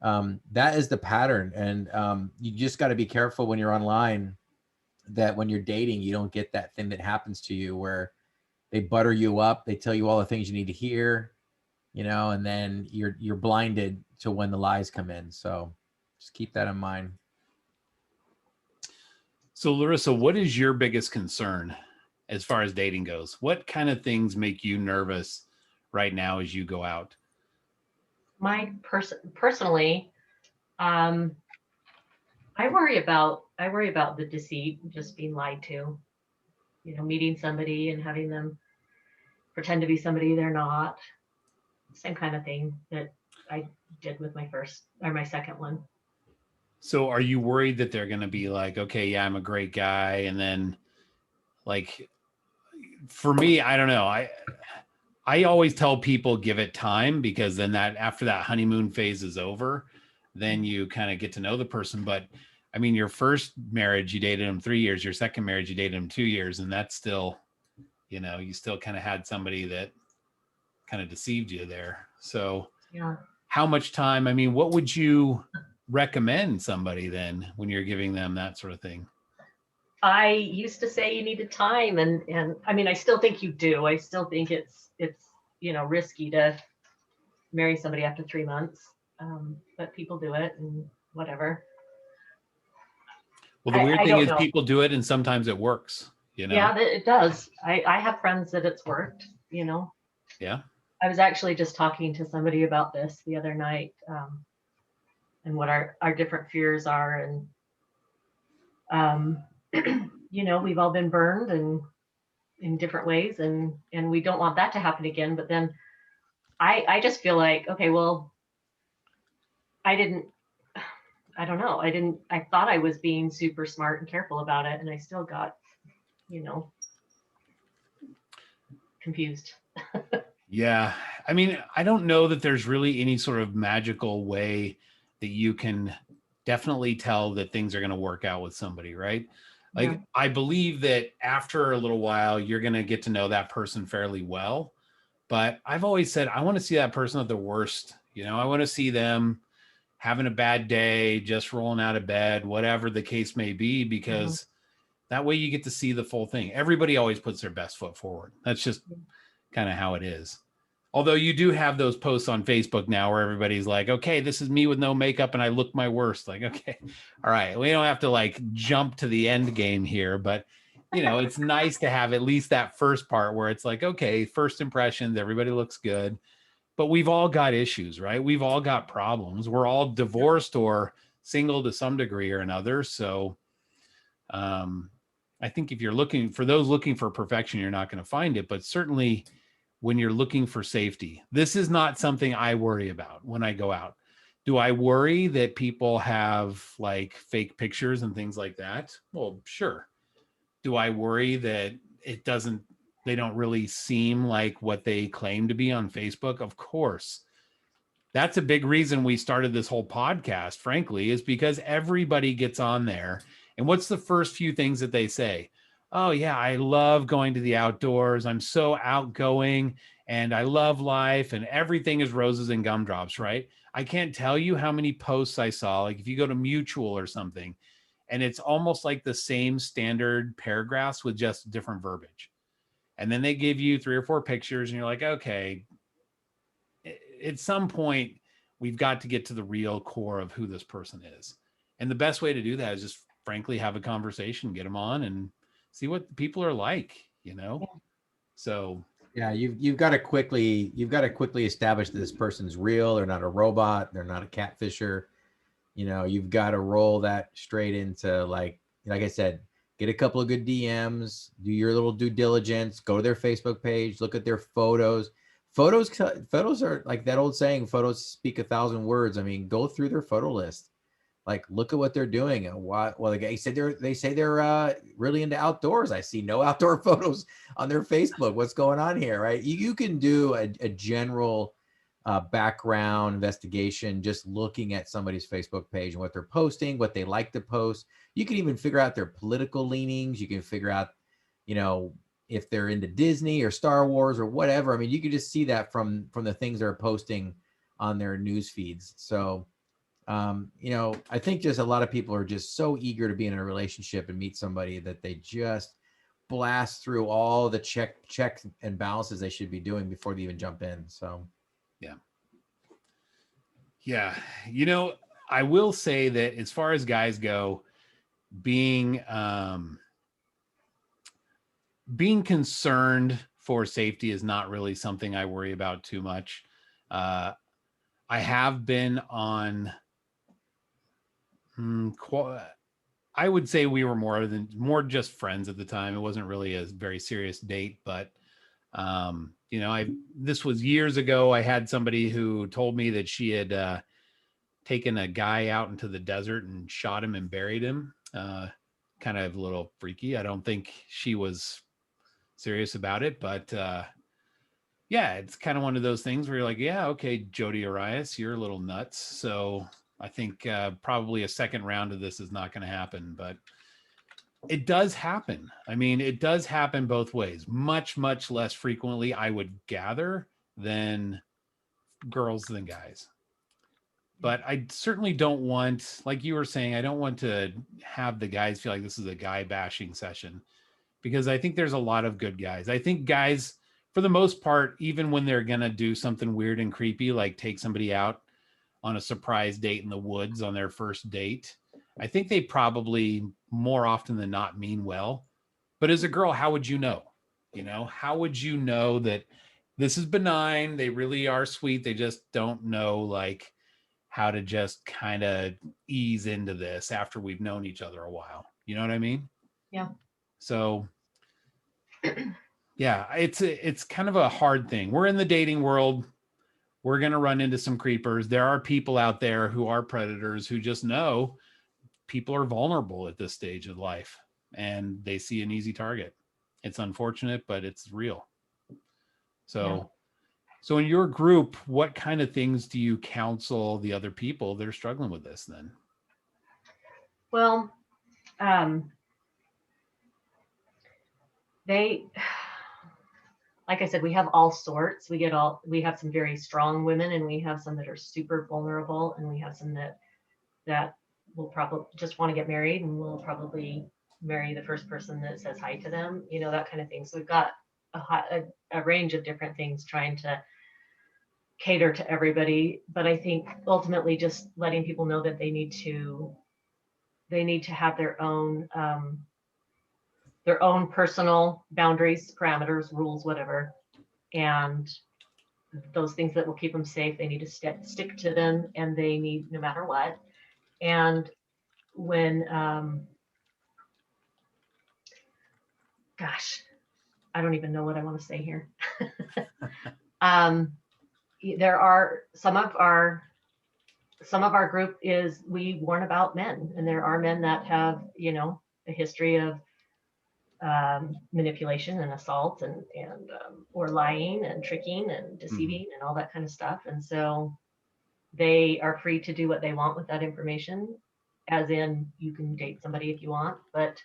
that is the pattern. And you just got to be careful when you're online that when you're dating, you don't get that thing that happens to you where they butter you up. They tell you all the things you need to hear, you know, and then you're blinded to when the lies come in. So just keep that in mind. So Larissa, what is your biggest concern as far as dating goes? What kind of things make you nervous right now as you go out? Personally, I worry about the deceit, just being lied to, you know, meeting somebody and having them pretend to be somebody they're not. Same kind of thing that I did with my second one. So are you worried that they're going to be like, okay, yeah, I'm a great guy. And then like, for me, I don't know. I always tell people give it time, because then after that honeymoon phase is over, then you kind of get to know the person. But I mean, your first marriage, you dated him 3 years, your second marriage, you dated him 2 years. And that's still, you know, you still kind of had somebody that kind of deceived you there. So Yeah. how much time, I mean, what would you recommend somebody then when you're giving them that sort of thing? I used to say you needed time, and I mean, I still think you do. I still think it's you know, risky to marry somebody after 3 months, but people do it and whatever. Well, the weird I thing don't is know. people do it and sometimes it works, you know? Yeah, it does. I have friends that it's worked, you know. Yeah. I was actually just talking to somebody about this the other night, and what our different fears are, and you know, we've all been burned and in different ways, and we don't want that to happen again. But then I just feel like, okay, well, I don't know. I thought I was being super smart and careful about it, and I still got, you know, confused. Yeah. I mean, I don't know that there's really any sort of magical way that you can definitely tell that things are going to work out with somebody, right? Like, Yeah. I believe that after a little while, you're going to get to know that person fairly well. But I've always said, I want to see that person at the worst. You know, I want to see them having a bad day, just rolling out of bed, whatever the case may be, because that way you get to see the full thing. Everybody always puts their best foot forward. That's just kind of how it is. Although you do have those posts on Facebook now where everybody's like, okay, this is me with no makeup and I look my worst. Like, okay, all right, we don't have to like jump to the end game here, but you know, it's nice to have at least that first part where it's like, okay, first impressions, everybody looks good, but we've all got issues, right? We've all got problems. We're all divorced or single to some degree or another. So I think if you're looking for those looking for perfection, you're not going to find it, but certainly when you're looking for safety, this is not something I worry about when I go out. Do I worry that people have like fake pictures and things like that? Well, sure. Do I worry that they don't really seem like what they claim to be on Facebook? Of course. That's a big reason we started this whole podcast, frankly, is because everybody gets on there. And what's the first few things that they say? Oh, yeah, I love going to the outdoors. I'm so outgoing and I love life and everything is roses and gumdrops, right? I can't tell you how many posts I saw. Like if you go to Mutual or something, and it's almost like the same standard paragraphs with just different verbiage. And then they give you 3 or 4 pictures and you're like, okay, at some point, we've got to get to the real core of who this person is. And the best way to do that is just frankly have a conversation, get them on and see what people are like, you know? Yeah. So yeah, you've got to quickly establish that this person's real. They're not a robot. They're not a catfisher. You know, you've got to roll that straight into like I said, get a couple of good DMs, do your little due diligence, go to their Facebook page, look at their photos. Photos are like that old saying, photos speak 1,000 words. I mean, go through their photo list. Like, look at what they're doing. And well, they say they're really into outdoors. I see no outdoor photos on their Facebook. What's going on here, right? You can do a general background investigation just looking at somebody's Facebook page and what they're posting, what they like to post. You can even figure out their political leanings. You can figure out, you know, if they're into Disney or Star Wars or whatever. I mean, you can just see that from the things they're posting on their news feeds. So, you know, I think just a lot of people are just so eager to be in a relationship and meet somebody that they just blast through all the checks and balances they should be doing before they even jump in. So, yeah. You know, I will say that as far as guys go, being concerned for safety is not really something I worry about too much. I have been on, I would say we were more just friends at the time. It wasn't really a very serious date, but you know, this was years ago. I had somebody who told me that she had taken a guy out into the desert and shot him and buried him. Kind of a little freaky. I don't think she was serious about it, but yeah, it's kind of one of those things where you're like, yeah, okay, Jody Arias, you're a little nuts. So I think probably a second round of this is not going to happen, but it does happen. I mean, it does happen both ways, much, much less frequently, I would gather, than girls than guys. But I certainly don't want, like you were saying, I don't want to have the guys feel like this is a guy bashing session, because I think there's a lot of good guys. I think guys, for the most part, even when they're going to do something weird and creepy, like take somebody out on a surprise date in the woods on their first date, I think they probably more often than not mean well. But as a girl, how would you know? You know, how would you know that this is benign? They really are sweet. They just don't know, like, how to just kind of ease into this after we've known each other a while. You know what I mean? Yeah. So yeah, it's kind of a hard thing. We're in the dating world. We're going to run into some creepers. There are people out there who are predators who just know people are vulnerable at this stage of life and they see an easy target. It's unfortunate, but it's real. So in your group, what kind of things do you counsel the other people that are struggling with this then? Well, like I said, we have all sorts. We have some very strong women, and we have some that are super vulnerable, and we have some that will probably just want to get married and will probably marry the first person that says hi to them, you know, that kind of thing. So we've got a range of different things trying to cater to everybody. But I think ultimately just letting people know that they need to have their own personal boundaries, parameters, rules, whatever. And those things that will keep them safe, they need to stick to them, and they need, no matter what. And when, gosh, I don't even know what I want to say here. There are some of our group is, we warn about men, and there are men that have, you know, a history of manipulation and assault and or lying and tricking and deceiving and all that kind of stuff. And so they are free to do what they want with that information, as in, you can date somebody if you want, but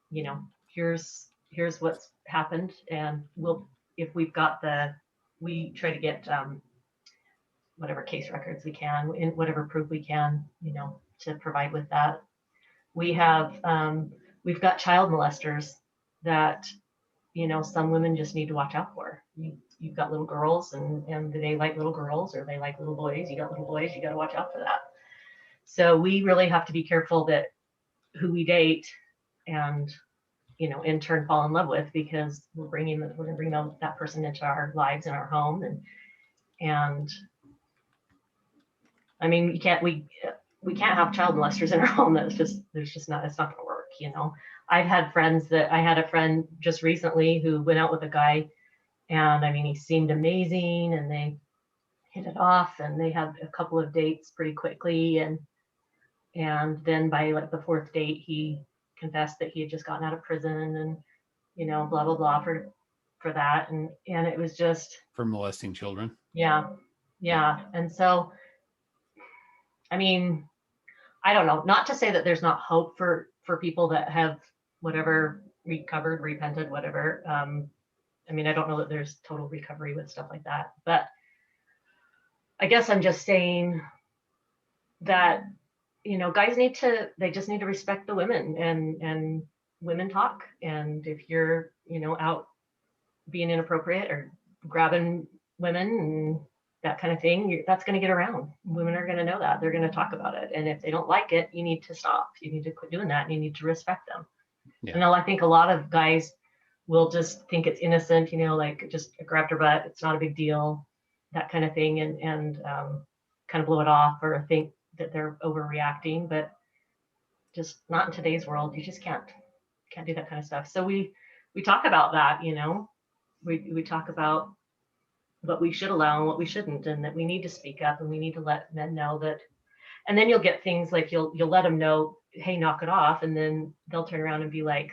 you know, here's what's happened, and we try to get whatever case records we can, in whatever proof we can, you know, to provide with that. We've got child molesters that, you know, some women just need to watch out for. You've got little girls, and they like little girls, or they like little boys. You got little boys, you got to watch out for that. So we really have to be careful that who we date and, you know, in turn fall in love with, because we're going to bring that person into our lives and our home. And I mean, we can't have child molesters in our home. It's not going to work. you know. I had a friend just recently who went out with a guy, and I mean, he seemed amazing, and they hit it off, and they had a couple of dates pretty quickly, and then by like the fourth date, he confessed that he had just gotten out of prison, and you know, blah blah blah for that, and it was just For molesting children. yeah. And so, I mean, I don't know, not to say that there's not hope for people that have whatever recovered, repented, whatever. I mean, I don't know that there's total recovery with stuff like that, but I guess I'm just saying that, you know, guys they just need to respect the women, and women talk. And if you're, you know, out being inappropriate or grabbing women and that kind of thing, that's going to get around. Women are going to know that. They're going to talk about it. And if they don't like it, you need to stop. You need to quit doing that, and you need to respect them. Yeah. And I think a lot of guys will just think it's innocent, you know, like just grabbed her butt, it's not a big deal, that kind of thing, and kind of blow it off or think that they're overreacting. But just not in today's world. You just can't do that kind of stuff. So we talk about that, you know. We talk about what we should allow and what we shouldn't, and that we need to speak up, and we need to let men know that. And then you'll get things like you'll let them know, hey, knock it off, and then they'll turn around and be like,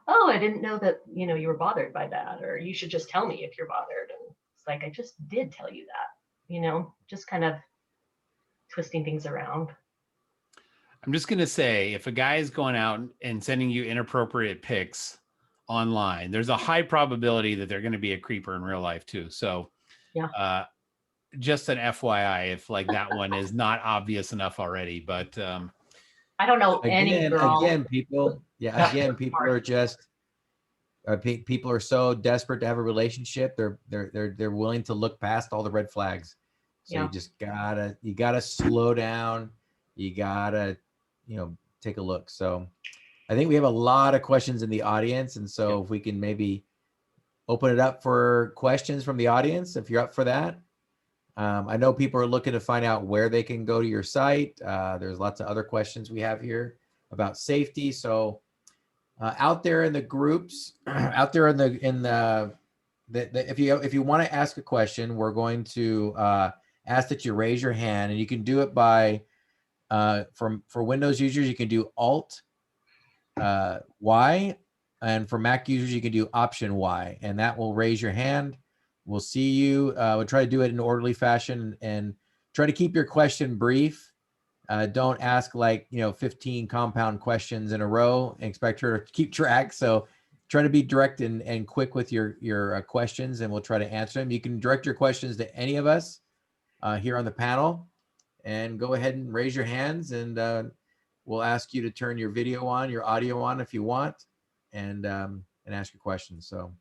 oh, I didn't know that, you know, you were bothered by that, or you should just tell me if you're bothered. And it's like, I just did tell you that, you know, just kind of twisting things around. I'm just going to say, if a guy is going out and sending you inappropriate pics online, there's a high probability that they're going to be a creeper in real life too. So yeah, just an FYI, if like that one is not obvious enough already, but I don't know any girl. Again, people are just people are so desperate to have a relationship. They're willing to look past all the red flags. So Yeah. you just gotta slow down. You gotta, you know, take a look. So I think we have a lot of questions in the audience, and so if we can maybe open it up for questions from the audience, if you're up for that. I know people are looking to find out where they can go to your site. There's lots of other questions we have here about safety. So out there in the groups, out there if you want to ask a question, we're going to ask that you raise your hand, and you can do it by for Windows users, you can do Alt Y, and for Mac users, you can do Option Y, and that will raise your hand. We'll see you. We'll try to do it in an orderly fashion, and try to keep your question brief. Don't ask 15 compound questions in a row and expect her to keep track. So try to be direct and quick with your questions, and we'll try to answer them. You can direct your questions to any of us here on the panel, and go ahead and raise your hands, and we'll ask you to turn your video on, your audio on if you want, and ask your questions. So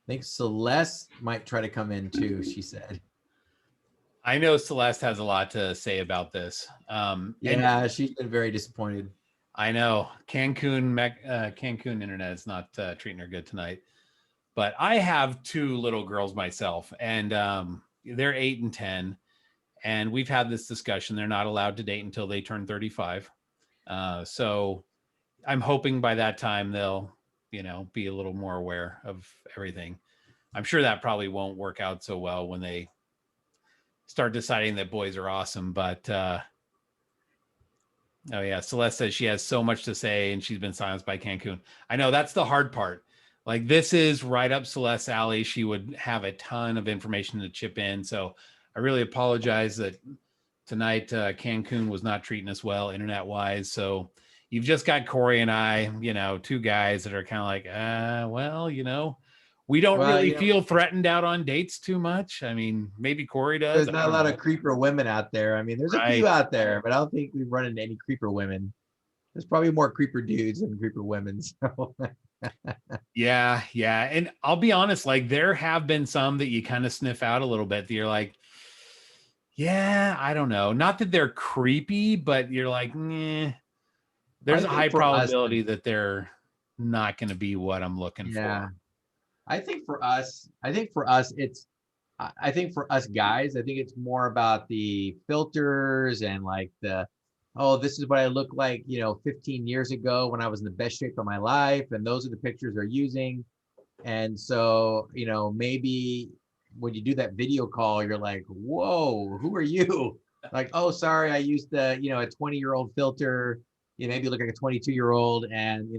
I think Celeste might try to come in too, she said. I know Celeste has a lot to say about this. Yeah, she's been very disappointed. I know Cancun internet is not treating her good tonight. But I have two little girls myself, and they're 8 and 10. And we've had this discussion. They're not allowed to date until they turn 35. So I'm hoping by that time they'll, be a little more aware of everything. I'm sure that probably won't work out so well when they start deciding that boys are awesome. But oh yeah, Celeste says she has so much to say and she's been silenced by Cancun. I know that's the hard part. Like, this is right up Celeste's alley. She would have a ton of information to chip in. So I really apologize that tonight Cancun was not treating us well internet wise. So you've just got Corey and I, two guys that are kind of like, we don't really feel threatened out on dates too much. I mean, maybe Corey does. There's not a lot of creeper women out there. I mean, there's a few out there, but I don't think we've run into any creeper women. There's probably more creeper dudes than creeper women. So yeah. And I'll be honest, like, there have been some that you kind of sniff out a little bit that you're like, yeah, I don't know. Not that they're creepy, but you're like, there's a high probability that they're not going to be what I'm looking for. I think for us guys, I think it's more about the filters and like the oh, this is what I look like, 15 years ago when I was in the best shape of my life. And those are the pictures they're using. And so, maybe when you do that video call, you're like, whoa, who are you? Like, oh, sorry, I used a 20-year-old filter. You maybe look like a 22-year-old, and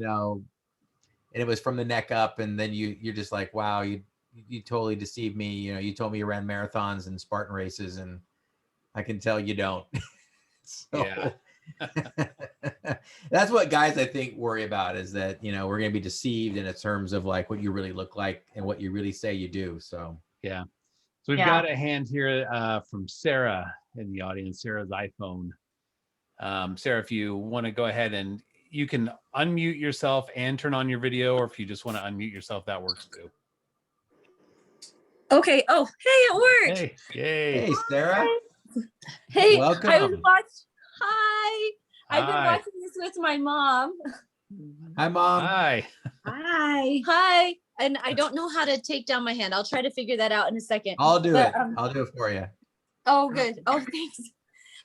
it was from the neck up. And then you're just like, wow, you totally deceived me. You told me you ran marathons and Spartan races, and I can tell you don't. So Yeah. that's what guys, I think, worry about, is that, we're going to be deceived in terms of like what you really look like and what you really say you do. So, Yeah. So we've got a hand here from Sarah in the audience, Sarah's iPhone. Sarah, if you want to go ahead, and you can unmute yourself and turn on your video, or if you just want to unmute yourself, that works too. Okay. Oh, hey, it worked. Hey, yay. hey, Sarah. Hey, Welcome. Hi. I've been Hi. watching this with my mom. Hi, Mom. Hi. Hi. And I don't know how to take down my hand. I'll try to figure that out in a second. I'll do But, it. I'll do it for you. Oh, good. Oh, thanks.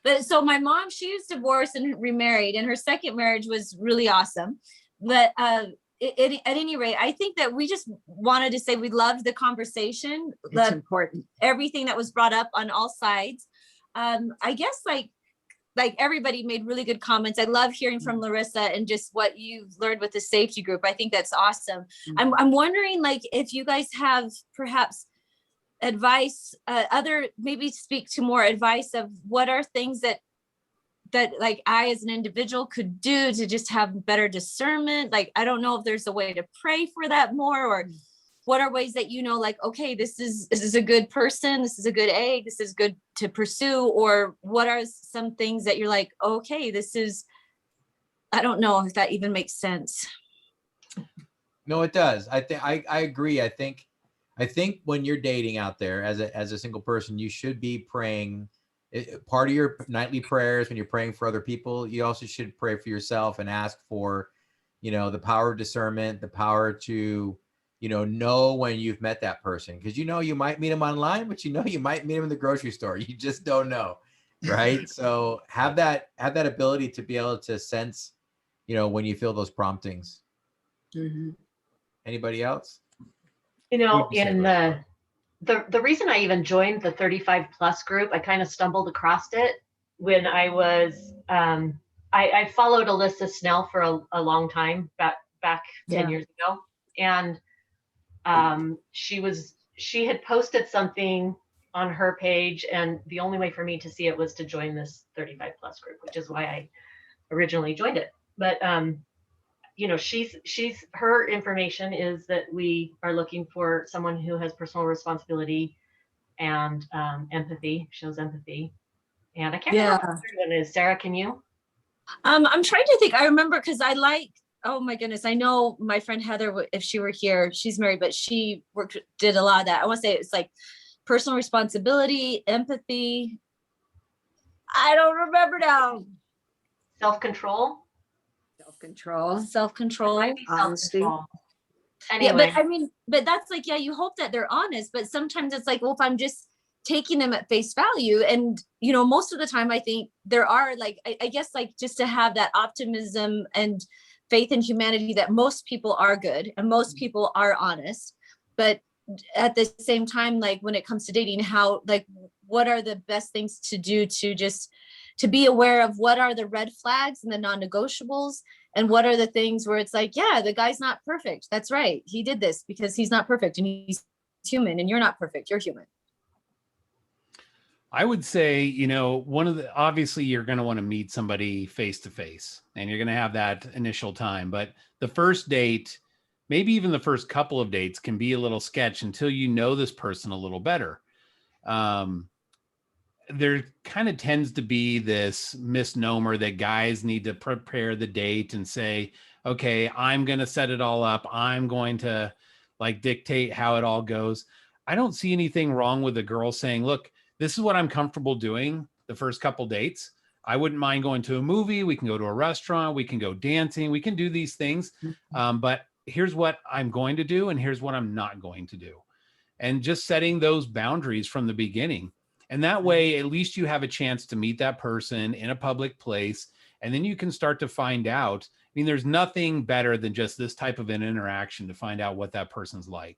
But so my mom, she was divorced and remarried, and her second marriage was really awesome. But at any rate, I think that we just wanted to say we loved the conversation. It's important. Everything that was brought up on all sides. I guess like everybody made really good comments. I love hearing from Larissa and just what you've learned with the safety group. I think that's awesome. I'm wondering, like, if you guys have perhaps advice, maybe speak to more advice of what are things that like I as an individual could do to just have better discernment. Like, I don't know if there's a way to pray for that more, or what are ways that, like, okay, this is a good person, this is a good egg, this is good to pursue, or what are some things that you're like, okay, I don't know if that even makes sense. No, it does. I think I agree. I think when you're dating out there as a single person, you should be praying. Part of your nightly prayers, when you're praying for other people, you also should pray for yourself and ask for, the power of discernment, the power to, know when you've met that person. Because you might meet them online, but you might meet them in the grocery store. You just don't know, right? So have that ability to be able to sense, when you feel those promptings. Mm-hmm. Anybody else? In the reason I even joined the 35 plus group, I kind of stumbled across it when I was, I followed Alyssa Snell for a long time, back 10 years ago. And she had posted something on her page, and the only way for me to see it was to join this 35 plus group, which is why I originally joined it. But her information is that we are looking for someone who has personal responsibility and empathy, shows empathy. And I can't remember what the third one is. Sarah, can you? I'm trying to think. I remember because oh my goodness, I know my friend Heather, if she were here, she's married, but she did a lot of that. I want to say it's like personal responsibility, empathy. I don't remember now. Self-control. Self-control. Honesty. Anyway. Yeah, but that's like, you hope that they're honest, but sometimes it's like, well, if I'm just taking them at face value, and most of the time I think there are like, I guess like just to have that optimism and faith in humanity that most people are good and most people are honest, but at the same time, like when it comes to dating, how, like, what are the best things to do to be aware of what are the red flags and the non-negotiables, and what are the things where it's like, yeah, the guy's not perfect. That's right. He did this because he's not perfect, and he's human, and you're not perfect. You're human. I would say, obviously you're going to want to meet somebody face to face, and you're going to have that initial time. But the first date, maybe even the first couple of dates, can be a little sketch until you know this person a little better. There kind of tends to be this misnomer that guys need to prepare the date and say, okay, I'm going to set it all up. I'm going to like dictate how it all goes. I don't see anything wrong with a girl saying, look, this is what I'm comfortable doing the first couple dates. I wouldn't mind going to a movie. We can go to a restaurant. We can go dancing. We can do these things. But here's what I'm going to do, and here's what I'm not going to do. And just setting those boundaries from the beginning. And that way, at least you have a chance to meet that person in a public place And then you can start to find out. I mean, there's nothing better than just this type of an interaction to find out what that person's like,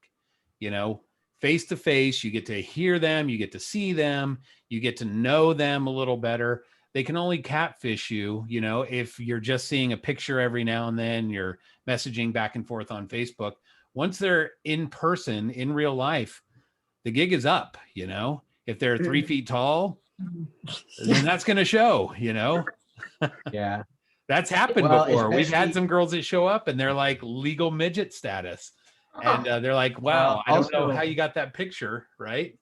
you know, face to face. You get to hear them, you get to see them, you get to know them a little better. They can only catfish you, you know, if you're just seeing a picture every now and then, you're messaging back and forth on Facebook. Once they're in person, in real life, the gig is up, you know. If they're 3 feet tall, then that's going to show, you know. Yeah. That's happened Well, before. We've had especially- some girls that show up and they're like legal midget status. And they're like, wow, Well, I don't know also- how you got that picture, right?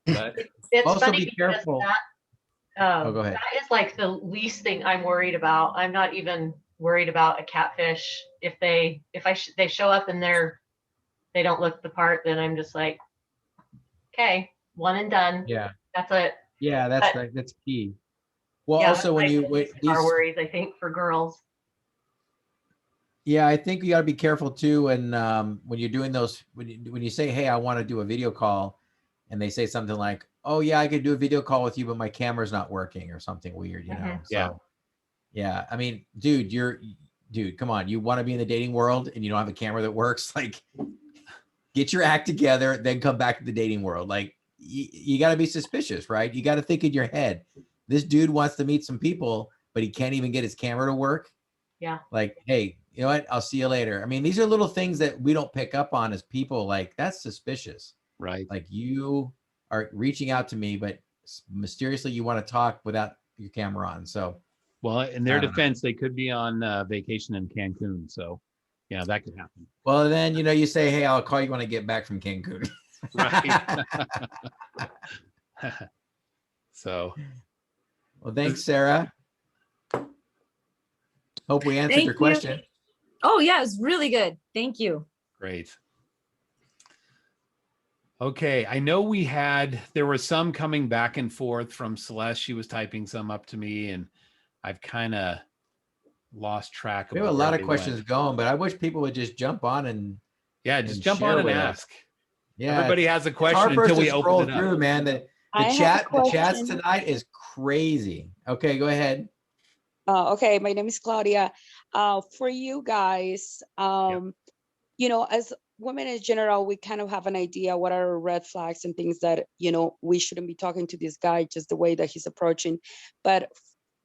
But It's Also funny be because careful. that, Oh, go ahead. that is like the least thing I'm worried about. I'm not even worried about a catfish. If they show up and they don't look the part, then I'm just like, okay, one and done. Yeah. That's it. Yeah, that's key. Well, Yeah, also when that's you like wait, our worries, I think, for girls. yeah, I think you got to be careful too. And when you're doing those, when you say, "Hey, I want to do a video call," and they say something like, "Oh yeah, I could do a video call with you, but my camera's not working," or something weird, you know? Mhm. So, yeah. I mean, dude, come on. You want to be in the dating world and you don't have a camera that works? Like, get your act together, then come back to the dating world. Like, you got to be suspicious, right? You got to think in your head, this dude wants to meet some people, but he can't even get his camera to work. Yeah. Like, hey, you know what? I'll see you later. I mean, these are little things that we don't pick up on as people. Like, that's suspicious. right. Like, you are reaching out to me, but mysteriously you want to talk without your camera on. So, Well, in their I don't know. defense, they could be on vacation in Cancun. So yeah, that could happen. well, then, you say, hey, I'll call you when I get back from Cancun. Right. So Well, thanks, Sarah. Hope we answered Thank your you. question. Oh yeah, it was really good. Thank you. great. Okay, I know there was some coming back and forth from Celeste. She was typing some up to me and I've kind of lost track of We have a where lot of they questions went. going, but I wish people would just jump on and Yeah, just and jump share on and with us. ask. yeah. Everybody has a It's hard question for us until we to open scroll it up. through, man. The I have a the chats question. tonight is crazy. Okay, go ahead. Okay, my name is Claudia. For you guys, as women in general, we kind of have an idea what are red flags and things that, we shouldn't be talking to this guy just the way that he's approaching. But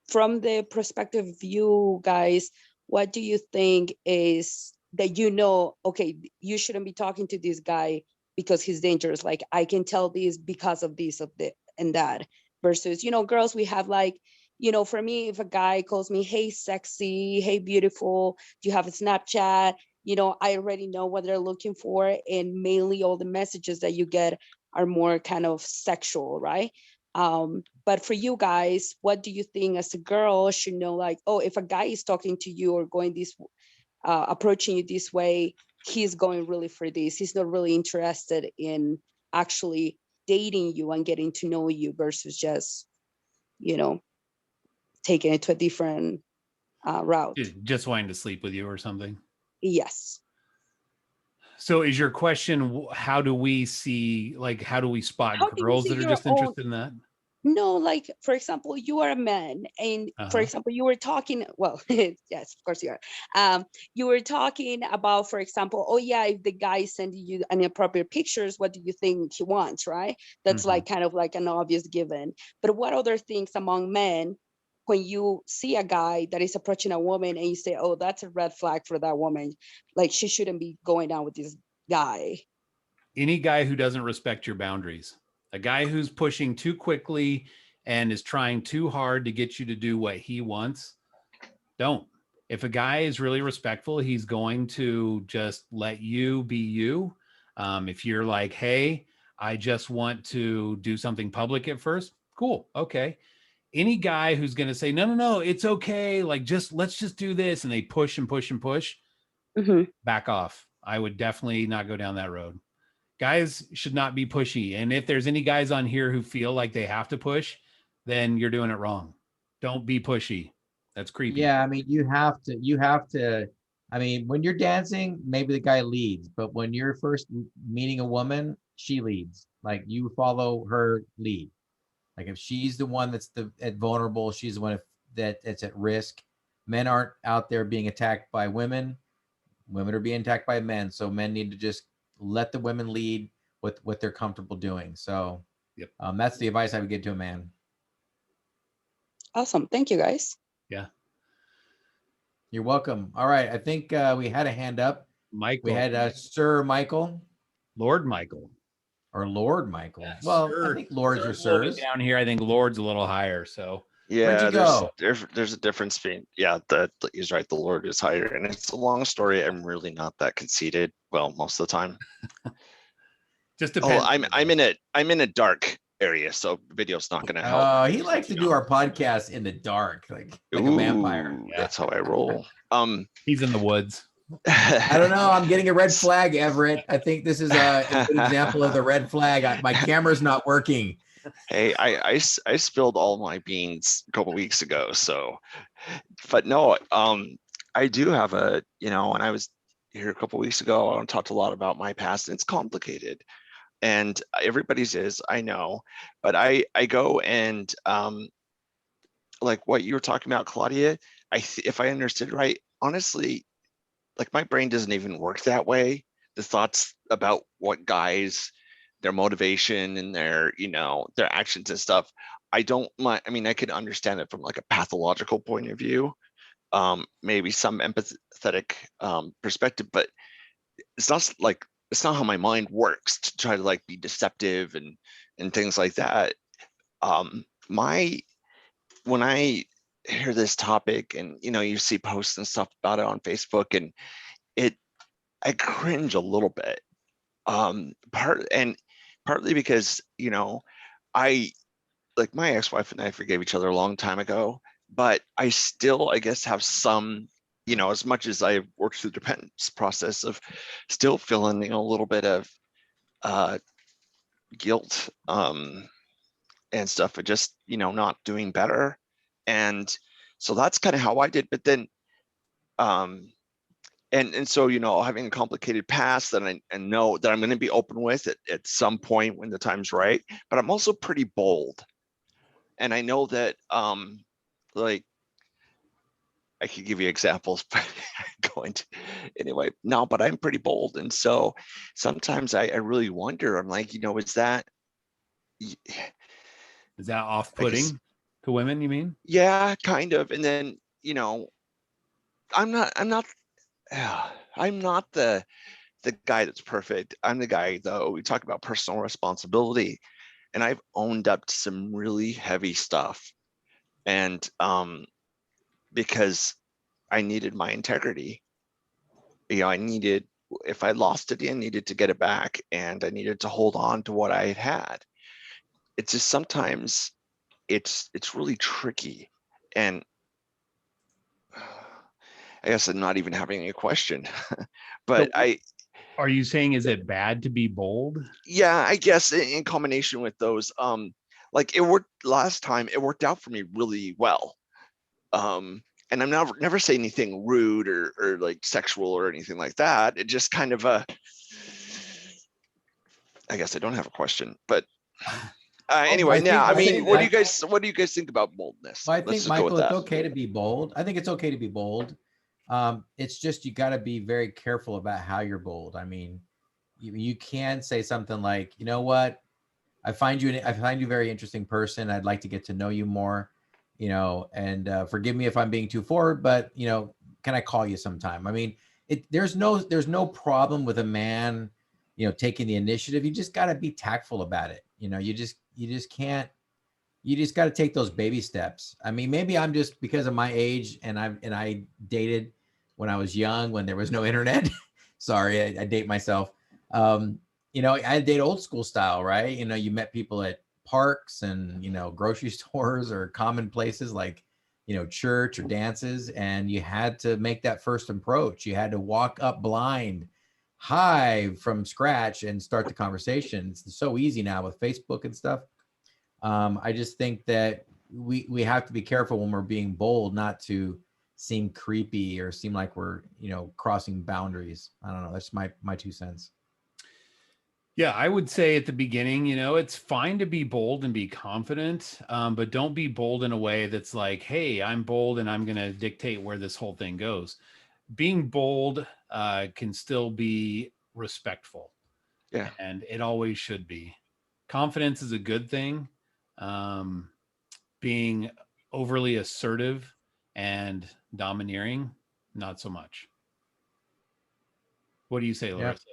from the perspective of you guys, what do you think is that, okay, you shouldn't be talking to this guy because he's dangerous. Like, I can tell this because of this, and that, versus, girls, we have like, for me, if a guy calls me, hey, sexy, hey, beautiful, do you have a Snapchat? I already know what they're looking for. And mainly all the messages that you get are more kind of sexual, right? But for you guys, what do you think as a girl should know? Like, oh, if a guy is talking to you or going approaching you this way, he's going really for this. He's not really interested in actually dating you and getting to know you versus just, taking it to a different route. Just wanting to sleep with you or something. Yes. So is your question, how do we spot How do you girls see that are your just own- interested in that? No, like, for example, you are a man, and for Uh-huh. example, you were talking, well, yes, of course you are. You were talking about, for example, oh yeah, if the guy is sending you inappropriate pictures, what do you think he wants, right? That's Mhm. like kind of like an obvious given. But what other things among men, when you see a guy that is approaching a woman and you say, oh, that's a red flag for that woman, like she shouldn't be going out with this guy? Any guy who doesn't respect your boundaries, a guy who's pushing too quickly and is trying too hard to get you to do what he wants, don't. If a guy is really respectful, he's going to just let you be you. If you're like, hey, I just want to do something public at first, cool, okay. Any guy who's going to say, no, it's okay, like, let's just do this, and they push and push and push, back off. I would definitely not go down that road. Guys should not be pushy. And if there's any guys on here who feel like they have to push, then you're doing it wrong. Don't be pushy. That's creepy. Yeah, I mean, you have to, I mean, when you're dancing, maybe the guy leads, but when you're first meeting a woman, she leads. Like, you follow her lead. Like, if she's the one that's vulnerable, she's the one that's at risk, men aren't out there being attacked by women. Women are being attacked by men. So men need to just let the women lead with what they're comfortable doing. So yep. That's the advice I would give to a man. Awesome. Thank you, guys. Yeah. You're welcome. All right. I think we had a hand up. Michael. We had Sir Michael. Lord Michael. Or Lord Michael. Yeah, well, sir. I think Lords are Sir's a little bit sirs. down here. I think Lord's a little higher. So Where'd Yeah, you go? there's a difference between he's right, the Lord is higher, and it's a long story. I'm really not that conceited. Well, most of the time. just depends. I'm in a dark area, so video's not gonna help. He likes to do our podcast in the dark, like a vampire. Ooh, that's how I roll. He's in the woods. I don't know. I'm getting a red flag, Everett. I think this is a good example of the red flag. My camera's not working. Hey, I spilled all my beans a couple weeks ago, so, but no, I do have when I was here a couple weeks ago, I talked a lot about my past, and it's complicated, and everybody's is, I know, but I go and like what you were talking about, Claudia, if I understood right, honestly, like my brain doesn't even work that way. The thoughts about what guys, their motivation and their actions and stuff, I don't mind. I mean, I could understand it from like a pathological point of view, maybe some empathetic perspective, but it's not how my mind works to try to like be deceptive and things like that. When I hear this topic and you see posts and stuff about it on Facebook, and I cringe a little bit, partly because I, like, my ex-wife and I forgave each other a long time ago, but I still, I guess, have some, as much as I've worked through the repentance process, of still feeling a little bit of guilt and stuff for just not doing better. And so that's kind of how I did. But then and so having a complicated past that I know that I'm going to be open with at some point when the time's right, but I'm also pretty bold, and I know that like I could give you examples, but going to anyway. No, but I'm pretty bold, and so sometimes I really wonder. I'm like, is that off-putting to women, you mean? Yeah, kind of. And then I'm not the guy that's perfect. I'm the guy, though. We talk about personal responsibility, and I've owned up to some really heavy stuff, and because I needed my integrity. If I lost it, I needed to get it back, and I needed to hold on to what I had. It's just sometimes it's really tricky, and I guess I'm not even having a question, but Are you saying, is it bad to be bold? Yeah, I guess in combination with those, like it worked last time, it worked out for me really well. And I'm never say anything rude or like sexual or anything like that. It just kind of I guess I don't have a question, but anyway, now, I mean, what do you guys think about boldness? Well, I think, Michael, it's okay to be bold. I think it's okay to be bold. It's just, you got to be very careful about how you're bold. I mean, you can say something like, you know what, I find you a very interesting person. I'd like to get to know you more, and forgive me if I'm being too forward, but can I call you sometime? I mean, there's no problem with a man, taking the initiative. You just got to be tactful about it. You just got to take those baby steps. I mean, maybe I'm just, because of my age, and I dated when I was young, when there was no internet. Sorry, I date myself. I date old school style, right? You met people at parks and, grocery stores or common places like, church or dances. And you had to make that first approach. You had to walk up blind, hi, from scratch, and start the conversation. It's so easy now with Facebook and stuff. I just think that we have to be careful when we're being bold, not to seem creepy or seem like we're, crossing boundaries. I don't know. That's my 2 cents. Yeah, I would say at the beginning, it's fine to be bold and be confident, but don't be bold in a way that's like, hey, I'm bold and I'm going to dictate where this whole thing goes. Being bold can still be respectful. Yeah. And it always should be. Confidence is a good thing. Being overly assertive and domineering, not so much. What do you say, Larissa?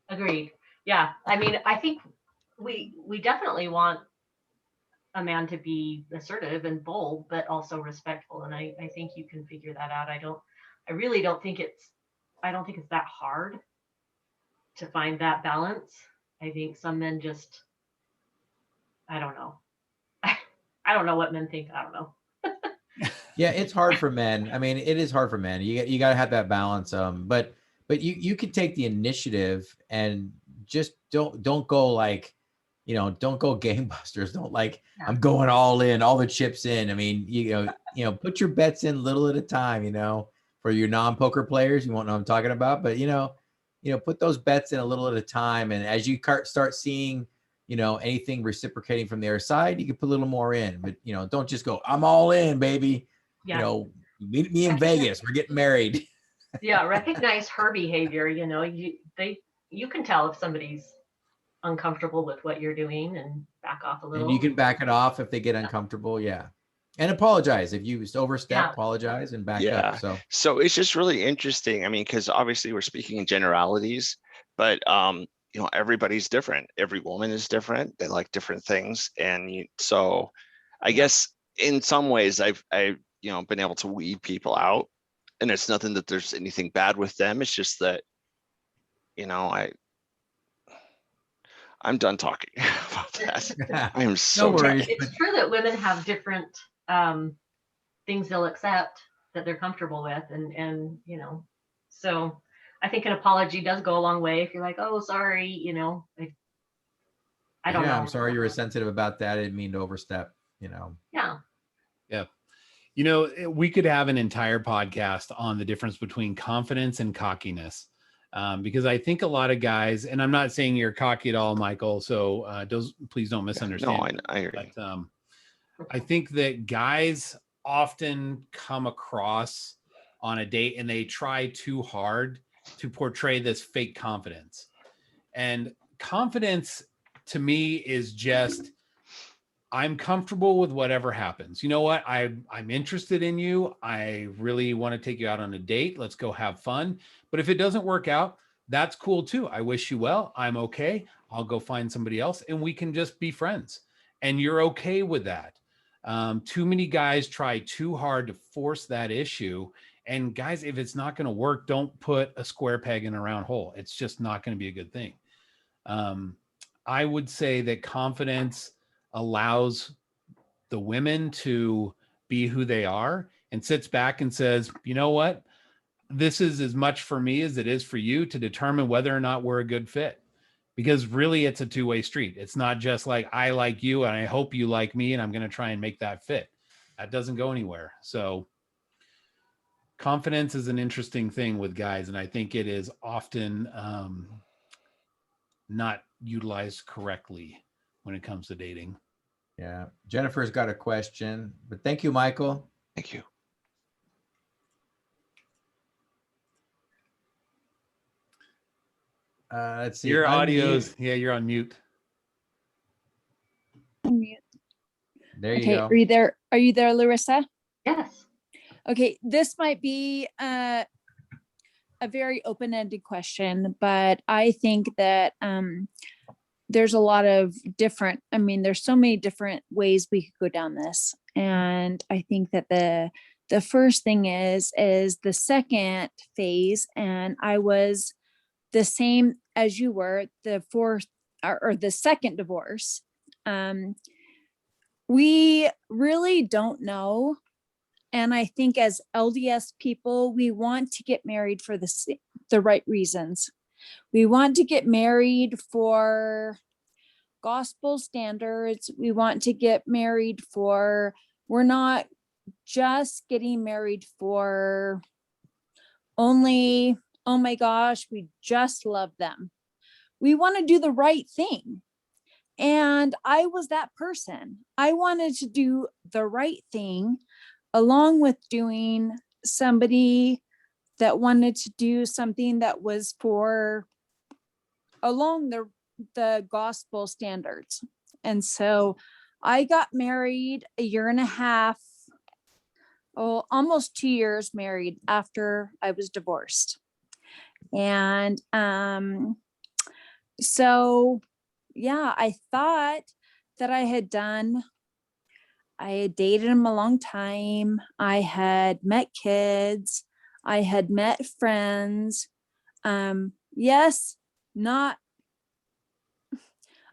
Agreed. Yeah. I mean, I think we definitely want a man to be assertive and bold, but also respectful. And I think you can figure that out. I really don't think it's that hard to find that balance. I think some men just, I don't know. I don't know what men think. I don't know. Yeah, it's hard for men. I mean, it is hard for men. You got to have that balance. But you could take the initiative and just don't go like, don't go gangbusters. Don't like, I'm going all in, all the chips in. I mean, put your bets in little at a time, for your non-poker players, you won't know what I'm talking about, but put those bets in a little at a time. And as you start seeing, anything reciprocating from the other side, you can put a little more in, but don't just go, I'm all in, baby. Yeah. Meet me in Vegas. We're getting married. Yeah. Recognize her behavior. You can tell if somebody's uncomfortable with what you're doing and back off a little. And you can back it off if they get uncomfortable. Yeah. And apologize if you overstep, apologize and back up. So it's just really interesting. I mean, because obviously we're speaking in generalities, but everybody's different. Every woman is different. They like different things. And so I guess in some ways I've been able to weed people out, and it's nothing that there's anything bad with them. It's just that, I'm done talking about that. I am so tired. It's true that women have different things they'll accept that they're comfortable with, and so I think an apology does go a long way. If you're like, oh, sorry, I don't know. I'm sorry you were sensitive about that. I didn't mean to overstep. Yeah. We could have an entire podcast on the difference between confidence and cockiness. Because I think a lot of guys, and I'm not saying you're cocky at all, Michael, so please don't misunderstand. No, I hear you. But I think that guys often come across on a date and they try too hard to portray this fake confidence. And confidence to me is just, I'm comfortable with whatever happens. You know what? I'm interested in you. I really want to take you out on a date. Let's go have fun. But if it doesn't work out, that's cool too. I wish you well. I'm okay. I'll go find somebody else and we can just be friends. And you're okay with that. Too many guys try too hard to force that issue. And guys, if it's not going to work, don't put a square peg in a round hole. It's just not going to be a good thing. I would say that confidence allows the women to be who they are and sits back and says, you know what? This is as much for me as it is for you to determine whether or not we're a good fit. Because really it's a two-way street. It's not just like, I like you and I hope you like me and I'm going to try and make that fit. That doesn't go anywhere. So confidence is an interesting thing with guys. And I think it is often not utilized correctly when it comes to dating. Yeah. Jennifer's got a question, but thank you, Michael. Thank you. Let's see. Your audio's, you're on mute. Unmute. There you go. Are you there, Larissa? Yes. Okay, this might be a very open-ended question, but I think that there's a lot of different, there's so many different ways we could go down this. And I think that the first thing is the second phase, and I was the same as you were, the fourth or the second divorce. We really don't know. And I think as LDS people, we want to get married for the right reasons. We want to get married for gospel standards. We want to get married we're not just getting married for only, oh my gosh, we just love them. we want to do the right thing. And I was that person. I wanted to do the right thing along with doing somebody that wanted to do something that was for along the gospel standards. And so I got married a year and a half, almost 2 years married after I was divorced. And so yeah, I thought that I had dated him a long time. I had met kids. I had met friends. Yes, I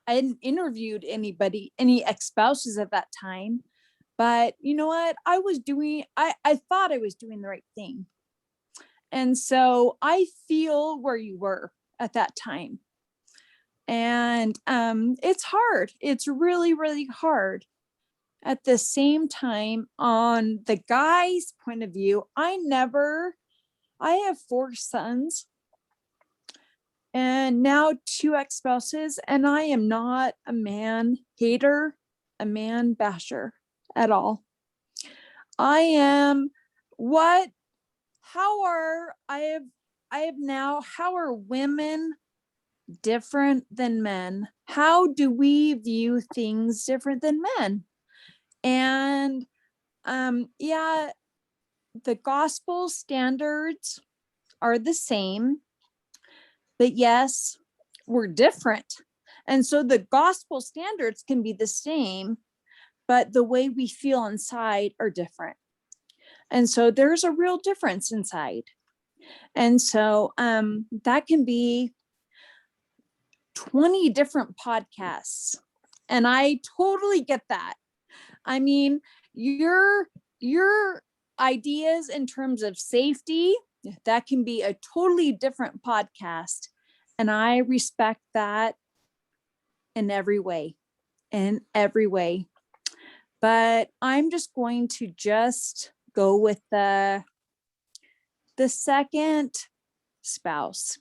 hadn't interviewed any ex-spouses at that time, but you know what? I thought I was doing the right thing. And so I feel where you were at that time. And it's hard. It's really, really hard. At the same time, on the guy's point of view, I have 4 sons and now 2 ex-spouses, and I am not a man hater, a man basher at all. How are women different than men? How do we view things different than men? And yeah, the gospel standards are the same, but yes, we're different. And so the gospel standards can be the same, but the way we feel inside are different. And so there's a real difference inside. And so that can be 20 different podcasts. And I totally get that. I mean, your ideas in terms of safety, that can be a totally different podcast. And I respect that in every way. But I'm just going to go with the second spouse,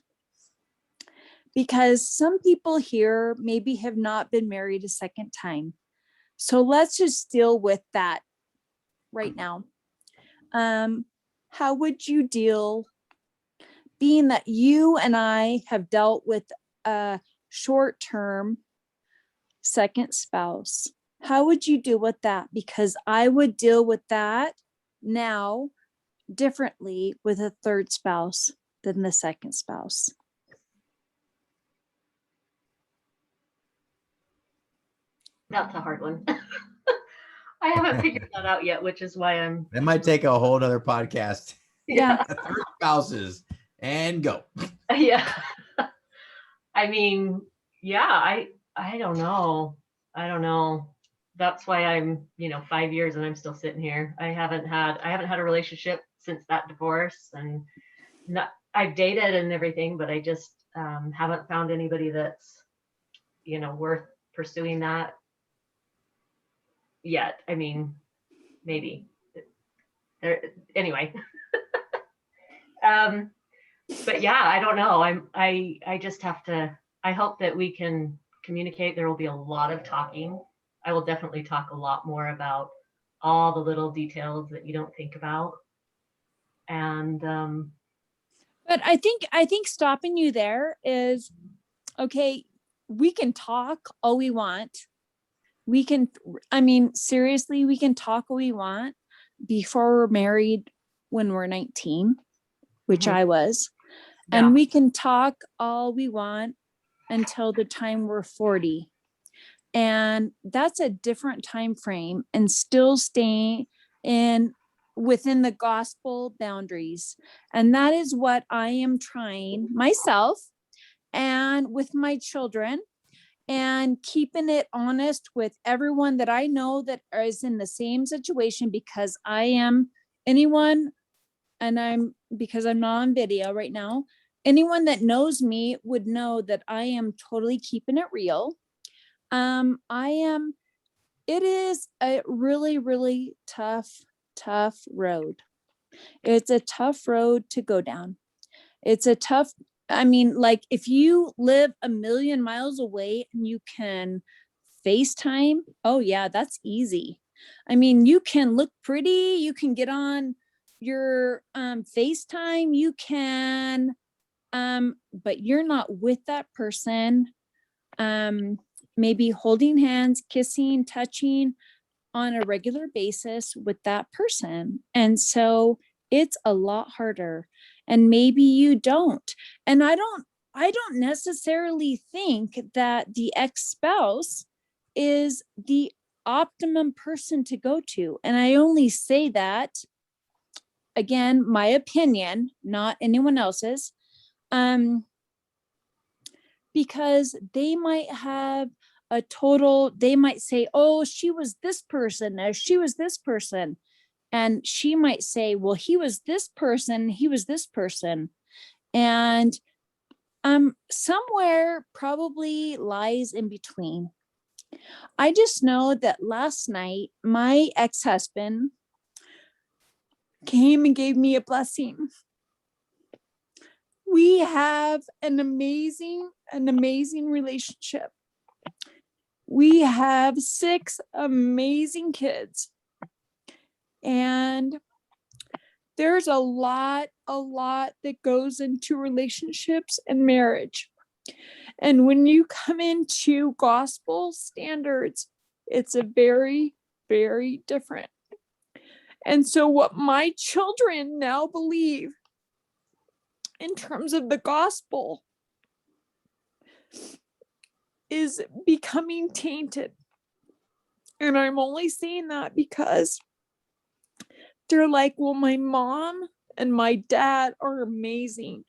because some people here maybe have not been married a second time. So let's just deal with that right now. How would you deal, being that you and I have dealt with a short-term second spouse? How would you deal with that? Because I would deal with that now differently with a third spouse than the second spouse. That's a hard one. I haven't figured that out yet, which is why I'm. That might take a whole other podcast. Yeah. Third spouses and go. Yeah. I mean, yeah, I don't know. That's why I'm, 5 years and I'm still sitting here. I haven't had a relationship since that divorce, and I've dated and everything, but I just haven't found anybody that's, worth pursuing that yet. I mean, maybe anyway. But yeah, I don't know. I just have to, I hope that we can communicate. There will be a lot of talking. I will definitely talk a lot more about all the little details that you don't think about. And but I think stopping you there is, okay, we can talk all we want. Seriously, we can talk all we want before we're married when we're 19, which I was. yeah. And we can talk all we want until the time we're 40. And that's a different time frame, and still staying within the gospel boundaries. And that is what I am trying myself and with my children, and keeping it honest with everyone that I know that is in the same situation, because because I'm not on video right now, anyone that knows me would know that I am totally keeping it real. It is a really, really tough road. It's a tough road to go down. It's a tough I mean, like if you live a million miles away and you can FaceTime, oh yeah, that's easy. I mean, you can look pretty, you can get on your FaceTime, you can, but you're not with that person. Maybe holding hands, kissing, touching on a regular basis with that person. And so it's a lot harder. And maybe you don't. And I don't necessarily think that the ex-spouse is the optimum person to go to. And I only say that, again, my opinion, not anyone else's, because they might have they might say, oh, she was this person, or she was this person. And she might say, well, he was this person, he was this person. And somewhere probably lies in between. I just know that last night, my ex-husband came and gave me a blessing. We have an amazing relationship. We have 6 amazing kids. And there's a lot that goes into relationships and marriage. And when you come into gospel standards, it's a very, very different. And so what my children now believe in terms of the gospel is becoming tainted. And I'm only saying that because they're like, well, my mom and my dad are amazing.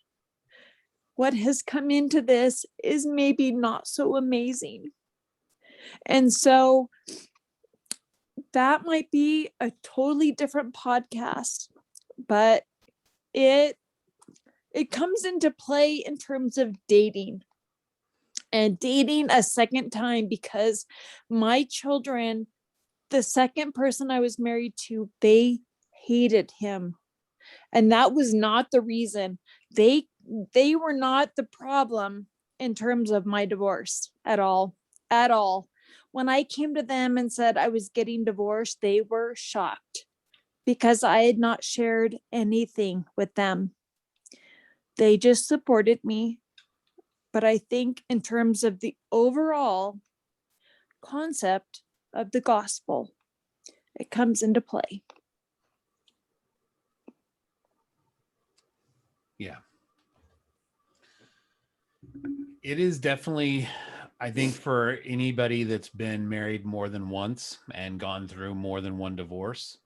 What has come into this is maybe not so amazing. And so that might be a totally different podcast, but it comes into play in terms of dating and dating a second time, because my children, the second person I was married to, they hated him. And that was not the reason. They were not the problem in terms of my divorce at all. When I came to them and said I was getting divorced, they were shocked because I had not shared anything with them. They just supported me. But I think in terms of the overall concept of the gospel, it comes into play. Yeah. It is definitely, I think, for anybody that's been married more than once and gone through more than one divorce,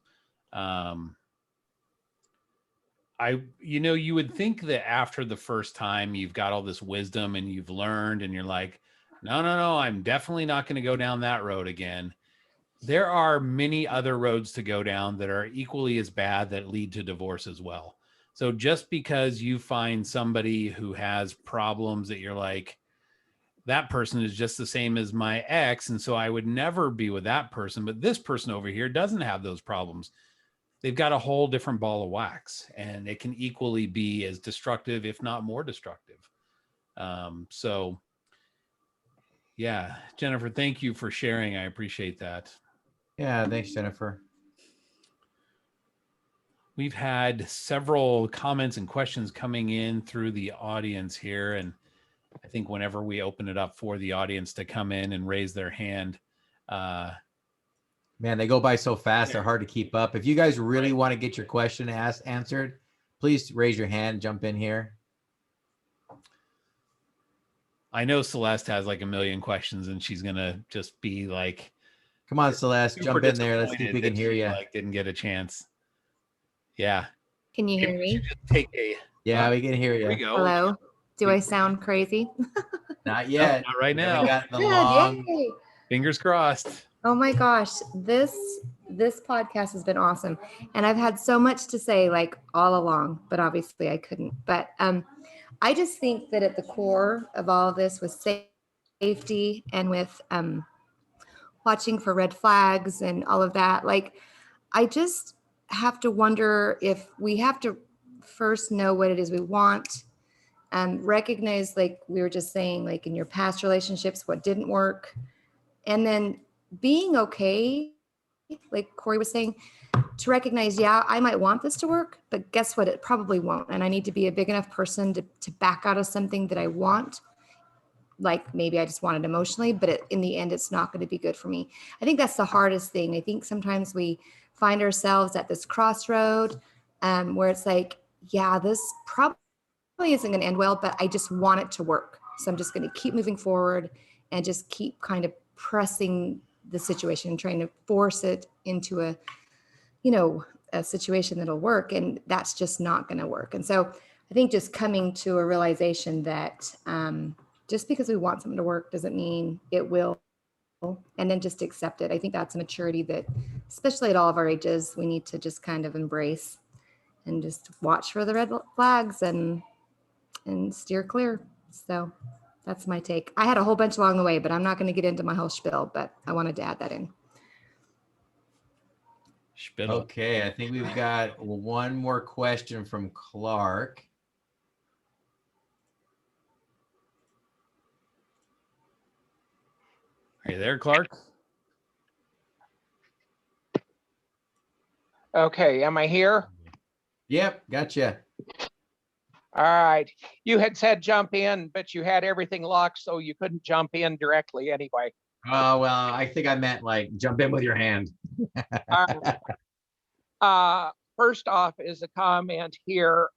you would think that after the first time you've got all this wisdom and you've learned and you're like, no, I'm definitely not going to go down that road again. There are many other roads to go down that are equally as bad that lead to divorce as well. So just because you find somebody who has problems that you're like, that person is just the same as my ex, and so I would never be with that person, but this person over here doesn't have those problems. They've got a whole different ball of wax, and it can equally be as destructive, if not more destructive. So yeah, Jennifer, thank you for sharing. I appreciate that. Yeah, thanks, Jennifer. We've had several comments and questions coming in through the audience here. And I think whenever we open it up for the audience to come in and raise their hand, man, they go by so fast. They're hard to keep up. If you guys really want to get your question answered, please raise your hand, jump in here. I know Celeste has like a million questions and she's going to just be like, come on, Celeste, jump in there. Let's see if we can hear you. Like didn't get a chance. Yeah. Can you hear me? Yeah, we can hear you. Here we go. Hello. Do I sound crazy? Not yet. Not right now. We got the long... Yay. Fingers crossed. Oh my gosh, this podcast has been awesome. And I've had so much to say like all along, but obviously I couldn't. But I just think that at the core of all of this was safety and with watching for red flags and all of that. Like, I just have to wonder if we have to first know what it is we want Recognize, like we were just saying, like in your past relationships, what didn't work. And then being okay, like Corey was saying, to recognize, yeah, I might want this to work, but guess what? It probably won't. And I need to be a big enough person to back out of something that I want. Like maybe I just want it emotionally, but in the end, it's not going to be good for me. I think that's the hardest thing. I think sometimes we find ourselves at this crossroad where it's like, yeah, this probably isn't going to end well, but I just want it to work. So I'm just going to keep moving forward and just keep kind of pressing the situation and trying to force it into a situation that'll work. And that's just not going to work. And so I think just coming to a realization that just because we want something to work doesn't mean it will, and then just accept it. I think that's a maturity that, especially at all of our ages, we need to just kind of embrace and just watch for the red flags and steer clear. So that's my take. I had a whole bunch along the way, but I'm not going to get into my whole spiel, but I wanted to add that in. Okay, I think we've got one more question from Clark. Are you there, Clark? Okay, am I here? Yep, gotcha. All right. You had said jump in, but you had everything locked, so you couldn't jump in directly anyway. Oh, well, I think I meant like jump in with your hand. First off is a comment here.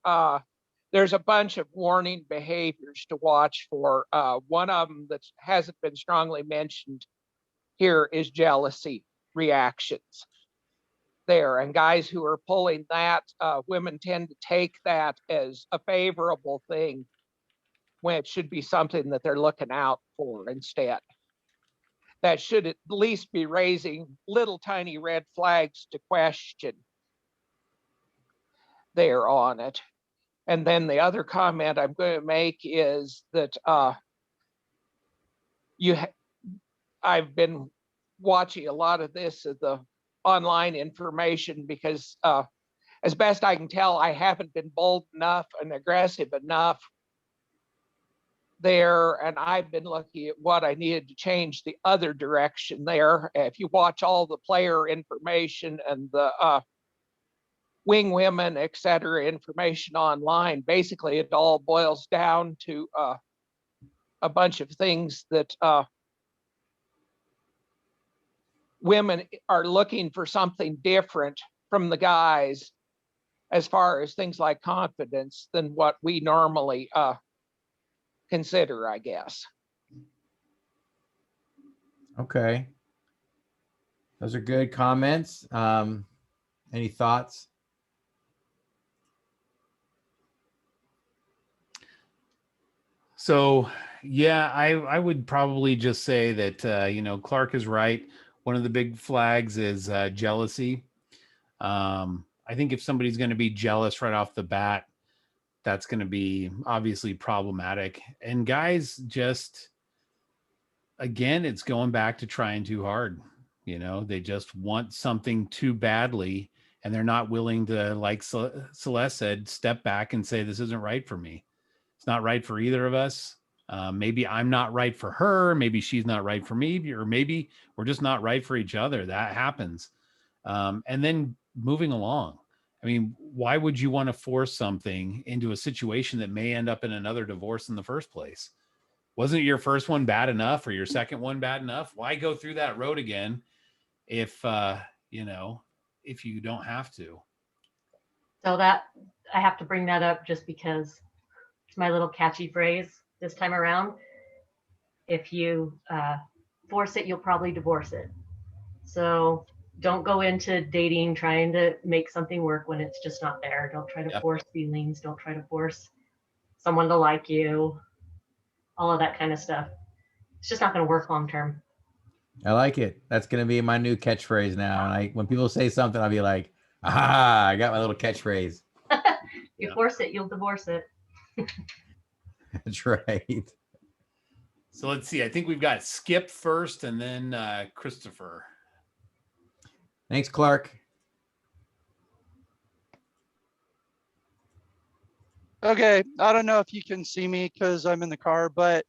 There's a bunch of warning behaviors to watch for. One of them that hasn't been strongly mentioned here is jealousy reactions there. And guys who are pulling that, women tend to take that as a favorable thing when it should be something that they're looking out for instead. That should at least be raising little tiny red flags to question there on it. And then the other comment I'm going to make is that I've been watching a lot of this as the online information because as best I can tell, I haven't been bold enough and aggressive enough there, and I've been looking at what I needed to change the other direction there. If you watch all the player information and the wing women, et cetera, information online, basically it all boils down to a bunch of things that women are looking for something different from the guys as far as things like confidence than what we normally consider, I guess. Okay. Those are good comments. Any thoughts? So, yeah, I would probably just say that, Clark is right. One of the big flags is jealousy. I think if somebody's going to be jealous right off the bat, that's going to be obviously problematic. And guys, just, again, it's going back to trying too hard. They just want something too badly, and they're not willing to, like Celeste said, step back and say, this isn't right for me. It's not right for either of us. Maybe I'm not right for her. Maybe she's not right for me, or maybe we're just not right for each other. That happens. And then moving along. I mean, why would you want to force something into a situation that may end up in another divorce in the first place? Wasn't your first one bad enough, or your second one bad enough? Why go through that road again if you don't have to? So that I have to bring that up just because it's my little catchy phrase this time around. If you force it, you'll probably divorce it. So don't go into dating trying to make something work when it's just not there. Don't try to force feelings. Don't try to force someone to like you. All of that kind of stuff. It's just not going to work long term. I like it. That's going to be my new catchphrase now. And when people say something, I'll be like, aha, I got my little catchphrase. You force it, you'll divorce it. That's right. So let's see. I think we've got Skip first, and then Christopher. Thanks, Clark. Okay, I don't know if you can see me because I'm in the car, but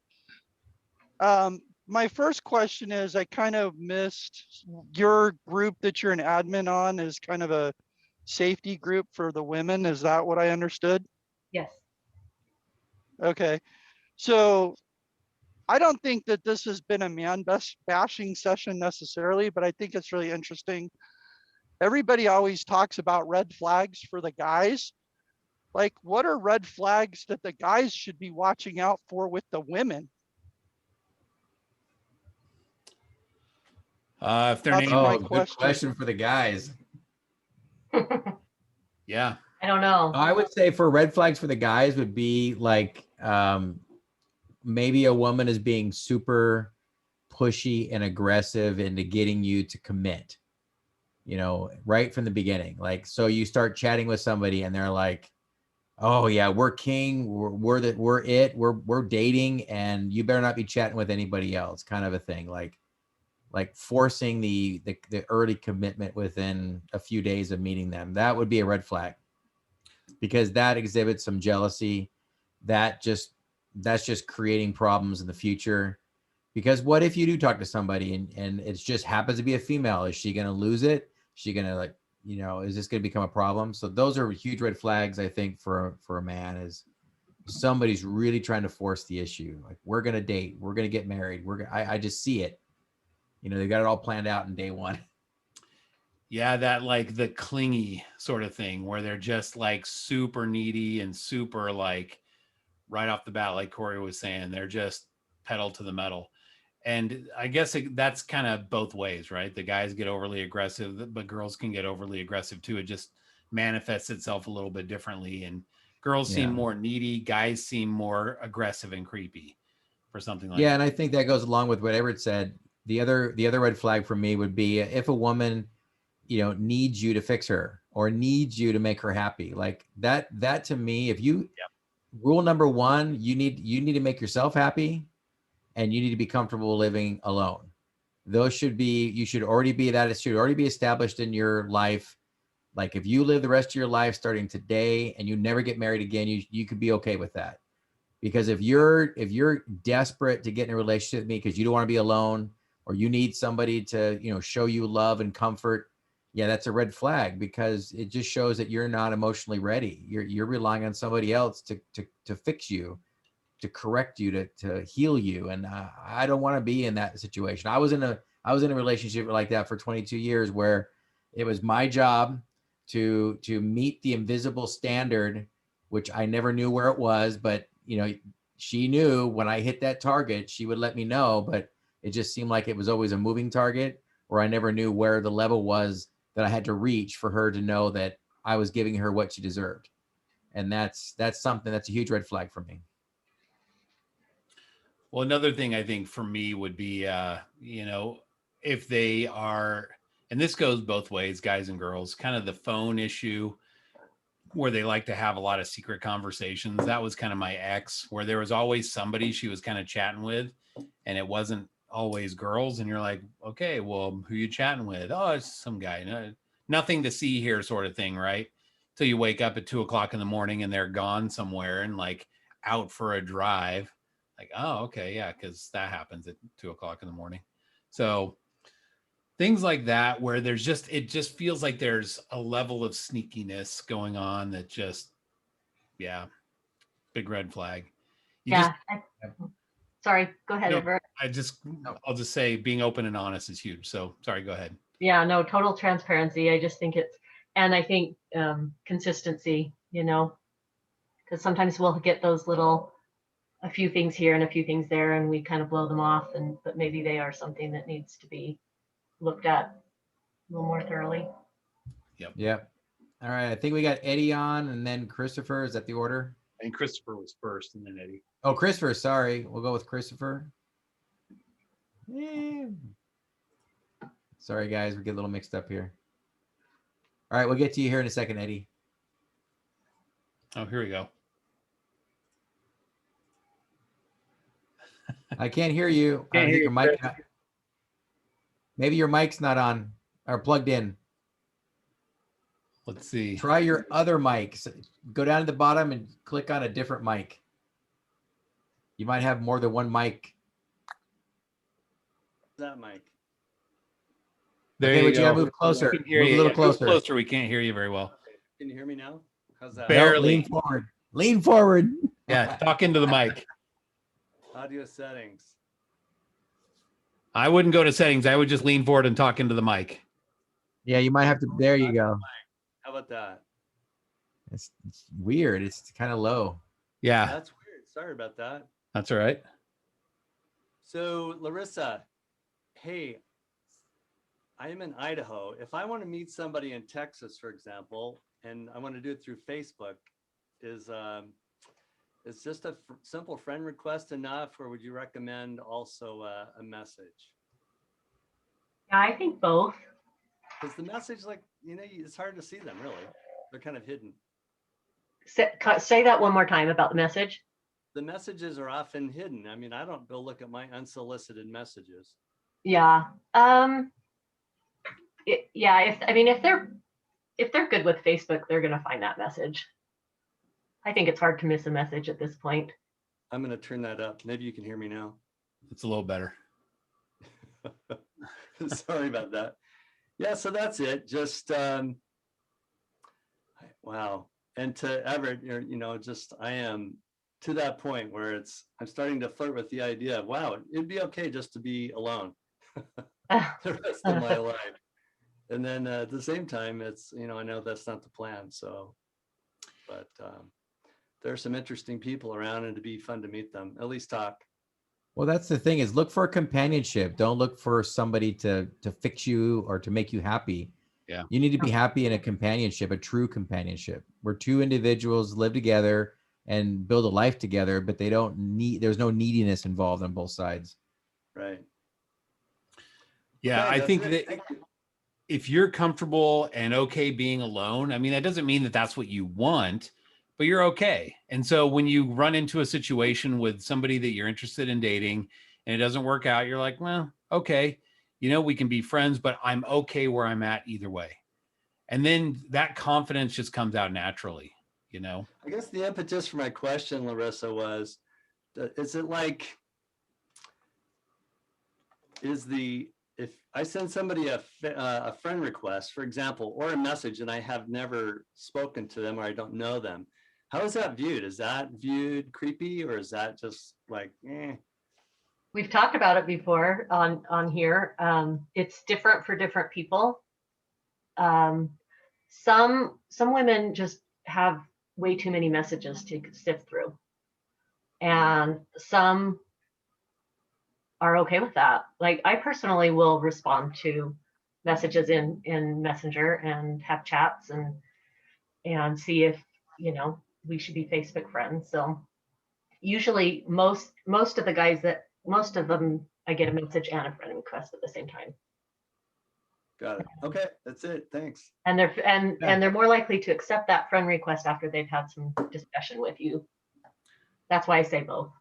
my first question is, I kind of missed your group that you're an admin on is kind of a safety group for the women. Is that what I understood? Yes. Okay, so I don't think that this has been a bashing session necessarily, but I think it's really interesting. Everybody always talks about red flags for the guys. Like, what are red flags that the guys should be watching out for with the women? If their That's name, my Oh, good question. question for the guys. yeah, I don't know. I would say for red flags for the guys would be like maybe a woman is being super pushy and aggressive into getting you to commit, you know, right from the beginning. Like, so you start chatting with somebody and they're like, oh yeah, we're king, we're dating, and you better not be chatting with anybody else, kind of a thing. Like forcing the early commitment within a few days of meeting them. That would be a red flag, because that exhibits some jealousy. That's just creating problems in the future. Because what if you do talk to somebody and it just happens to be a female? Is she going to lose it? Is she going to, like, you know, is this going to become a problem? So those are huge red flags, I think, for a man, is somebody's really trying to force the issue. Like, we're going to date, we're going to get married. I just see it. You know, they got it all planned out in day one. yeah, that like the clingy sort of thing where they're just like super needy and super like right off the bat, like Corey was saying, they're just pedal to the metal. And I guess that's kind of both ways, right? The guys get overly aggressive, but girls can get overly aggressive too. It just manifests itself a little bit differently. And girls seem Yeah. more needy, guys seem more aggressive and creepy for something like Yeah, that. and I think that goes along with what Everett said. The other red flag for me would be if a woman, you know, needs you to fix her or needs you to make her happy. Like that to me, if you rule number one, you need to make yourself happy, and you need to be comfortable living alone. Those should be, you should already be that. It should already be established in your life. Like, if you live the rest of your life starting today and you never get married again, you could be okay with that. Because if you're desperate to get in a relationship with me because you don't want to be alone, or you need somebody to, you know, show you love and comfort, yeah, that's a red flag, because it just shows that you're not emotionally ready. You're relying on somebody else to fix you, to correct you, to heal you. And I don't want to be in that situation. I was in a relationship like that for 22 years, where it was my job to meet the invisible standard, which I never knew where it was, but, you know, she knew when I hit that target, she would let me know, but it just seemed like it was always a moving target, where I never knew where the level was that I had to reach for her to know that I was giving her what she deserved. And that's something that's a huge red flag for me. Well, another thing I think for me would be, you know, if they are, and this goes both ways, guys and girls, kind of the phone issue where they like to have a lot of secret conversations. That was kind of my ex, where there was always somebody she was kind of chatting with, and it wasn't always girls. And you're like, okay, well, who you chatting with? Oh, it's some guy. No, nothing to see here, sort of thing, right? Till you wake up at 2:00 in the morning and they're gone somewhere and like out for a drive. Like, oh, okay, yeah, because that happens at 2:00 in the morning. So things like that, where there's just, it just feels like there's a level of sneakiness going on that just, yeah, big red flag. Yeah. Sorry, go ahead, No, Everett. I'll just say being open and honest is huge. So sorry, go ahead. Yeah, no, total transparency. I just think and I think consistency, you know, because sometimes we'll get those little, a few things here and a few things there, and we kind of blow them off, but maybe they are something that needs to be looked at a little more thoroughly. Yep. All right. I think we got Eddie on, and then Christopher. Is that the order? And Christopher was first, and then Eddie. Oh, Christopher. Sorry. We'll go with Christopher. Yeah. Sorry, guys. We get a little mixed up here. All right. We'll get to you here in a second, Eddie. Oh, here we go. I can't hear you. I think your mic. Maybe your mic's not on or plugged in. Let's see. Try your other mics. Go down to the bottom and click on a different mic. You might have more than one mic. That mic. There Okay, you but you gotta go. move closer. We can hear Move you. a little Yeah, move closer. closer. We can't hear you very well. Can you hear me now? How's that? Barely. No, lean forward. Lean forward. Yeah, talk into the mic. Audio settings. I wouldn't go to settings. I would just lean forward and talk into the mic. Yeah, you might have to. There you go. How about that? It's weird. It's kind of low. Yeah, That's weird. Sorry about that. that's all right. So Larissa, hey, I am in Idaho. If I want to meet somebody in Texas, for example, and I want to do it through Facebook, is just a simple friend request enough, or would you recommend also a message? Yeah, I think both. Because the message, like, it's hard to see them really. They're kind of hidden. Say that one more time about the message. The messages are often hidden. I mean, I don't go look at my unsolicited messages. Yeah. If they're good with Facebook, they're gonna find that message. I think it's hard to miss a message at this point. I'm gonna turn that up. Maybe you can hear me now. It's a little better. Sorry about that. Yeah, so that's it. Just wow. And to Everett, I am to that point where I'm starting to flirt with the idea of, wow, it'd be okay just to be alone the rest of my life. And then at the same time, it's, I know that's not the plan. So, but there are some interesting people around, and it'd be fun to meet them, at least talk. Well, that's the thing, is look for companionship. Don't look for somebody to fix you or to make you happy. Yeah. You need to be happy in a companionship, a true companionship, where two individuals live together and build a life together, but there's no neediness involved on both sides. Right. Yeah, Okay, I that's think it. that Thank you. if you're comfortable and okay being alone, I mean, that doesn't mean that that's what you want, but you're okay. And so when you run into a situation with somebody that you're interested in dating and it doesn't work out, you're like, well, okay, we can be friends, but I'm okay where I'm at either way. And then that confidence just comes out naturally, I guess the impetus for my question, Larissa, was, is it like, if I send somebody a friend request, for example, or a message, and I have never spoken to them or I don't know them, how is that viewed? Is that viewed creepy, or is that just like, eh? We've talked about it before on here. It's different for different people. Some women just have way too many messages to sift through, and some are okay with that. Like, I personally will respond to messages in Messenger and have chats and see if we should be Facebook friends. So usually most of them I get a message and a friend request at the same time. Got it. Okay, that's it. Thanks. And they're more likely to accept that friend request after they've had some discussion with you. That's why I say both.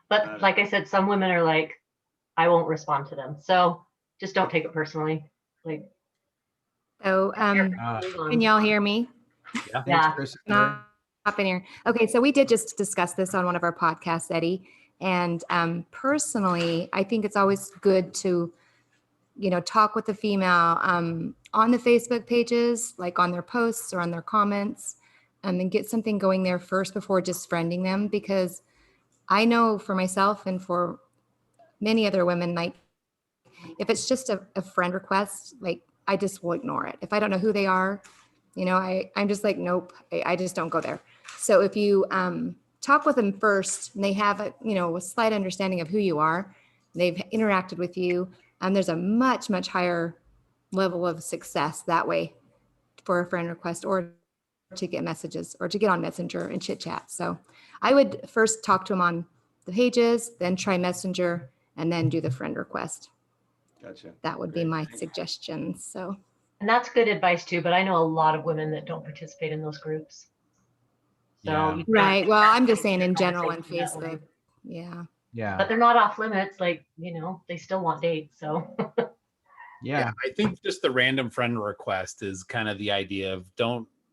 But like I said, some women are like, I won't respond to them. So just don't take it personally. Like, So, can y'all hear me? Yeah. Not up in here. Okay, so we did just discuss this on one of our podcasts, Eddie. And personally, I think it's always good to, talk with the female on the Facebook pages, like on their posts or on their comments, and get something going there first before just friending them. Because I know for myself and for many other women, like, if it's just a friend request, like, I just will ignore it. If I don't know who they are, I'm just like, nope, I just don't go there. So if you talk with them first and they have a slight understanding of who you are, they've interacted with you, and there's a much, much higher level of success that way for a friend request or to get messages or to get on Messenger and chit chat. So I would first talk to them on the pages, then try Messenger, and then do the friend request. Gotcha. That would be my suggestion. So. And that's good advice too, but I know a lot of women that don't participate in those groups. So Yeah. Right. Well, I'm just saying in general on Facebook. Yeah. Yeah. But they're not off limits. Like, they still want dates. So. Yeah. I think just the random friend request is kind of the idea of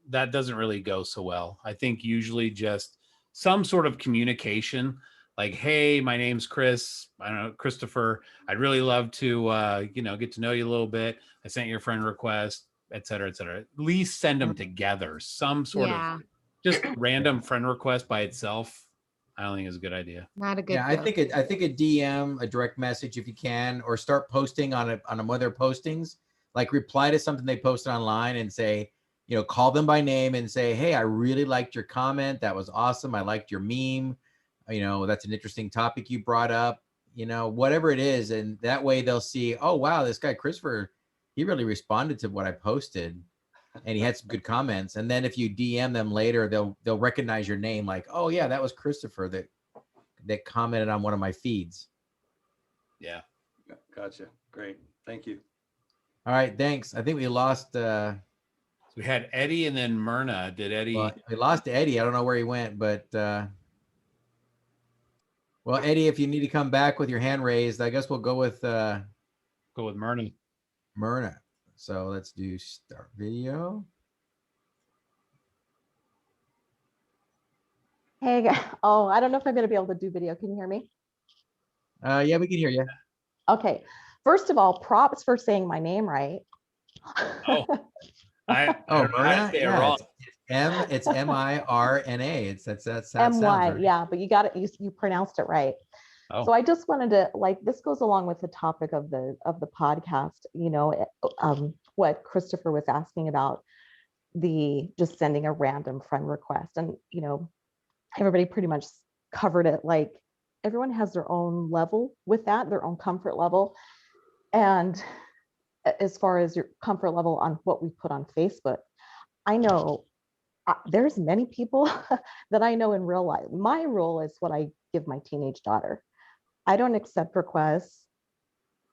that doesn't really go so well. I think usually just some sort of communication like, hey, my name's Chris. I don't know, Christopher. I'd really love to, get to know you a little bit. I sent your friend request, et cetera, et cetera. At least send them together. Some sort of just random friend request by itself. I don't think is a good idea. Not a good. Yeah, I think a DM, a direct message if you can, or start posting on one of their postings, like reply to something they posted online and say, call them by name and say, hey, I really liked your comment. That was awesome. I liked your meme. That's an interesting topic you brought up, whatever it is. And that way they'll see, oh, wow, this guy, Christopher, he really responded to what I posted and he had some good comments. And then if you DM them later, they'll recognize your name. Like, oh yeah, that was Christopher that commented on one of my feeds. Yeah. Gotcha. Great. Thank you. All right. Thanks. I think we lost, we had Eddie and then Myrna. Did Eddie? Well, we lost Eddie. I don't know where he went, but well, Eddie, if you need to come back with your hand raised, I guess we'll go with Myrna. Myrna. So let's do start video. Hey, oh, I don't know if I'm going to be able to do video. Can you hear me? Yeah, we can hear you. Okay. First of all, props for saying my name right. Oh, I don't know how to say it wrong. It's M-I-R-N-A. That's M-Y, yeah, but you got it. You pronounced it right. Oh. So I just wanted to, this goes along with the topic of the podcast, what Christopher was asking about, the just sending a random friend request. And, everybody pretty much covered it. Like, everyone has their own level with that, their own comfort level. And as far as your comfort level on what we put on Facebook, I know there's many people that I know in real life. My rule is what I give my teenage daughter. I don't accept requests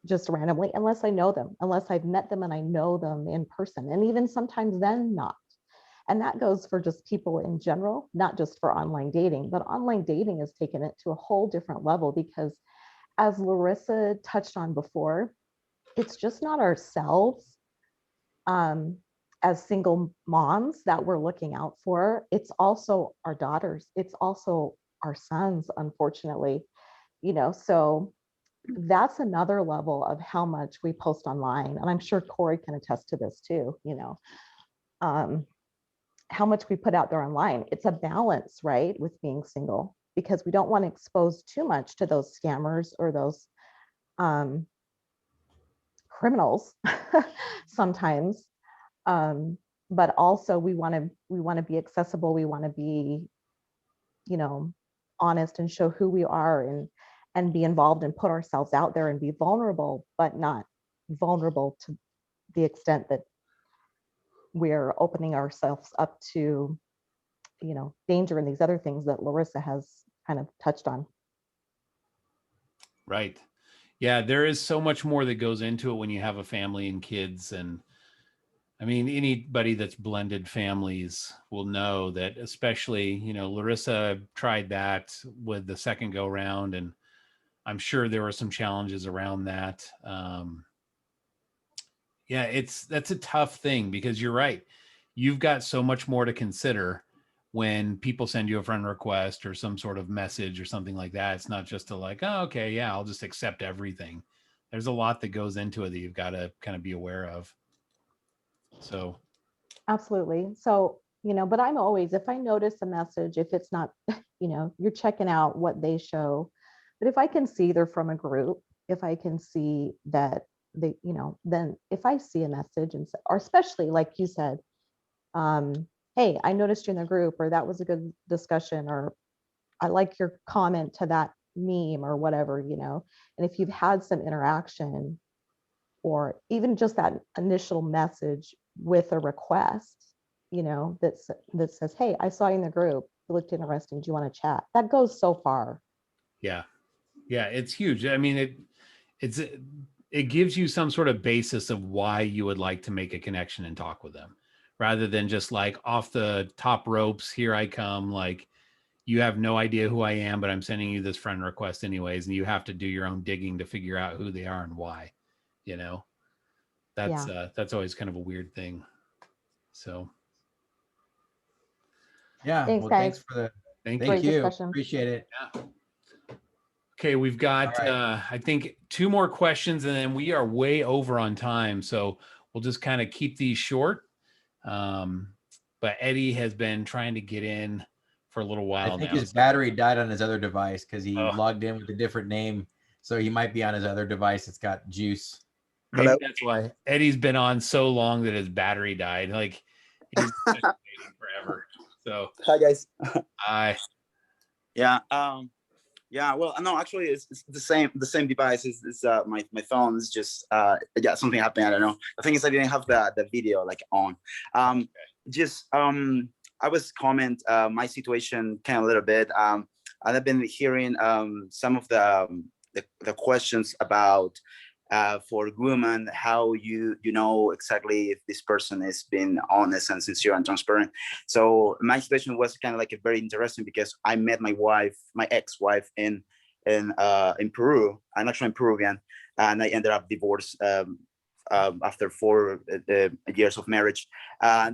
just randomly unless I know them, unless I've met them and I know them in person. And even sometimes then not. And that goes for just people in general, not just for online dating, but online dating has taken it to a whole different level because, as Larissa touched on before, it's just not ourselves as single moms that we're looking out for. It's also our daughters. It's also our sons, unfortunately, so that's another level of how much we post online. And I'm sure Corey can attest to this too, how much we put out there online. It's a balance, right, with being single, because we don't want to expose too much to those scammers or those criminals sometimes. But also we want to be accessible. We want to be, honest and show who we are and be involved and put ourselves out there and be vulnerable, but not vulnerable to the extent that we're opening ourselves up to, danger and these other things that Larissa has kind of touched on. Right. Yeah, there is so much more that goes into it when you have a family and kids. And I mean, anybody that's blended families will know that, especially, Larissa tried that with the second go round, and I'm sure there were some challenges around that. Yeah, that's a tough thing because you're right. You've got so much more to consider when people send you a friend request or some sort of message or something like that. It's not just oh, okay, yeah, I'll just accept everything. There's a lot that goes into it that you've got to kind of be aware of. So. Absolutely. So, but I'm always, if I notice a message, if it's not, you're checking out what they show, but if I can see they're from a group, if I can see that they, then if I see a message or especially like you said, hey, I noticed you in the group, or that was a good discussion, or I like your comment to that meme or whatever, and if you've had some interaction or even just that initial message with a request, that says, hey, I saw you in the group, it looked interesting, do you want to chat? That goes so far. Yeah, it's huge. I mean, it gives you some sort of basis of why you would like to make a connection and talk with them, rather than just off the top ropes, here I come, you have no idea who I am, but I'm sending you this friend request anyways, and you have to do your own digging to figure out who they are and why, that's always kind of a weird thing. So Yeah. Thanks, Well, guys. thanks for the, thank thank Great you. discussion. Appreciate it. Yeah. Okay, we've got All right. I think 2 more questions and then we are way over on time. So we'll just kind of keep these short. But Eddie has been trying to get in for a little while I think now. his battery died on his other device because he Oh. logged in with a different name. So he might be on his other device. It's got juice. Maybe Hello? that's why Eddie's been on so long that his battery died. Like he's been waiting forever. So Hi guys. I Yeah, well, no, actually it's the same device. Is my phone is just yeah, something happened. I don't know. The thing is I didn't have the video like on. Just I was comment my situation kind of a little bit. I've been hearing some of the questions about for women, how you know exactly if this person is being honest and sincere and transparent. So my situation was kind of like a very interesting because I met my wife, my ex-wife in Peru. I'm actually Peruvian, and I ended up divorced after 4 years of marriage.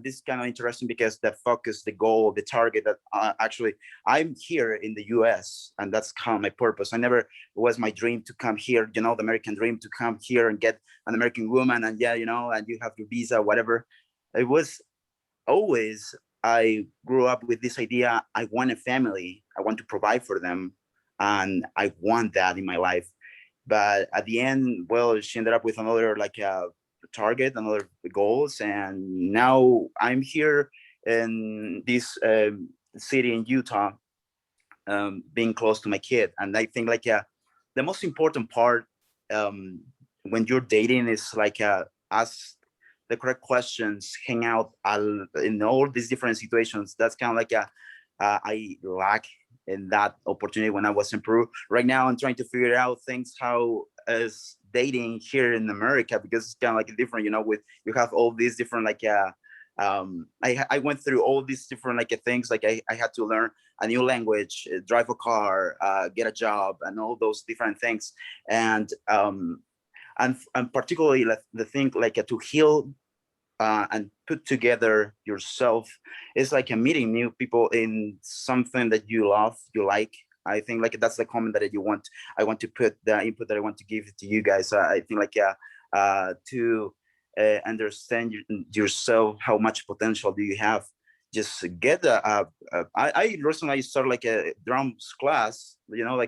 This is kind of interesting because the focus, the goal, the target that actually I'm here in the US, and that's kind of my purpose. It was my dream to come here, you know, the American dream, to come here and get an American woman, and yeah, you know, and you have your visa, whatever. It was always, I grew up with this idea, I want a family, I want to provide for them, and I want that in my life. But at the end, well, she ended up with another target, another goals, and now I'm here in this city in Utah, being close to my kid. And I think the most important part when you're dating is ask the correct questions, hang out in all these different situations. That's kind of I lack in that opportunity when I was in Peru. Right now, I'm trying to figure out things how is dating here in America, because it's kind of different, you know, with you have all these different I went through all these different things. I had to learn a new language, drive a car, get a job, and all those different things. And particularly the thing to heal and put together yourself is a meeting new people in something that you love, you like. I think that's the comment that I want to put the input that I want to give to you guys. I think to understand yourself, how much potential do you have? Just get I recently started a drums class, you know,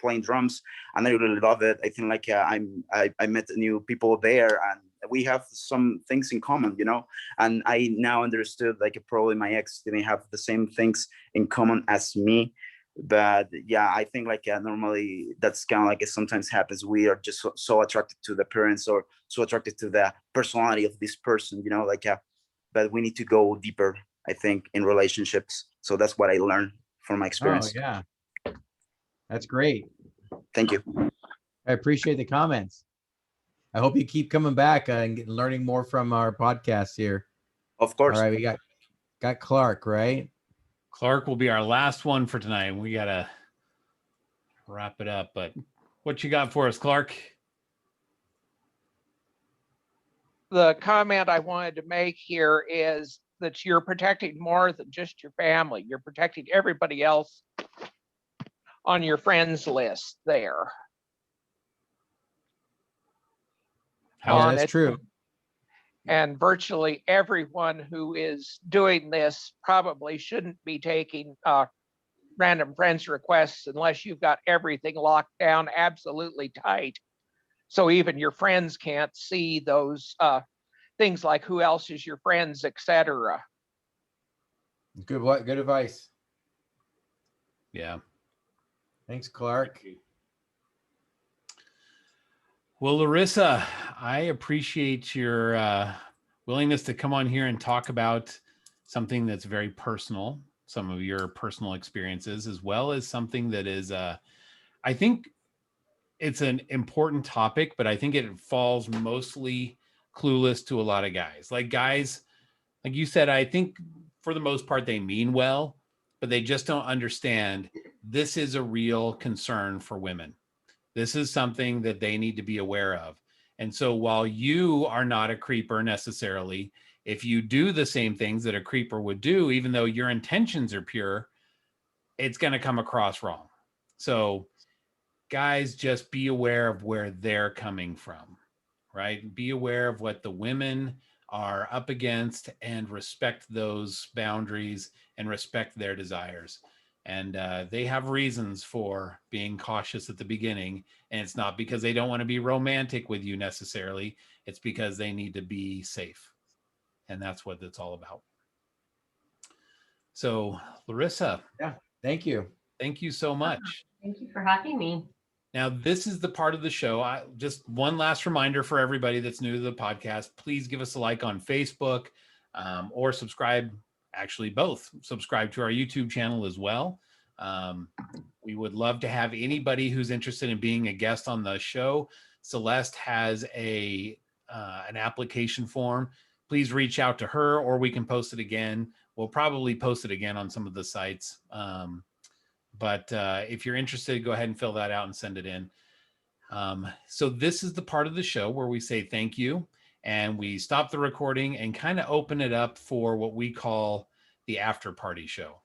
playing drums, and I really love it. I think I met new people there, and we have some things in common, you know. And I now understood probably my ex didn't have the same things in common as me. But yeah, I think normally that's kind of it sometimes happens. We are just so attracted to the parents or so attracted to the personality of this person, you know, but we need to go deeper, I think, in relationships. So that's what I learned from my experience. Oh yeah, that's great. Thank you. I appreciate the comments. I hope you keep coming back and learning more from our podcast here. Of course. All right, we got Clark, right? Clark will be our last one for tonight. We gotta wrap it up, but what you got for us, Clark? The comment I wanted to make here is that you're protecting more than just your family. You're protecting everybody else on your friends list there. Yeah, that's true. And virtually everyone who is doing this probably shouldn't be taking random friends requests unless you've got everything locked down absolutely tight. So even your friends can't see those things like who else is your friends, etc. Good advice. Yeah. Thanks, Clark. Well, Larissa, I appreciate your willingness to come on here and talk about something that's very personal, some of your personal experiences, as well as something that is, I think it's an important topic, but I think it falls mostly clueless to a lot of guys. Guys, like you said, I think for the most part, they mean well, but they just don't understand this is a real concern for women. This is something that they need to be aware of. And so while you are not a creeper necessarily, if you do the same things that a creeper would do, even though your intentions are pure, it's going to come across wrong. So guys, just be aware of where they're coming from, right? Be aware of what the women are up against and respect those boundaries and respect their desires. And they have reasons for being cautious at the beginning. And it's not because they don't want to be romantic with you necessarily. It's because they need to be safe. And that's what it's all about. So, Larissa. Yeah, thank you. Thank you so much. Thank you for having me. Now, this is the part of the show. Just one last reminder for everybody that's new to the podcast, please give us a like on Facebook or subscribe. Actually, both. Subscribe to our YouTube channel as well. We would love to have anybody who's interested in being a guest on the show. Celeste has an application form. Please reach out to her, or we can post it again. We'll probably post it again on some of the sites. But if you're interested, go ahead and fill that out and send it in. So this is the part of the show where we say thank you, and we stop the recording and kind of open it up for what we call the after party show.